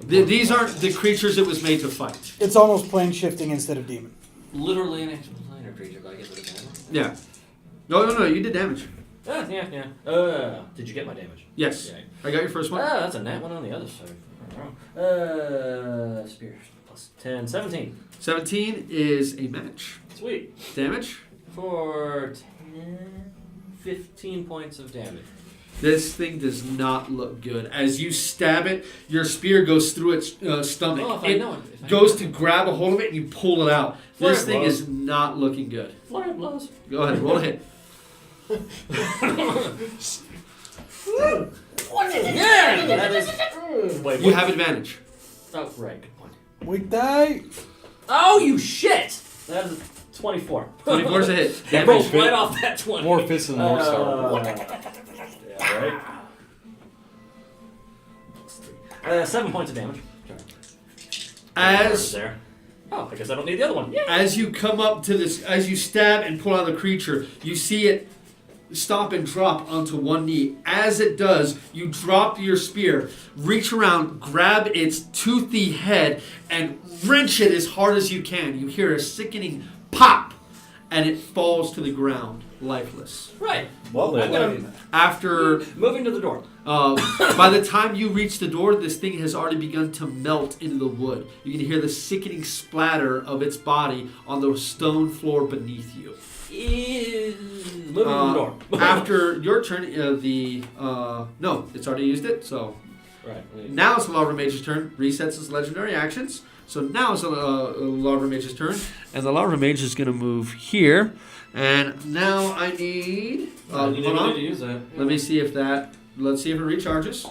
These aren't the creatures it was made to fight. It's almost plane shifting instead of demon. literally an actual planar creature, but I get rid of damage. Yeah. No, you did damage. Yeah. Did you get my damage? Yes. Yeah. I got your first one. That's a nat one on the other side. Spear. Plus 10. 17. 17 is a match. Sweet. Damage. For 15 points of damage. This thing does not look good. As you stab it, your spear goes through its stomach. Oh, if I it know it. If I goes know to it. grab a hold of it and you pull it out. Flare This thing blows. is not looking good. Flare blows. Go ahead, roll a hit. Yeah! That is. Wait, You what? have advantage. Oh, right. Good point. Weak die. Oh, you shit! That is 24. 24 is a hit. That Damage. rolls right off that 20. More fists and more star. Yeah, right? 7 points of damage. As There. Oh, I guess I don't need the other one. Yeah. as you come up to this, as you stab and pull out the creature, you see it stop and drop onto one knee. As it does, you drop your spear, reach around, grab its toothy head, and wrench it as hard as you can. You hear a sickening pop, and it falls to the ground, lifeless. Right. Well, I'm gonna After, moving to the door. by the time you reach the door, this thing has already begun to melt into the wood. You can hear the sickening splatter of its body on the stone floor beneath you. Moving to the door. After your turn, no, it's already used it. So Right. now it's the Larva Mage's turn. Resets its legendary actions. So now it's the Larva Mage's turn, and the Larva Mage is going to move here. And now I need. You Hold didn't on. need to use that. Let me see if that. Let's see if it recharges.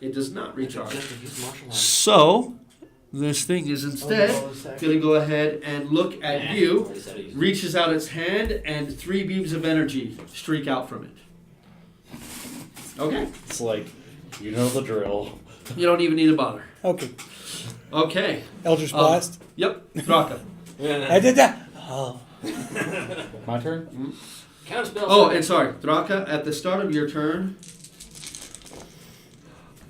It does not recharge. Use martial arts. So this thing is instead going to go ahead and look at you. Already said it. Reaches out its hand, and 3 beams of energy streak out from it. Okay. It's like, you know the drill. You don't even need to bother. Okay. Okay. Eldritch Blast. Yep. Thrakka. I did that. Oh. My turn? Counter spell. Oh, and sorry. Thrakka, at the start of your turn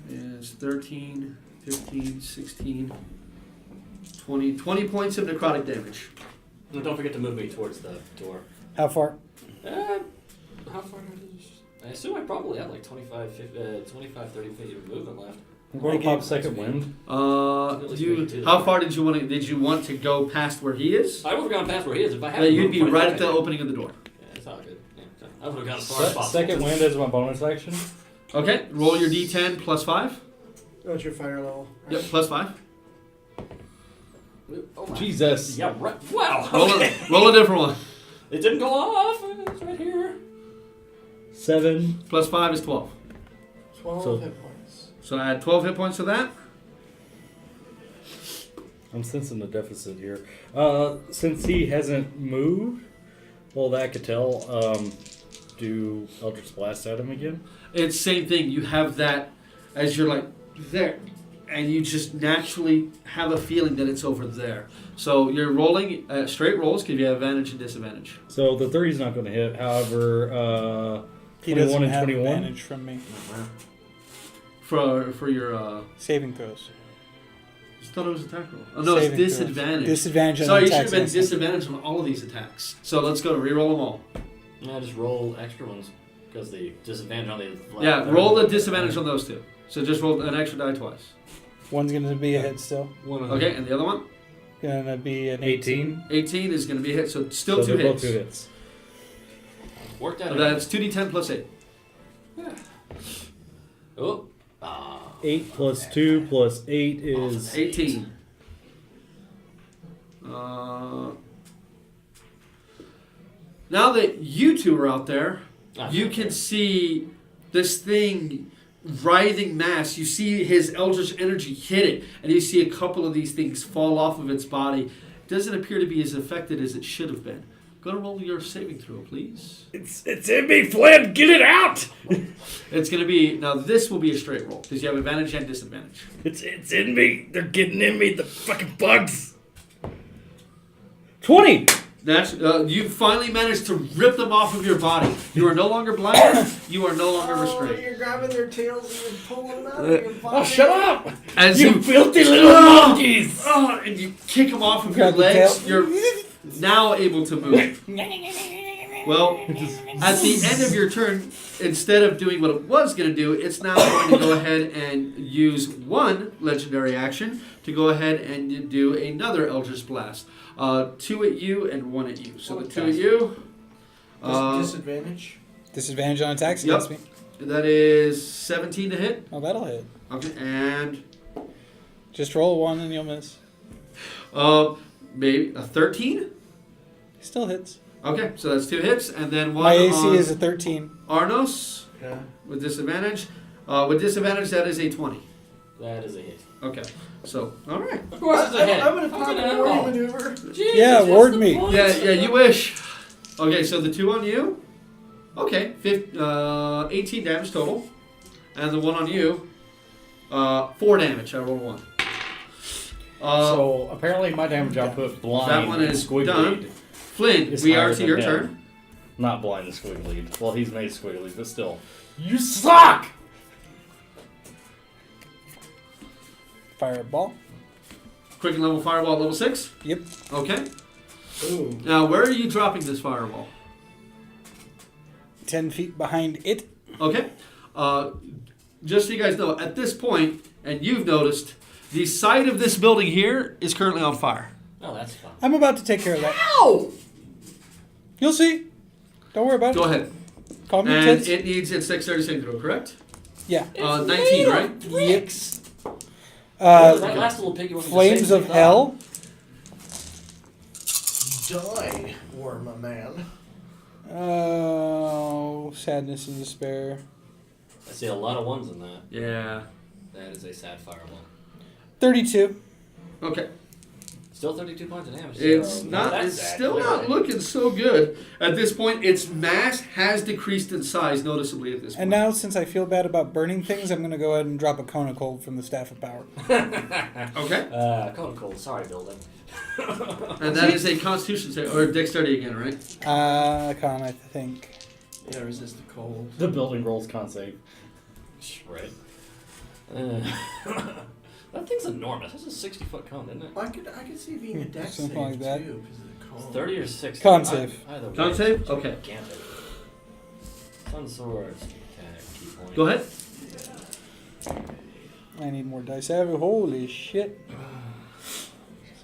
is 13, 15, 16, 20 points of necrotic damage. No, don't forget to move me towards the door. How far? How far is... I assume I probably have like 25, 30 feet of movement left. I'm going to Okay. pop second wind. How far did you want to go past where he is? I would have gone past where he is if I had. You'd be right at the opening of the door. Yeah, it's all good. Yeah, so I would have gone as far as possible. Second wind is my bonus action. Okay. Roll your d10 plus 5. What's your fire level? Yep, plus 5. Oh my. Jesus. Yeah, right. Wow. Roll, Okay. roll a different one. It didn't go off. It's right here. 7. Plus 5 is 12. 12 So- hit points. So add 12 hit points to that. I'm sensing a deficit here. Since he hasn't moved, well, that I could tell. Do Eldritch Blast at him again? It's same thing. You have that as you're like there, and you just naturally have a feeling that it's over there. So you're rolling straight rolls because you have advantage and disadvantage. So the 30 is not going to hit. However, He 21 doesn't and have 21. advantage from me. For your Saving throws. I just thought it was attack roll. Oh no, it's Saving throws. disadvantage. Disadvantage on Sorry, you should attacks. have been disadvantage on all of these attacks. So let's go to reroll them all. Yeah, just roll extra ones because the disadvantage on the. Yeah, roll the disadvantage on those two. So just roll an extra die twice. One's going to be a hit still. Okay, and the other one? Going to be an 18. 18 is going to be a hit, so still So two they're hits. both 2 hits. Worked out. So that's 2d10 plus 8. Oh. 8 plus 2 plus 8 is 18. Now that you two are out there, you can see this thing writhing mass. You see his eldritch energy hit it, and you see a couple of these things fall off of its body. It doesn't appear to be as affected as it should have been. Go to roll your saving throw, please. It's in me, Flynn. Get it out. It's going to be, now this will be a straight roll, because you have advantage and disadvantage. It's in me. They're getting in me. The fucking bugs. 20. That's you finally managed to rip them off of your body. You are no longer blind. You are no longer Oh, restrained. you're grabbing their tails and you're pulling them out of your body. Oh, shut up. As You filthy little monkeys. and you kick them off of your Grab the legs, tail. you're now able to move. Well, at the end of your turn, instead of doing what it was going to do, it's now going to go ahead and use one legendary action to go ahead and do another Eldritch Blast. 2 at you and 1 at you. So the 2 at you. Disadvantage. Disadvantage on attacks Yep. against me. That is 17 to hit. Oh, that'll hit. Okay, and Just roll 1 and you'll miss. maybe a 13. Still hits. Okay, so that's 2 hits, and then 1 My AC on is a 13. Auranos Yeah. with disadvantage. With disadvantage, that is a 20. That is a hit. Okay, so all right. Of course, it's a hit. I'm gonna pop Fucking a hell. warning maneuver. Jesus, Yeah, what's ward the me. point? Yeah, you wish. Okay, so the 2 on you. Okay, 18 damage total, and the 1 on you, 4 damage. I rolled 1. So apparently my damage output blind. that one is squiggly. done. Flynn, It's we are higher to than your him. turn. Not blind and squiggly. Well, he's made squiggly, but still. You suck! Fireball. Quicken level fireball, level 6. Yep. Okay. Ooh. Now, where are you dropping this fireball? 10 feet behind it. Okay. Just so you guys know, at this point, and you've noticed, the side of this building here is currently on fire. Oh, that's fun. I'm about to take care of that. Ow! You'll see. Don't worry about Go it. ahead. Calm your And tits. it needs its dexterity saving throw, correct? Yeah. 19, right? Yep. That last little piggy wasn't Flames the same of thing. Hell. Die, Worma man. Oh, sadness and despair. I see a lot of ones in that. Yeah. That is a sad fireball. 32. Okay. Still 32 points of damage. It's so not. that's It's sad, still not clearly. looking so good at this point. Its mass has decreased in size noticeably at this point. And now, since I feel bad about burning things, I'm going to go ahead and drop a cone of cold from the Staff of Power. Okay. Cone cold. Sorry, building. And that is a Constitution save or Dexterity again, right? Con, I think. Yeah, resist the cold. The building rolls con save. Right. That thing's enormous. That's a 60-foot cone, isn't it? I could see it being a dex Something save like that. too, because of the cold. 30 or 60. Con save. Either way, Con save? it's Okay. gigantic. Sun swords. Attack. Key point. Go ahead. I need more dice. Holy shit.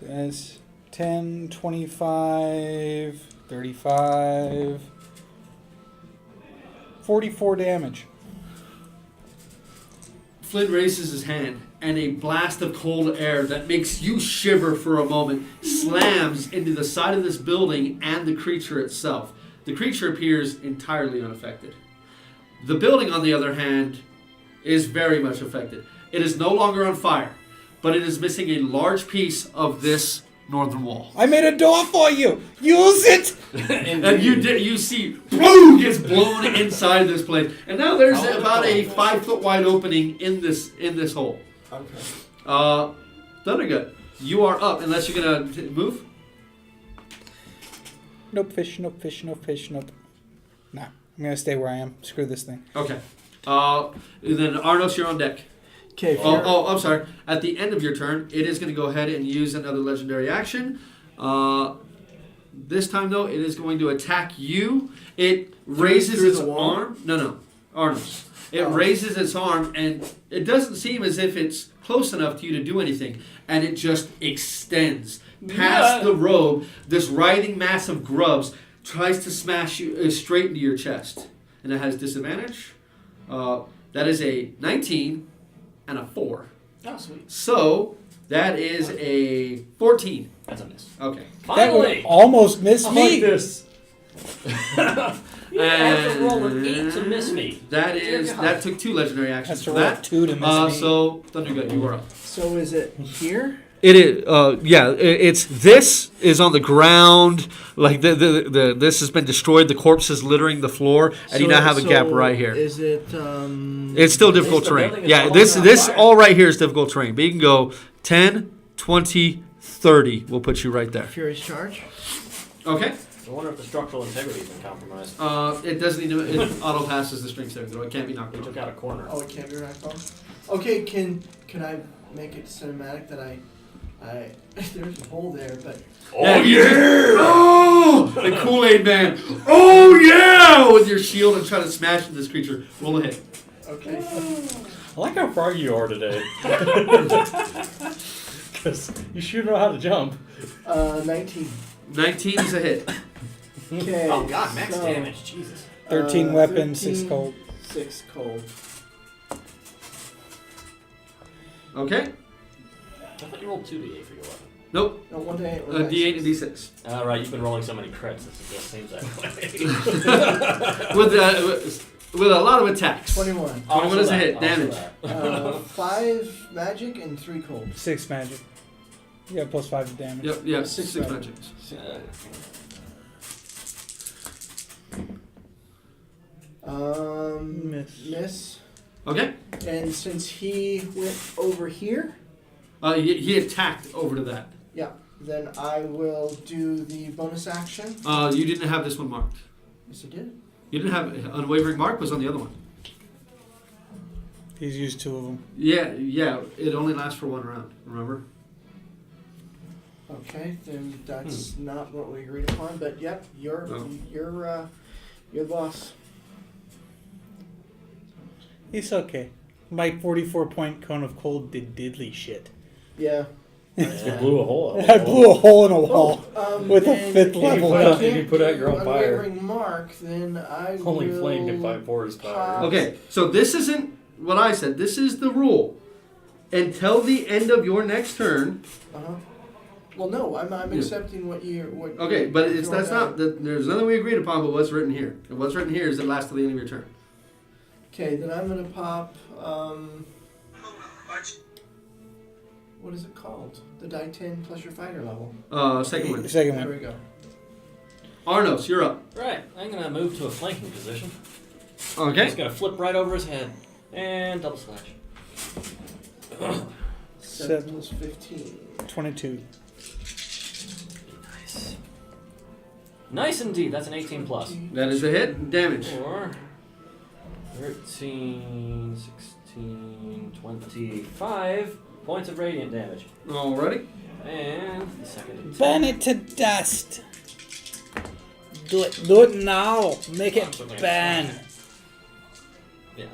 So that's 10, 25, 35, 44 damage. Flynn raises his hand, and a blast of cold air that makes you shiver for a moment slams into the side of this building and the creature itself. The creature appears entirely unaffected. The building, on the other hand, is very much affected. It is no longer on fire, but it is missing a large piece of this northern wall. I made a door for you! Use it! And you see, boom, gets blown inside this place. And now there's about a 5 foot wide opening in this hole. Okay. Thundergut, you are up unless you're gonna move. Nope, fish, nope, fish, nope, fish, nope. Nah, I'm going to stay where I am. Screw this thing. Okay. And then Auranos, you're on deck. Okay. I'm sorry. At the end of your turn, it is going to go ahead and use another legendary action. This time, though, it is going to attack you. It raises through its the wall? arm. No, Auranos. It raises its arm, and it doesn't seem as if it's close enough to you to do anything, and it just extends past the robe. This writhing mass of grubs tries to smash you straight into your chest, and it has disadvantage. That is a 19 and a 4. Oh, sweet. So that is a 14. That's a miss. Okay. That would Finally! almost miss I me. like this. You have to roll an 8 to miss me. That took 2 legendary actions Has to for roll that. 2 to miss me. So Thundergut, you are up. So is it here? It is, it's this is on the ground, like the this has been destroyed. The corpse is littering the floor, and you now have a gap right here. Is it? It's still difficult the terrain. building is Yeah, all this on this fire. all right here is difficult terrain. But you can go 10, 20, 30. We'll put you right there. Furious charge. Okay. I wonder if the structural integrity has been compromised. It doesn't need to. It auto passes the strength saving throw. It can't be knocked We out. took out a corner. Oh, it can't be right on. Okay, can I make it cinematic that I there's a hole there, but Oh, the Kool-Aid Man. Oh yeah, with your shield and trying to smash this creature. Roll a hit. okay. I like how far you are today. Because you sure know how to jump. 19. 19 is a hit. Okay. Oh god, max so, damage. Jesus. 13 weapon, 6 13, cold. 6 cold. Okay. I thought you rolled 2d8 for your weapon. Nope. No, 1d8. D8 and D6. Right, you've been rolling so many crits, it just seems that way. With a lot of attacks. 21. 21 is a hit. Also Damage. that. 5 magic and 3 cold. 6 magic. Yeah, plus 5 to damage. Yep. Yeah. 6 6 magic. Miss. Miss. Okay. And since he went over here, He attacked over to that. then I will do the bonus action. You didn't have this one marked. Yes, I did. You didn't have unwavering mark was on the other one. He's used 2 of them. Yeah. It only lasts for 1 round. Remember? Okay, then that's not what we agreed upon. But yep, you're the boss. It's okay. My 44-point cone of cold did diddly shit. Yeah. You blew a hole out. I blew a hole in a wall. with a then 5th if level. I If you can't put out do your own fire. unwavering mark, then I Only will flame can fight forest fire. pop- Okay. So this isn't what I said. This is the rule. Until the end of your next turn. Uh-huh. Well, no, I'm Yeah. accepting what you. What Okay, but it's you're that's not. There's nothing we agreed upon, but what's written here. And what's written here is it lasts till the end of your turn. Okay, then I'm gonna pop. What is it called? The die 10 plus your fighter level. Second one. Second There one. we go. Auranos, you're up. Right, I'm gonna move to a flanking position. Okay. Just gonna flip right over his head. And double slash. 7 plus 15. 22. Nice. Nice indeed, that's an 18 plus. That is a hit. Damage. Or 13, 16, 25 points of radiant damage. Alrighty. And the second Burn it to dust. Do it. Do it now. Make it burn. Yeah.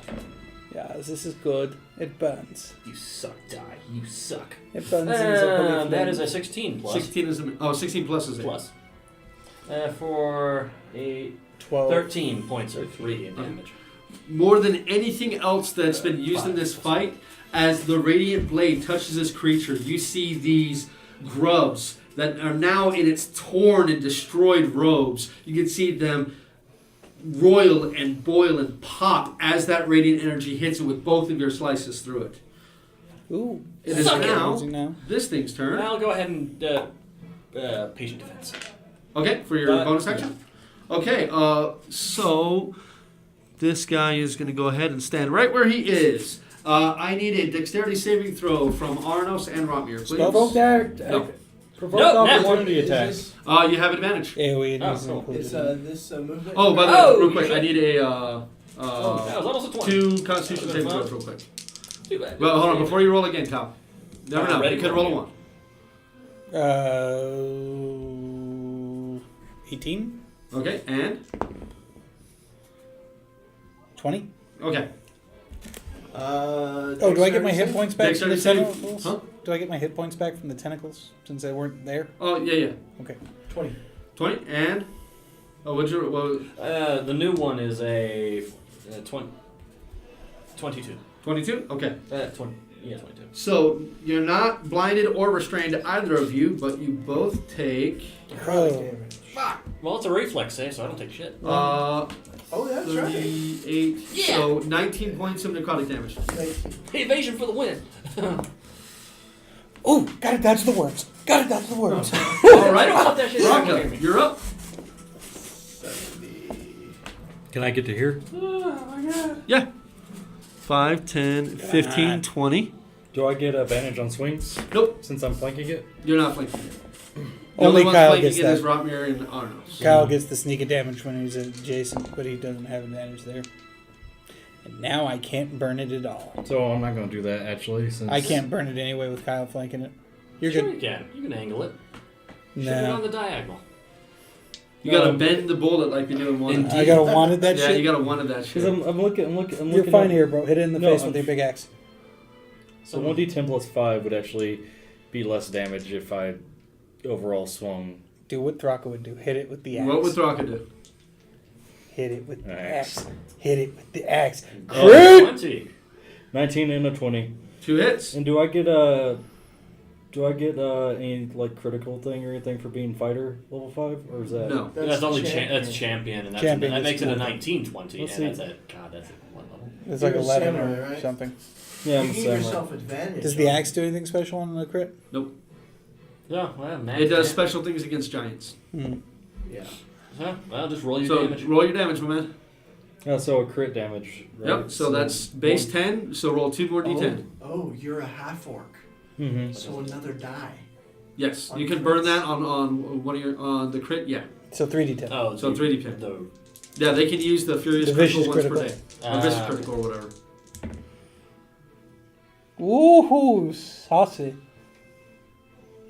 Yeah, this is good. It burns. You suck, die. You suck. It burns in the holy flame. That is a 16 plus. 16 is a, 16 plus is a hit. Plus. For a 12. 13 points of radiant damage. More than anything else that's been used in this fight, as the radiant blade touches this creature, you see these grubs that are now in its torn and destroyed robes. You can see them roil and boil and pop as that radiant energy hits it with both of your slices through it. Ooh. It is Suck it. now this thing's turn. I'll go ahead and patient defense. Okay, for your bonus action? Okay, so this guy is going to go ahead and stand right where he is. I need a dexterity saving throw from Auranos and Rotmir, please. Provoke that. No. Provoke Nope, Opportunity Is attack. this- You have advantage. AoE Oh, is cool. included. Is this movement? Oh, by the way, Oh, real you quick, I should- need a That was almost a 20. 2 Constitution saving throws real quick. Too bad. Well, hold on. Before you roll again, Kyle. Never know. Ready You could for roll a it. 1. 18, Okay, and? 20. Okay. Oh, do I get my hit points back from the Dexterity save? tentacles? Huh? Do I get my hit points back from the tentacles since they weren't there? Oh, yeah. Okay. 20. 20, and? Oh, what'd you... Well, The new one is a 22. 22? Okay. 22. So, you're not blinded or restrained, either of you, but you both take... Necrotic Oh. damage. Well, it's a reflex save, so I don't take shit. Oh, that's right. 38... Yeah. So, 19 points of necrotic damage. Evasion for the win. Oh, gotta dodge the worms. Gotta dodge the worms. All I right. don't want that shit to hear me. Thrakka, you're up. 70. Can I get to here? Oh my god. Yeah. 5, 10, 15, 20. Do I get advantage on swings Nope, since I'm flanking it? you're not flanking it. The Only ones Kyle flanking gets it that. is Rotmir and Auranos. Kyle gets the sneak of damage when he's adjacent, but he doesn't have advantage there. And now I can't burn it at all. So I'm not going to do that actually. Since I can't burn it anyway with Kyle flanking it. You're Sure good. you can. You can angle it. Shoot it on No. the diagonal. You gotta bend the bullet like you do in one. I gotta wanted that Yeah, shit. you gotta wanted that shit. Because I'm looking. You're fine up. here, bro. Hit it in the No, face I'm- with your big axe. So 1d10 plus 5 would actually be less damage if I overall swung. Do what Thrakka would do. Hit it with the axe. What would Thrakka do? Hit it with the Axe. axe. Hit it with the axe. Oh, Crit! 20. 19 and a 20. 2 hits. And do I get any like critical thing or anything for being fighter level 5, or is that No. That's only champion. that's champion, and that's Champion that is makes it a cool. 19-20, Let's and see. that's at God, that's at what level? It's like You're a 11 samurai, or right? something. Yeah, You I'm give samurai. yourself advantage. Does the axe do anything special on the crit? Yeah, well, max It does damage. special things against giants. Hmm. Yeah. Huh? Well, just roll your So damage. roll your damage, my man. So a crit damage. Right? Yep. So that's base 10. So roll 2 more d10. Oh, you're a half orc. Mm-hmm. So another die. Yes, On you can burn crits. that on one of your on the crit. Yeah. So 3d10. Oh, So 3d10. The, Yeah, they can use the furious The critical vicious once per critical. day, or vicious critical or whatever. Woohoo! Saucy.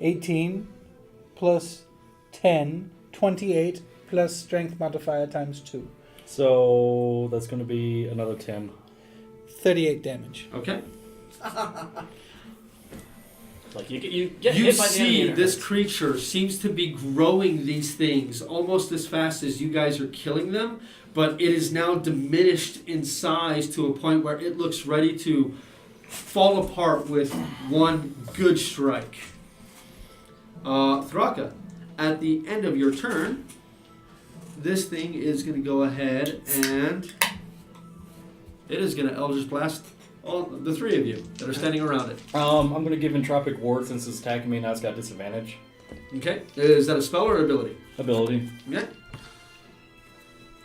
18 plus 10, 28 plus strength modifier times 2. So that's going to be another 10. 38 damage. Okay. like you get You hit by the enemy. see and it this hurts. creature seems to be growing these things almost as fast as you guys are killing them, but it is now diminished in size to a point where it looks ready to fall apart with one good strike. Thrakka, at the end of your turn, this thing is going to go ahead and it is going to Eldritch Blast all the 3 of you that are standing around it. I'm going to give Entropic Ward since it's attacking me now. It's got disadvantage. Okay? Is that a spell or ability? Ability. Okay.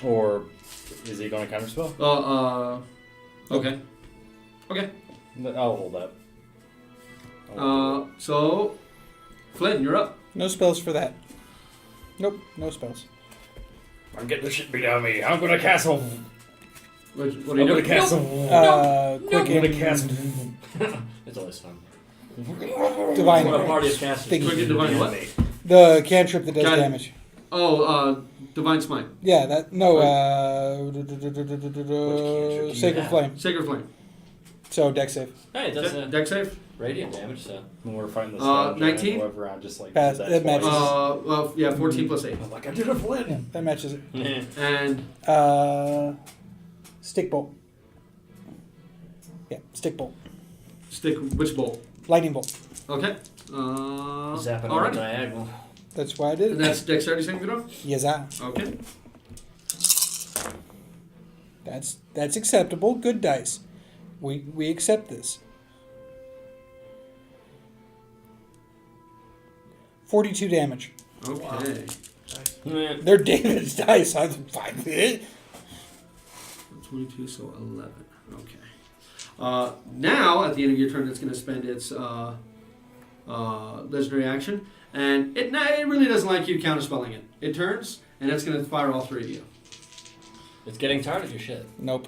Or is he going to counterspell? Okay. Okay. I'll hold that. So, Flynn, you're up. No spells for that. Nope, no spells. I'm getting the shit beat out of me. I'm going to castle. What are I'm you going to doing? castle. Quick I'm going to aim. cast. It's always fun. Divine. What a party of casters. Thinking. Quick and divine what? The cantrip that does Got it. damage. Oh, Divine Smite. Yeah, that. No, cantrip? Sacred Yeah. Flame. Sacred Flame. So, deck save. Hey, that's Deck save? radiant damage, so. When we're fighting the 19? However, I just like Pass. did It twice. matches. Yeah, 14 plus 8. I'm like, I did a Flynn. Yeah, that matches it. And Stick bolt. Yeah, stick bolt. stick which bolt? Lightning bolt. Okay. Zapping on the Alright. diagonal. That's why I did And it. that's dexterity saving throw? Yes, I. Okay. That's acceptable. Good dice. We accept this. 42 damage. Okay. Yeah. They're David's dice. I'm fine with it. 22, so 11. Okay. Now, at the end of your turn, it's going to spend its legendary action. And it really doesn't like you counterspelling it. It turns, and it's going to fire all 3 of you. It's getting tired of your shit. Nope.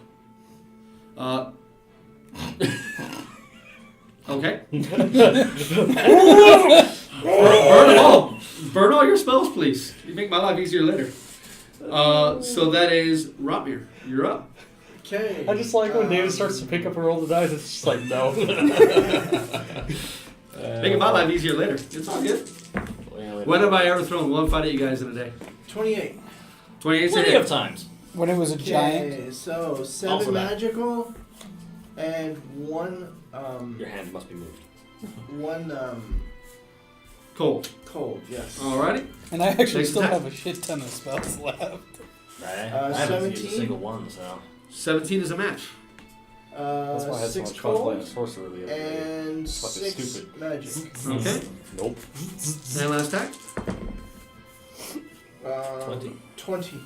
Okay. Burn all your spells, please. You make my life easier later. So that is Rotmir. You're up. Okay. I just like when David starts to pick up and roll the dice. It's just like no. Making my life easier later. It's all good. When have I ever thrown one fight at you guys in a day? 28. 28 Plenty a of times. When it was a giant. Okay, so 7 Also that. magical and 1 Your hand must be moved. 1 Cold. cold, yes. Alrighty. And I actually Next still attack. have a shit ton of spells left. I haven't used a 17? single one, so. 17 is a match. That's why I had so 6 much fun playing a cold sorcerer the other day. and Fucking 6 stupid. magic. Okay. Nope. And last attack. 20.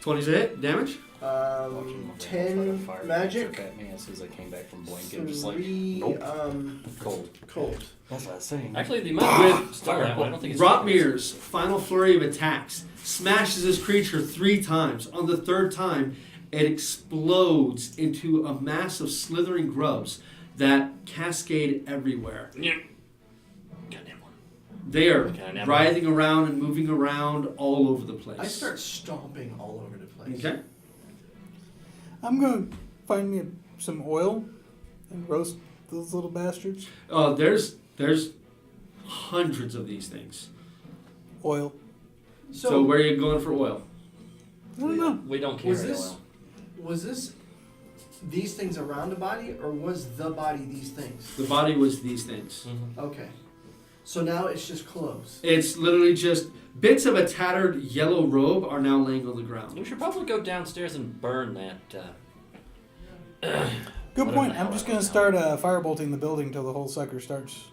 20 is a hit. Damage. Watching my 10 fucking fire magic. jerk at me as soon as I came back from blanket, just like 3 nope. Cold. cold. That's what I was saying. Actually, the amount With with still that one, I don't think it's. Rotmir's final flurry of attacks smashes this creature 3 times. On the 3rd time, it explodes into a mass of slithering grubs that cascade everywhere. Yeah. Goddamn one. They are Can I nab writhing around and moving around all over the place. I start stomping all over the place. Okay. I'm going to find me some oil and roast those little bastards. There's hundreds of these things. Oil. So where are you going for oil? I don't know. We don't carry oil. Was this these things around the body, or was the body these things? The body was these things. Mm-hmm. Okay. So now it's just clothes. It's literally just bits of a tattered yellow robe are now laying on the ground. We should probably go downstairs and burn that. Good Whatever point. the hell I'm just that going to was start firebolting the building till the whole sucker starts.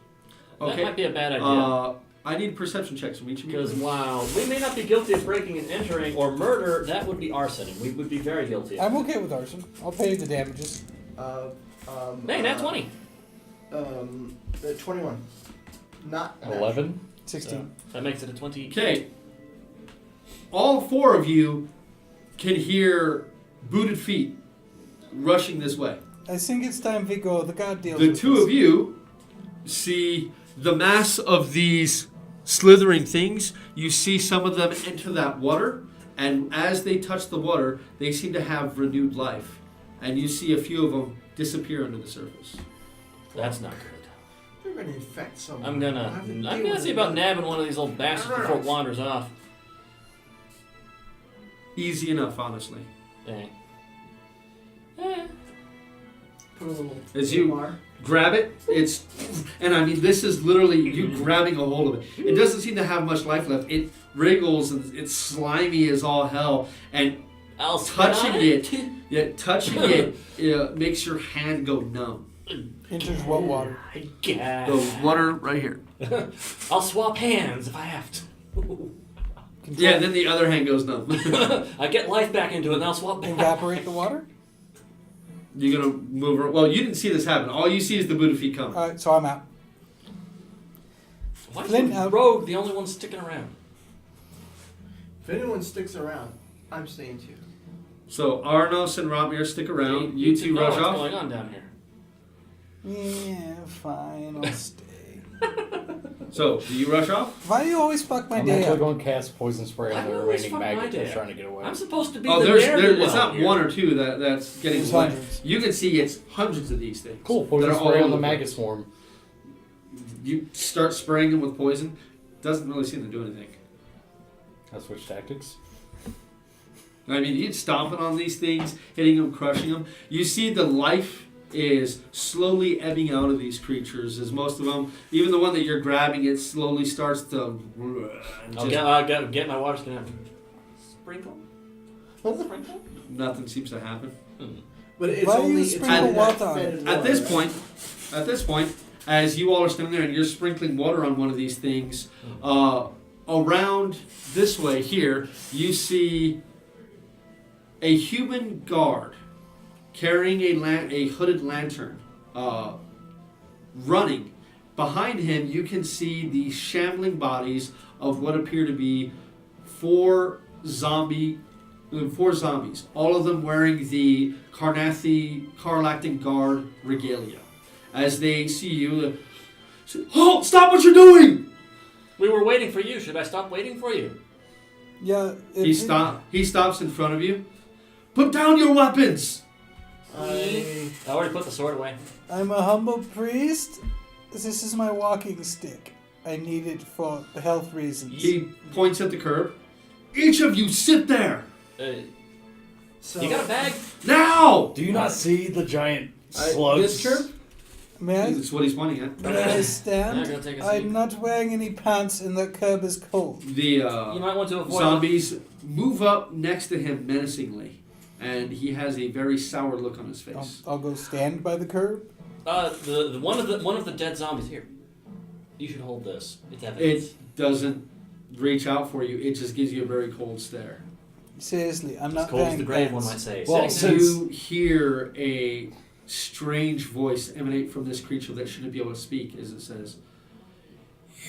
That Okay. might be a bad idea. I need perception checks from each of you. Because while we may not be guilty of breaking and entering or murder, that would be arson, and we would be very guilty of I'm it. okay with arson. I'll pay you the damages. Hey, nat 20. 21. Not 11. 16. That makes it a 20. Okay. All 4 of you can hear booted feet rushing this way. I think it's time we go. The god deals The with 2 this. of you see the mass of these slithering things. You see some of them enter that water, and as they touch the water, they seem to have renewed life. And you see a few of them disappear under the surface. That's not good. You're going to infect someone. I'm gonna see about nabbing one of these little bastards before it wanders off. Easy enough, honestly. Eh. Put a little As you bar. grab it, and I mean, this is literally you grabbing a hold of it. It doesn't seem to have much life left. It wriggles and it's slimy as all hell, and I'll touching spit on it makes your hand go numb. Enters what water? I guess. The water right here. I'll swap hands if I have to. Yeah, then the other hand goes numb. I get life back into it and I'll swap back. Evaporate the water? You're gonna move her. Well, you didn't see this happen. All you see is the Buddha feet coming. Alright, so I'm out. Why is Flynn, the rogue the only one sticking around? If anyone sticks around, I'm staying too. So Auranos and Rotmir stick around. You two know rush what's off. going on down here? Yeah, fine. I'll stay. So do you rush off? Why do you always fuck my I'm day actually up? going to cast poison spray Why on do the you always remaining fuck my maggot day that's up? trying to get away. I'm supposed to be Oh, the there's ne'er-do-well it's not here. one or two that's getting There's away. hundreds. You can see it's hundreds of these things. Cool, that poison are all spray on over the maggot place. swarm. You start spraying them with poison. Doesn't really seem to do anything. I switch tactics. I mean, you're stomping on these things, hitting them, crushing them. You see the life is slowly ebbing out of these creatures as most of them, even the one that you're grabbing, it slowly starts to... Get my water skin out. Sprinkle? Sprinkle? Nothing seems to happen. But it's Why do you only it's sprinkle only that water on it? fetid At water, this right? point, as you all are standing there and you're sprinkling water on one of these things, around this way here, you see a human guard carrying a hooded lantern, running. Behind him, you can see the shambling bodies of what appear to be 4 zombie 4 zombies, all of them wearing the Karlactin Guard regalia. As they see you, say, "Halt! Stop what you're doing!" We were waiting for you. Should I stop waiting for you? Yeah. He stops in front of you. "Put down your weapons!" I already put the sword away. I'm a humble priest. This is my walking stick. I need it for health reasons. He points at the curb. "Each of you sit there! So, You got a bag? Now!" Do you not see the giant This slugs? curb? May I, That's what he's pointing at. may I Yeah, stand? go take a seat. I'm not wearing any pants and the curb is cold. The You might want to avoid zombies move up next to him menacingly, and he has a very sour look on his face. I'll go stand by the curb. The one of the dead zombies here. You should hold this. It's evidence. It doesn't reach out for you. It just gives you a very cold stare. Seriously, I'm As not cold as wearing the grave, pants. one might say. Well, Sitting You hear a strange voice emanate from this creature that shouldn't be able to speak as it says,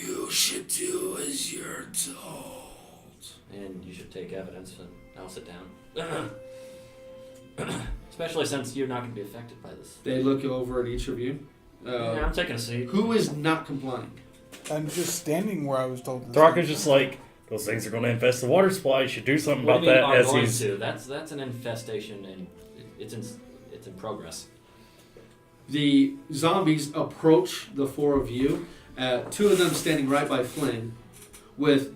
"You should do as you're told." and you should take evidence, and I'll sit down. Especially since you're not going to be affected by this. They look over at each of you. Yeah, I'm taking a seat. Who is not complying? I'm just standing where I was told to Thrakka's just like, those things are going to infest the water supply. You should do something What about do you mean that are as going he's... to? That's an infestation, and it's in progress. The zombies approach the 4 of you. 2 of them standing right by Flynn, with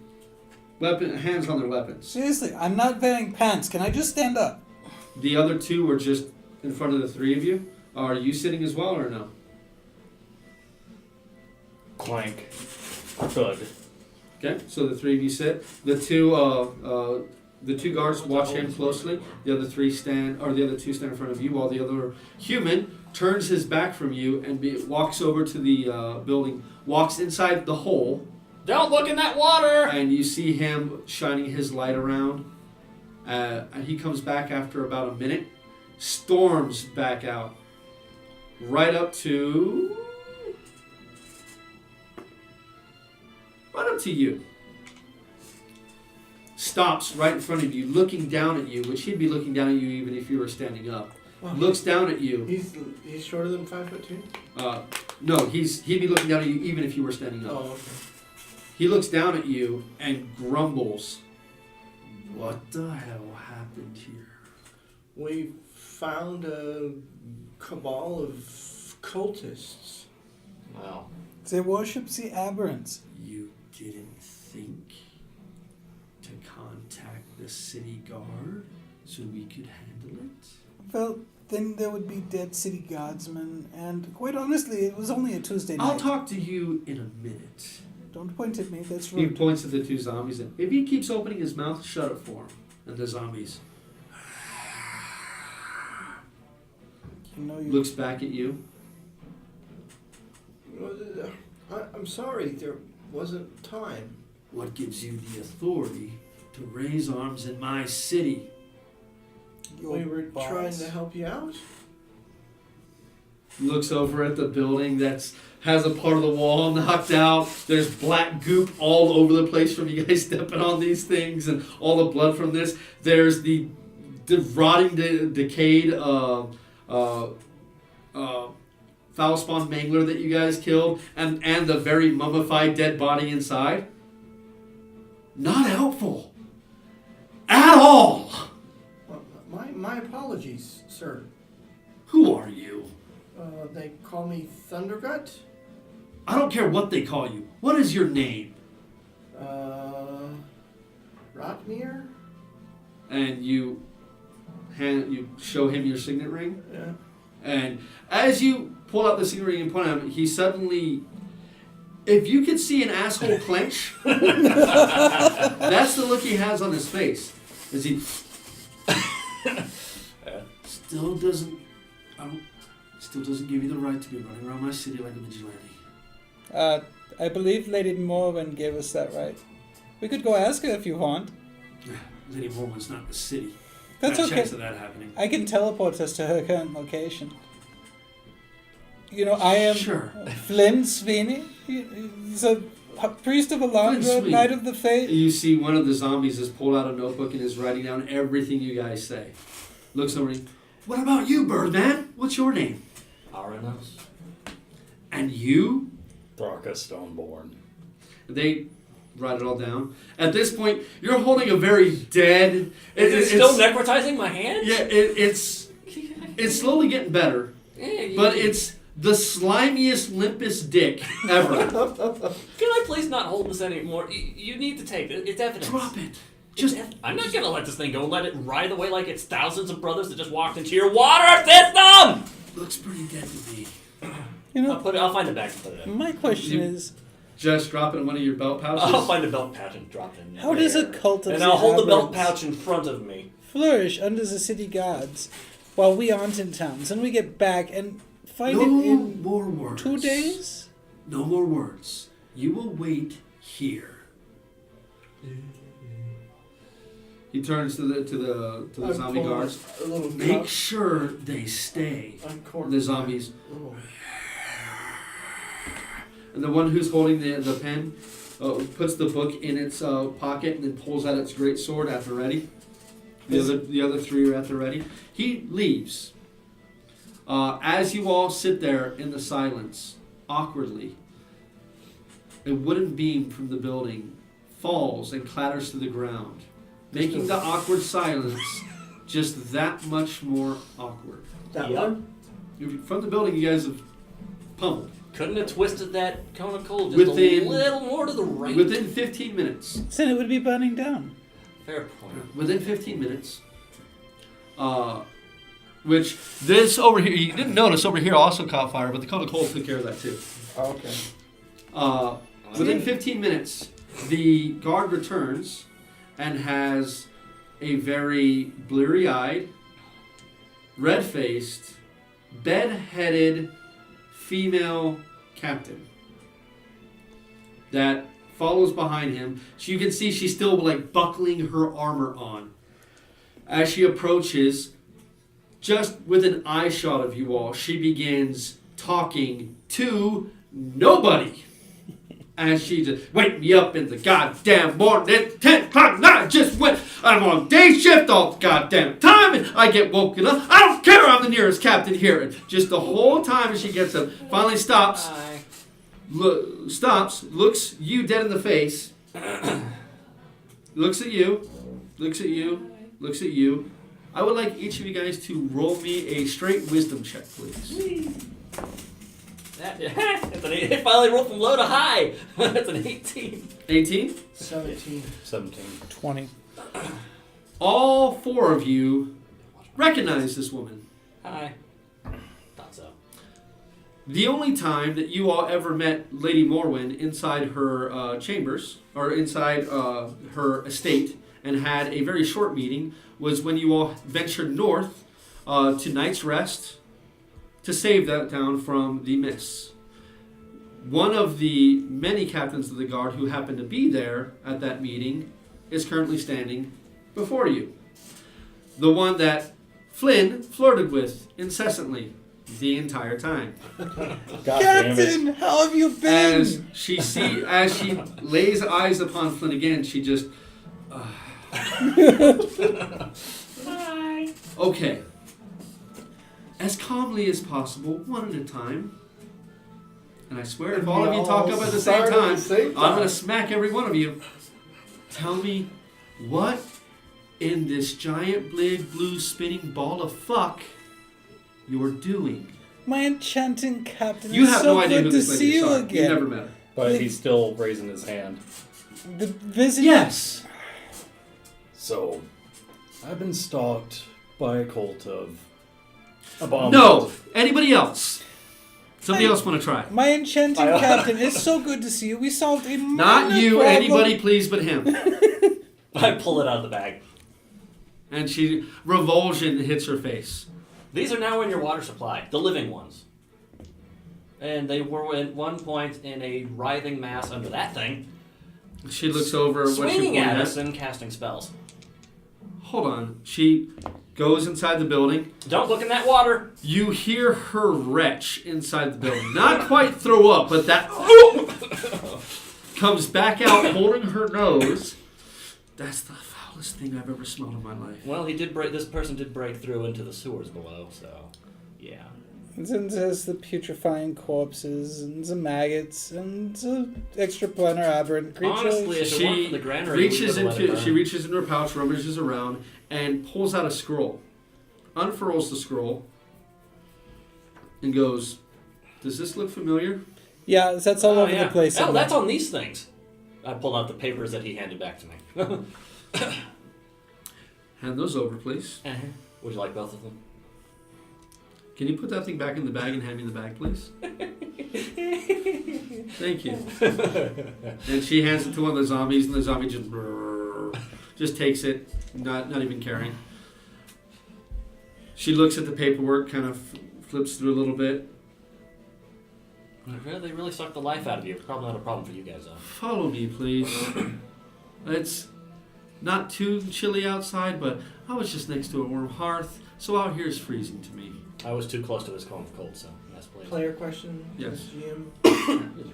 hands on their weapons. Seriously, I'm not wearing pants. Can I just stand up? The other 2 were just in front of the 3 of you. Are you sitting as well or no? Clank. Thud. Okay, so the 3 of you sit. The two guards watch him closely. The other 2 stand in front of you, while the other human turns his back from you and walks over to the building, walks inside the hole, Don't look in that water! and you see him shining his light around. And he comes back after about a minute, storms back out, right up to you. Stops right in front of you, looking down at you, which he'd be looking down at you even if you were standing up. Wow. Looks down at you. He's shorter than 5'2". No, he'd be looking down at you even if you were standing up. Oh, okay. He looks down at you and grumbles, "What the hell happened here?" We found a cabal of cultists. Wow. They worship the aberrants. You didn't think to contact the city guard so we could handle it? Well, then there would be dead city guardsmen, and quite honestly, it was only a Tuesday night. I'll talk to you in a minute. Don't point at me, that's He rude. points at the 2 zombies. And if he keeps opening his mouth, shut it for him. And the zombies You know you looks back at you. I'm sorry, there wasn't time. What gives you the authority to raise arms in my city? your We were boss. trying to help you out. Looks over at the building that has a part of the wall knocked out. There's black goop all over the place from you guys stepping on these things and all the blood from this. There's the rotting, decayed foul spawn mangler that you guys killed, and the very mummified dead body inside. Not helpful at all. My apologies, sir. Who are you? They call me Thundergut. I don't care what they call you. What is your name? Rotmir? And you show him your signet ring. Yeah. And as you pull out the signet ring and point at him, he suddenly, if you could see an asshole clench, that's the look he has on his face. As he still doesn't give you the right to be running around my city like a vigilante. I believe Lady Morwen gave us that right. We could go ask her if you want. Lady Mormon's not in the city. That's Not a okay. chance of that happening. I can teleport us to her current location. You know, I am Sure. Flynn Sweeney. So Priest of Alondra, Sweet. Knight of the Faith. You see one of the zombies has pulled out a notebook and is writing down everything you guys say. Looks over you. What about you, Birdman? What's your name? Auranos. And you? Thrakka Stoneborn. They write it all down. At this point, you're holding a very dead... Is it still necrotizing my hand? Yeah, it's slowly getting better. Yeah, But it's the slimiest, limpest dick ever. Can I please not hold this anymore? You need to take it. It's evidence. Drop it. Just I'm not gonna let this thing go and let it ride away like it's thousands of brothers that just walked into your water system! looks pretty dead to me. You know, I'll find it back and put it in. my question is, Just drop it in one of your belt pouches. I'll find a belt pouch and drop it in there. how does a cult of And I'll hold the belt Aberrants pouch in front of me. flourish under the city gods while we aren't in towns and we get back and find no it in more words. 2 days? No more words. You will wait here. He turns to the I'm zombie pulling guards. A little Make cup. sure they stay. I'm corking The zombies. my little- And the one who's holding the pen puts the book in its pocket and then pulls out its great sword at the ready. The other three are at the ready. He leaves. As you all sit there in the silence, awkwardly, a wooden beam from the building falls and clatters to the ground, making the awkward silence just that much more awkward. That Yep. one? From the building, you guys have pummeled. Couldn't have twisted that cone of coal just Within- a little more to the right. Within 15 minutes. Then it would be burning down. Fair point. Within 15 minutes. Which this over here, you didn't notice over here also caught fire, but the cone of coal took care of that too. Okay. Within 15 minutes, the guard returns and has a very bleary-eyed, red-faced, bed-headed female captain that follows behind him. So you can see she's still like buckling her armor on. As she approaches, just with an eye shot of you all, she begins talking to nobody. As she just, wake me up in the goddamn morning, 10 o'clock, and I just went, I'm on day shift all the goddamn time, and I get woken up. I don't care, I'm the nearest captain here. And just the whole time as she gets up, finally stops, Bye. looks you dead in the face, looks at you, looks at you, looks at you. I would like each of you guys to roll me a straight wisdom check, please. It finally rolled from low to high. That's an 18. 18? 17. 17. 20. All four of you recognize this woman. Hi. Thought so. The only time that you all ever met Lady Morwen inside her chambers, or inside her estate, and had a very short meeting, was when you all ventured north to Night's Rest to save that town from the mists. One of the many captains of the guard who happened to be there at that meeting is currently standing before you. The one that Flynn flirted with incessantly the entire time. God damn it. Captain, how have you been? As she lays eyes upon Flynn again, she just Hi. okay. As calmly as possible, one at a time. And I swear, if all of you talk up at the same time, I'm going to smack every one of you. Tell me what in this giant big blue spinning ball of fuck you're doing. My enchanting captain. You it's have so no idea good who to this lady see is. you Sorry. again. You never met her. But he's still raising his hand. The visit. Yes. So, I've been stalked by a cult of abominables. No. Anybody else? Somebody else want to try? My enchanting captain, it's so good to see you. We solved a Not minor you. problem. Anybody, please, but him. I pull it out of the bag. And revulsion hits her face. These are now in your water supply, the living ones. And they were at one point in a writhing mass under that thing, She looks over what you swinging pointed at at. us and casting spells. Hold on. She goes inside the building. Don't look in that water. You hear her retch inside the building. Not quite throw up, but that comes back out holding her nose. That's the foulest thing I've ever smelled in my life. Well, this person did break through into the sewers below, so yeah. And then there's the putrefying corpses and the maggots and the extraplanar aberrant creatures. Honestly, if it weren't for the granary, she reaches into her pouch, rummages around, and pulls out a scroll. Unfurls the scroll and goes, "Does this look familiar?" Yeah, that's all over the place. Oh, that's on these things. I pulled out the papers that he handed back to me. Hand those over, please. Would you like both of them? Can you put that thing back in the bag and hand me the bag, please? Thank you. And she hands it to one of the zombies, and the zombie just takes it, not even caring. She looks at the paperwork, kind of flips through a little bit. They really sucked the life out of you. Probably not a problem for you guys, though. Follow me, please. It's not too chilly outside, but I was just next to a warm hearth, so out here is freezing to me. I was too close to his cone of cold, so yes, please. Player question, Yes. GM.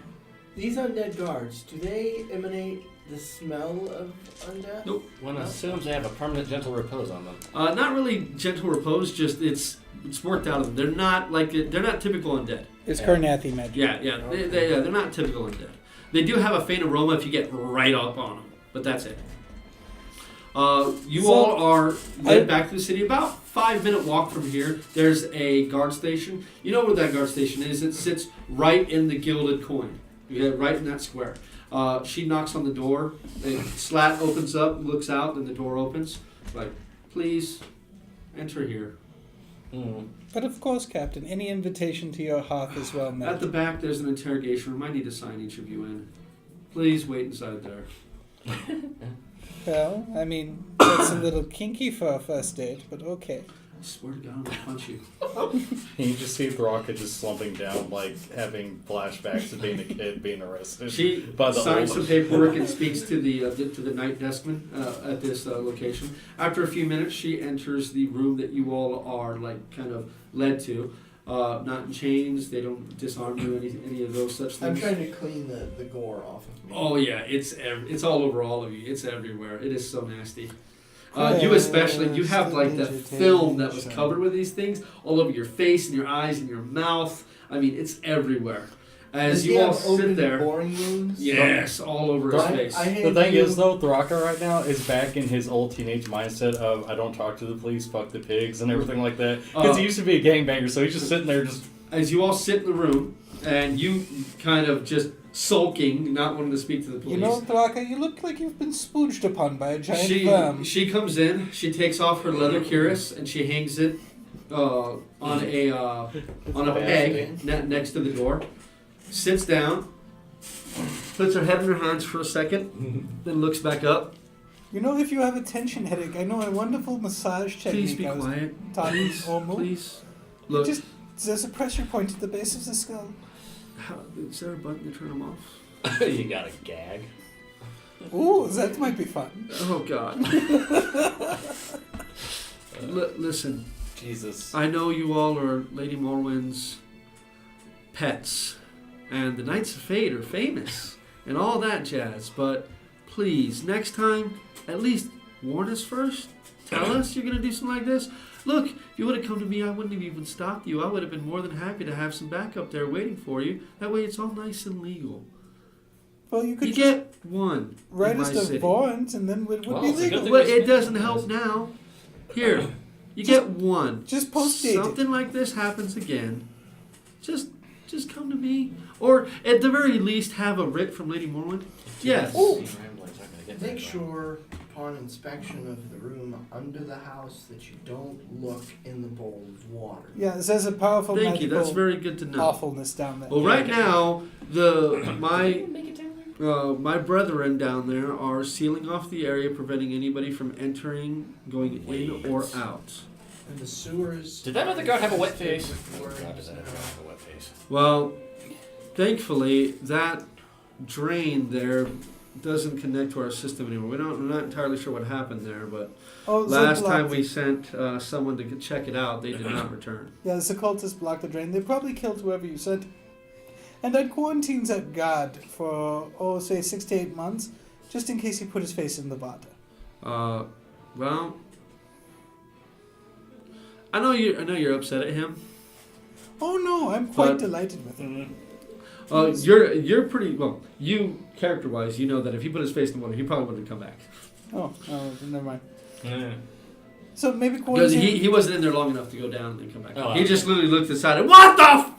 These undead guards, do they emanate the smell of undeath? Nope. One assumes they have a permanent gentle repose on them. Not really gentle repose, just it's worked out of them. They're not typical undead. It's Karnathi magic. Yeah. They're not typical undead. They do have a faint aroma if you get right up on them, but that's it. You all are led back to the city. About 5-minute walk from here, there's a guard station. You know where that guard station is? It sits right in the gilded coin. Right in that square. She knocks on the door. The slat opens up, looks out, and the door opens. Like, please, enter here. But of course, Captain, any invitation to your hearth is well met. At the back, there's an interrogation room. I need to sign each of you in. Please wait inside there. Well, I mean, that's a little kinky for a first date, but okay. I swear to God, I'll punch you. And you just see Thrakka just slumping down, like having flashbacks of being a kid being arrested. She by the signs old- some paperwork and speaks to the night deskman at this location. After a few minutes, she enters the room that you all are kind of led to. Not in chains. They don't disarm you. Any of those such things. I'm trying to clean the gore off of me. Oh yeah, it's all over all of you. It's everywhere. It is so nasty. You especially, you have the film that was covered with these things all over your face and your eyes and your mouth. I mean, it's everywhere. As you all sit there, boring wounds? yes, all over his face. The thing is, though, Thrakka right now is back in his old teenage mindset of I don't talk to the police, fuck the pigs, and everything like that. Because he used to be a gangbanger, so he's just sitting there just... As you all sit in the room, and you kind of just sulking, not wanting to speak to the police. You know, Thrakka, you look like you've been spooged upon by a giant worm. She comes in, she takes off her leather cuirass, and she hangs it on a peg next to the door. Sits down, puts her head in her hands for a second, then looks back up. You know, if you have a tension headache, I know a wonderful massage technique. Please be quiet. Please. Look, There's a pressure point at the base of the skull. is there a button to turn them off? You got a gag. Ooh, that might be fun. Oh, God. Listen. Jesus. I know you all are Lady Morwen's pets, and the Knights of Fate are famous, and all that jazz, but please, next time, at least warn us first. Tell us you're going to do something like this. Look, if you would have come to me, I wouldn't have even stopped you. I would have been more than happy to have some backup there waiting for you. That way it's all nice and legal. Well, you could You get one. write in us my to city. warrant, and then it would be Well, it's a good legal. thing- Well, it doesn't help now. Here, you get one. Just post-date it. Something like this happens again. Just come to me, or at the very least, have a writ from Lady Morwen. Yes. Make sure, upon inspection of the room under the house, that you don't look in the bowl of water. Yeah, there's a powerful Thank you. magical That's very good to know. awfulness down there. Well, right now, my brethren down there are sealing off the area, preventing anybody from entering, going in or out. And the sewers... Did that other guard have a wet face? Before God, it does that is other guard now. have a wet face? Well, thankfully, that drain there doesn't connect to our system anymore. We're not entirely sure what happened there, but Oh, the last block- time we sent someone to check it out, they did not return. Yeah, the occultists blocked the drain. They probably killed whoever you sent. And I'd quarantine that guard for, say 6 to 8 months, just in case he put his face in the water. Well, I know you're upset at him. Oh no, I'm quite But- delighted with him. You're pretty well. You character-wise, you know that if he put his face in the water, he probably wouldn't come back Oh, never mind. Yeah. So maybe because quarantine. he wasn't in there long enough to go down and come back. Oh, he just literally looked aside and what the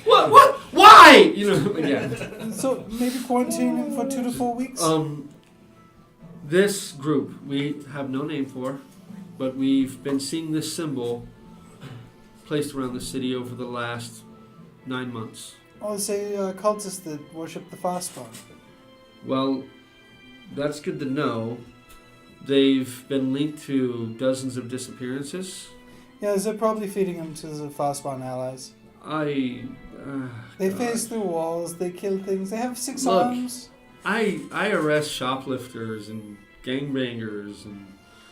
what why again. So maybe quarantine him for 2 to 4 weeks. This group we have no name for, but we've been seeing this symbol placed around the city over the last 9 months. Or say cultists that worship the Fastbone. Well, that's good to know. They've been linked to dozens of disappearances. Yeah, they're probably feeding him to the Fastbone allies. They God. phase through walls, they kill things, they have 6 Look. arms. I arrest shoplifters and gangbangers and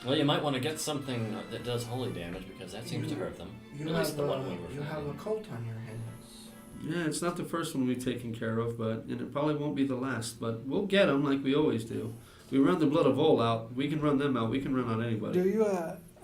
Well, you might want to get something that does holy damage because that seems to hurt them. You At least have the one we were you have a finding. cult on your hands. yeah, it's not the first one we've taken care of, and it probably won't be the last. But we'll get them like we always do. We run the Blood of Vol out. We can run them out. We can run out anybody. Do you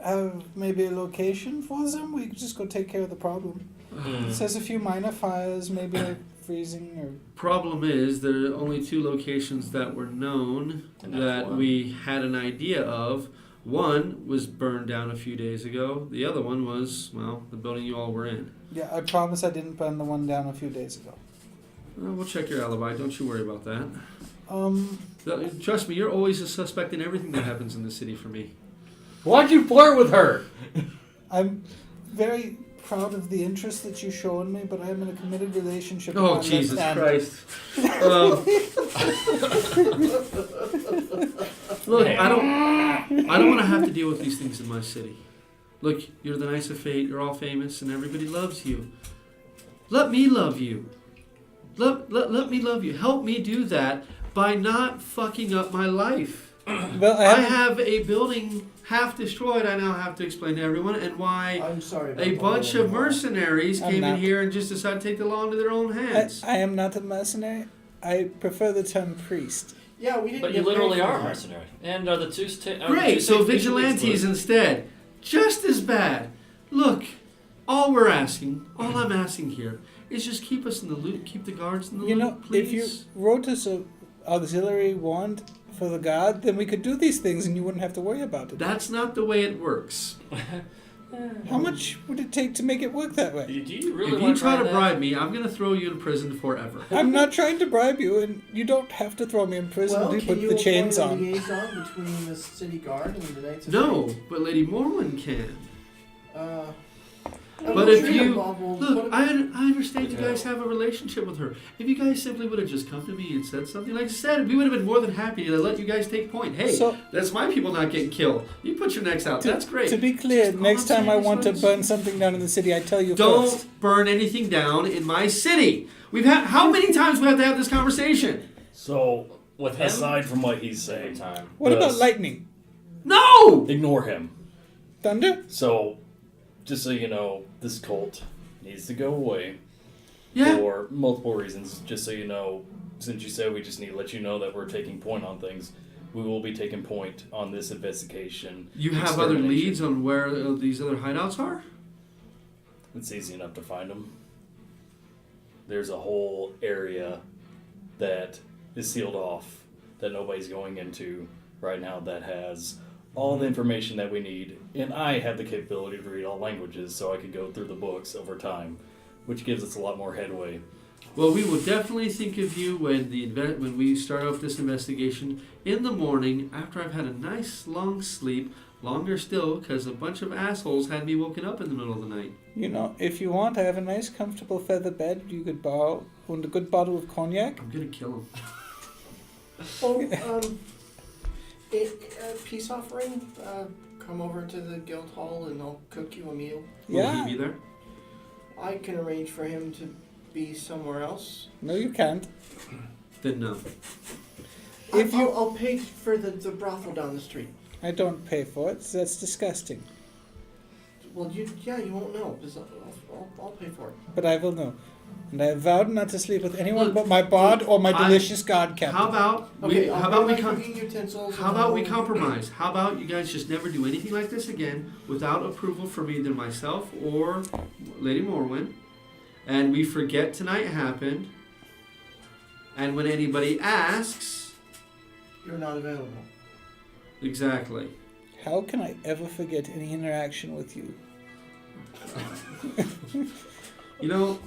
have maybe a location for them? We could just go take care of the problem. It says a few minor fires, maybe like freezing or... Problem is, there are only 2 locations that were known And that's that one. we had an idea of. One was burned down a few days ago. The other one was, well, the building you all were in. Yeah, I promise I didn't burn the one down a few days ago. We'll check your alibi. Don't you worry about that. Um, Trust me, you're always a suspect in everything that happens in the city for me. Why'd you flirt with her? I'm very proud of the interest that you show in me, but I am in a committed relationship. and Oh, I'm Jesus left-handed. Christ. Look, I don't want to have to deal with these things in my city. Look, you're the Knights of Fate, you're all famous, and everybody loves you. Let me love you. Let me love you. Help me do that by not fucking up my life. Well, I have a building half destroyed I now have to explain to everyone, and why I'm sorry about a the bunch whole of mercenaries I'm came in not- here and just decided to take the law into their own hands. I am not a mercenary. I prefer the term priest. Yeah, we didn't But you get literally paid for are a that. mercenary. And are the two... Great, so vigilantes instead. Just as bad. Look, all I'm asking here is just keep us in the loop, keep the guards in the You loop, know, please. if you wrote us a auxiliary wand for the god, then we could do these things and you wouldn't have to worry about it. That's not the way it works. How much would it take to make it work that way? Do you really If you want try to that? bribe me, I'm going to throw you in prison forever. I'm not trying to bribe you, and you don't have to throw me in prison Well, to can put you the chains appoint a on. liaison between the city guard and the Knights of No, Fate? but Lady Morwen can. I'm But not if sure you Bob will look, put- I understand you guys have a relationship with her. If you guys simply would have just come to me and said something, like I said, we would have been more than happy to let you guys take point. Hey, So- that's my people not getting killed. You put your necks out. That's great. To be clear, Just all next I'm time I saying is want to let's- burn something down in the city, I tell you Don't first. burn anything down in my city. We've had how many times we have to have this conversation? So, With him? aside from what he's Every saying, time. What about Yes. lightning? No. ignore him. Thunder? So, just so you know, this cult needs to go away Yeah. for multiple reasons. Just so you know, since you said we just need to let you know that we're taking point on things, we will be taking point on this investigation. You have other extermination. leads on where these other hideouts are? It's easy enough to find them. There's a whole area that is sealed off that nobody's going into right now that has all the information that we need. And I have the capability to read all languages, so I could go through the books over time, which gives us a lot more headway. Well, we will definitely think of you when when we start off this investigation in the morning after I've had a nice long sleep, longer still because a bunch of assholes had me woken up in the middle of the night. You know, if you want, I have a nice, comfortable feather bed you could borrow and a good bottle of cognac. I'm gonna kill them. Oh, peace offering. Come over to the guild hall and I'll cook you a meal. Will Yeah. he be there? I can arrange for him to be somewhere else. No, you can't. Then no. If you- I'll pay for the brothel down the street. I don't pay for it. That's disgusting. Well, you won't know. 'Cause I'll pay for it. But I will know. And I have vowed not to sleep with anyone but my bod or my delicious god captain. How about Okay, we cooking utensils. How about we compromise? How about you guys just never do anything like this again without approval from either myself or Lady Morwen, and we forget tonight happened, and when anybody asks... You're not available. Exactly. How can I ever forget any interaction with you? You know,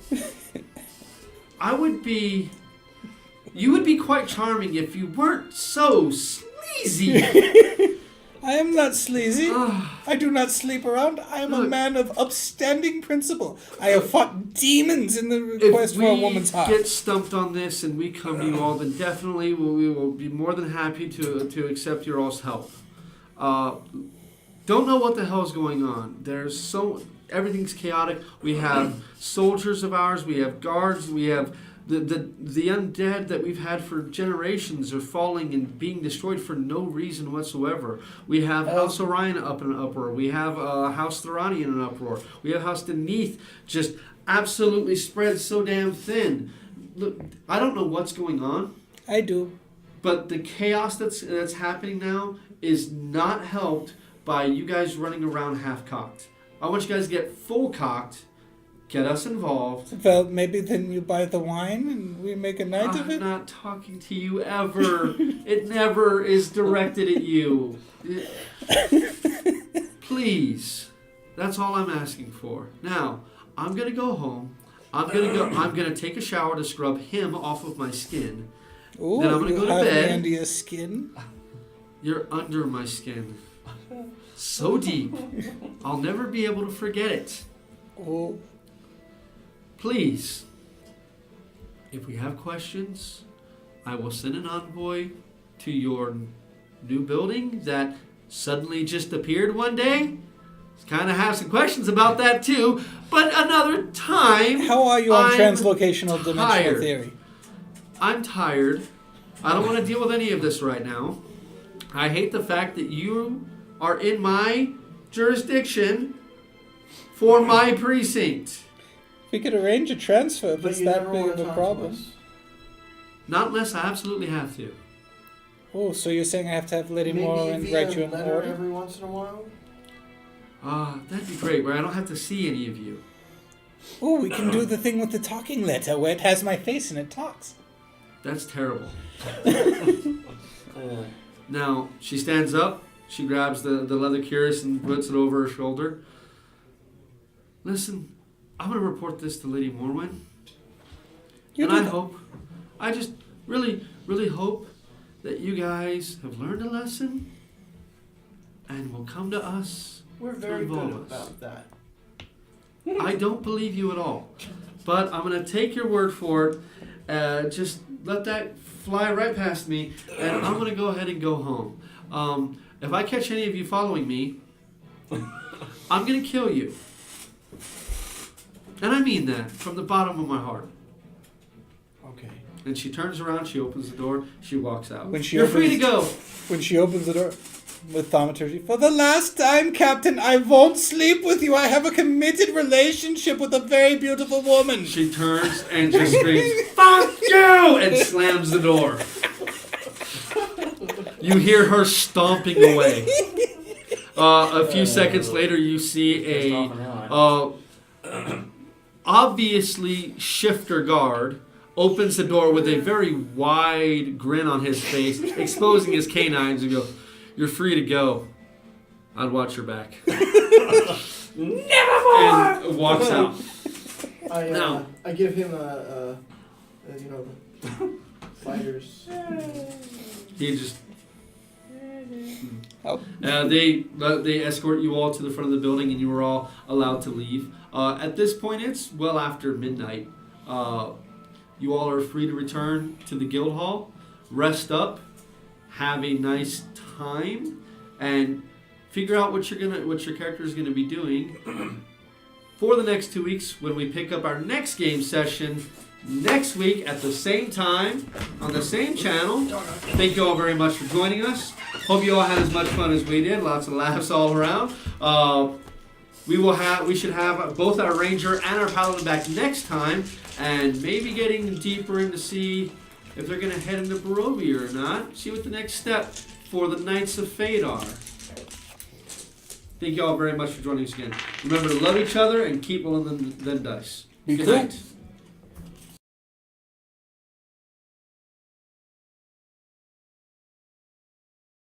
you would be quite charming if you weren't so sleazy. I am not sleazy. I do not sleep around. I am a Look. man of upstanding principle. I have fought demons in the quest for a woman's heart. If we get stumped on this and we come to you all, then definitely we will be more than happy to accept your all's help. Don't know what the hell's going on. Everything's chaotic. We have soldiers of ours. We have guards. We have the undead that we've had for generations are falling and being destroyed for no reason whatsoever. We have House Orion up in an uproar. We have House Thorani in an uproar. We have House Deneath just absolutely spread so damn thin. Look, I don't know what's going on. I do. But the chaos that's happening now is not helped by you guys running around half-cocked. I want you guys to get full-cocked, get us involved. Well, maybe then you buy the wine and we make a night of it? I'm not talking to you ever. It never is directed at you. Please. That's all I'm asking for. Now, I'm going to go home. I'm going to take a shower to scrub him off of my skin. Ooh, Then I'm gonna you go to have bed. me under your skin. You're under my skin. So deep. I'll never be able to forget it. Oh, Please, if we have questions, I will send an envoy to your new building that suddenly just appeared one day. Kind of have some questions about that too, but another time. how are you on I'm translocational dimensional tired. theory? I'm tired. I don't want to deal with any of this right now. I hate the fact that you are in my jurisdiction for my precinct. We could arrange a transfer if But it's you that never big want of to a talk to problem. us. Not unless I absolutely have to. Oh, so you're saying I have to have Lady Maybe Morwen via write you an letter order? every once in a while. That'd be great, where I don't have to see any of you. Oh, we can do the thing with the talking letter where it has my face and it talks. That's terrible. Now, she stands up, she grabs the leather cuirass and puts it over her shoulder. Listen, I'm going to report this to Lady Morwen. You And do I that. hope, I just really, really hope that you guys have learned a lesson and will come to us. We're very good Involve us. about that. I don't believe you at all. But I'm going to take your word for it. Just let that fly right past me, and I'm going to go ahead and go home. If I catch any of you following me, I'm going to kill you. And I mean that from the bottom of my heart. Okay. And she turns around, she opens the door, she walks out. When she You're free to opens- go. When she opens the door with thaumaturgy, for the last time, Captain, I won't sleep with you. I have a committed relationship with a very beautiful woman. She turns and just screams, "Fuck you!" and slams the door. You hear her stomping away. A few seconds later, you see Pissed a off an ally. obviously shifter guard opens the door with a very wide grin on his face, exposing his canines, and go, "You're free to go. I'd watch your back." And walks out. No. I give him a the fighters. He just. Oh. They escort you all to the front of the building, and you are all allowed to leave. At this point, it's well after midnight. You all are free to return to the guild hall, rest up, have a nice time, and figure out what your character is gonna be doing for the next 2 weeks when we pick up our next game session next week at the same time on the same channel. Thank you all very much for joining us. Hope you all had as much fun as we did. Lots of laughs all around. we should have both our ranger and our paladin back next time, and maybe getting deeper into see if they're going to head into Barovia or not. See what the next step for the Knights of Fate are. Thank you all very much for joining us again. Remember to love each other and keep rolling them dice. Be Good cool. night.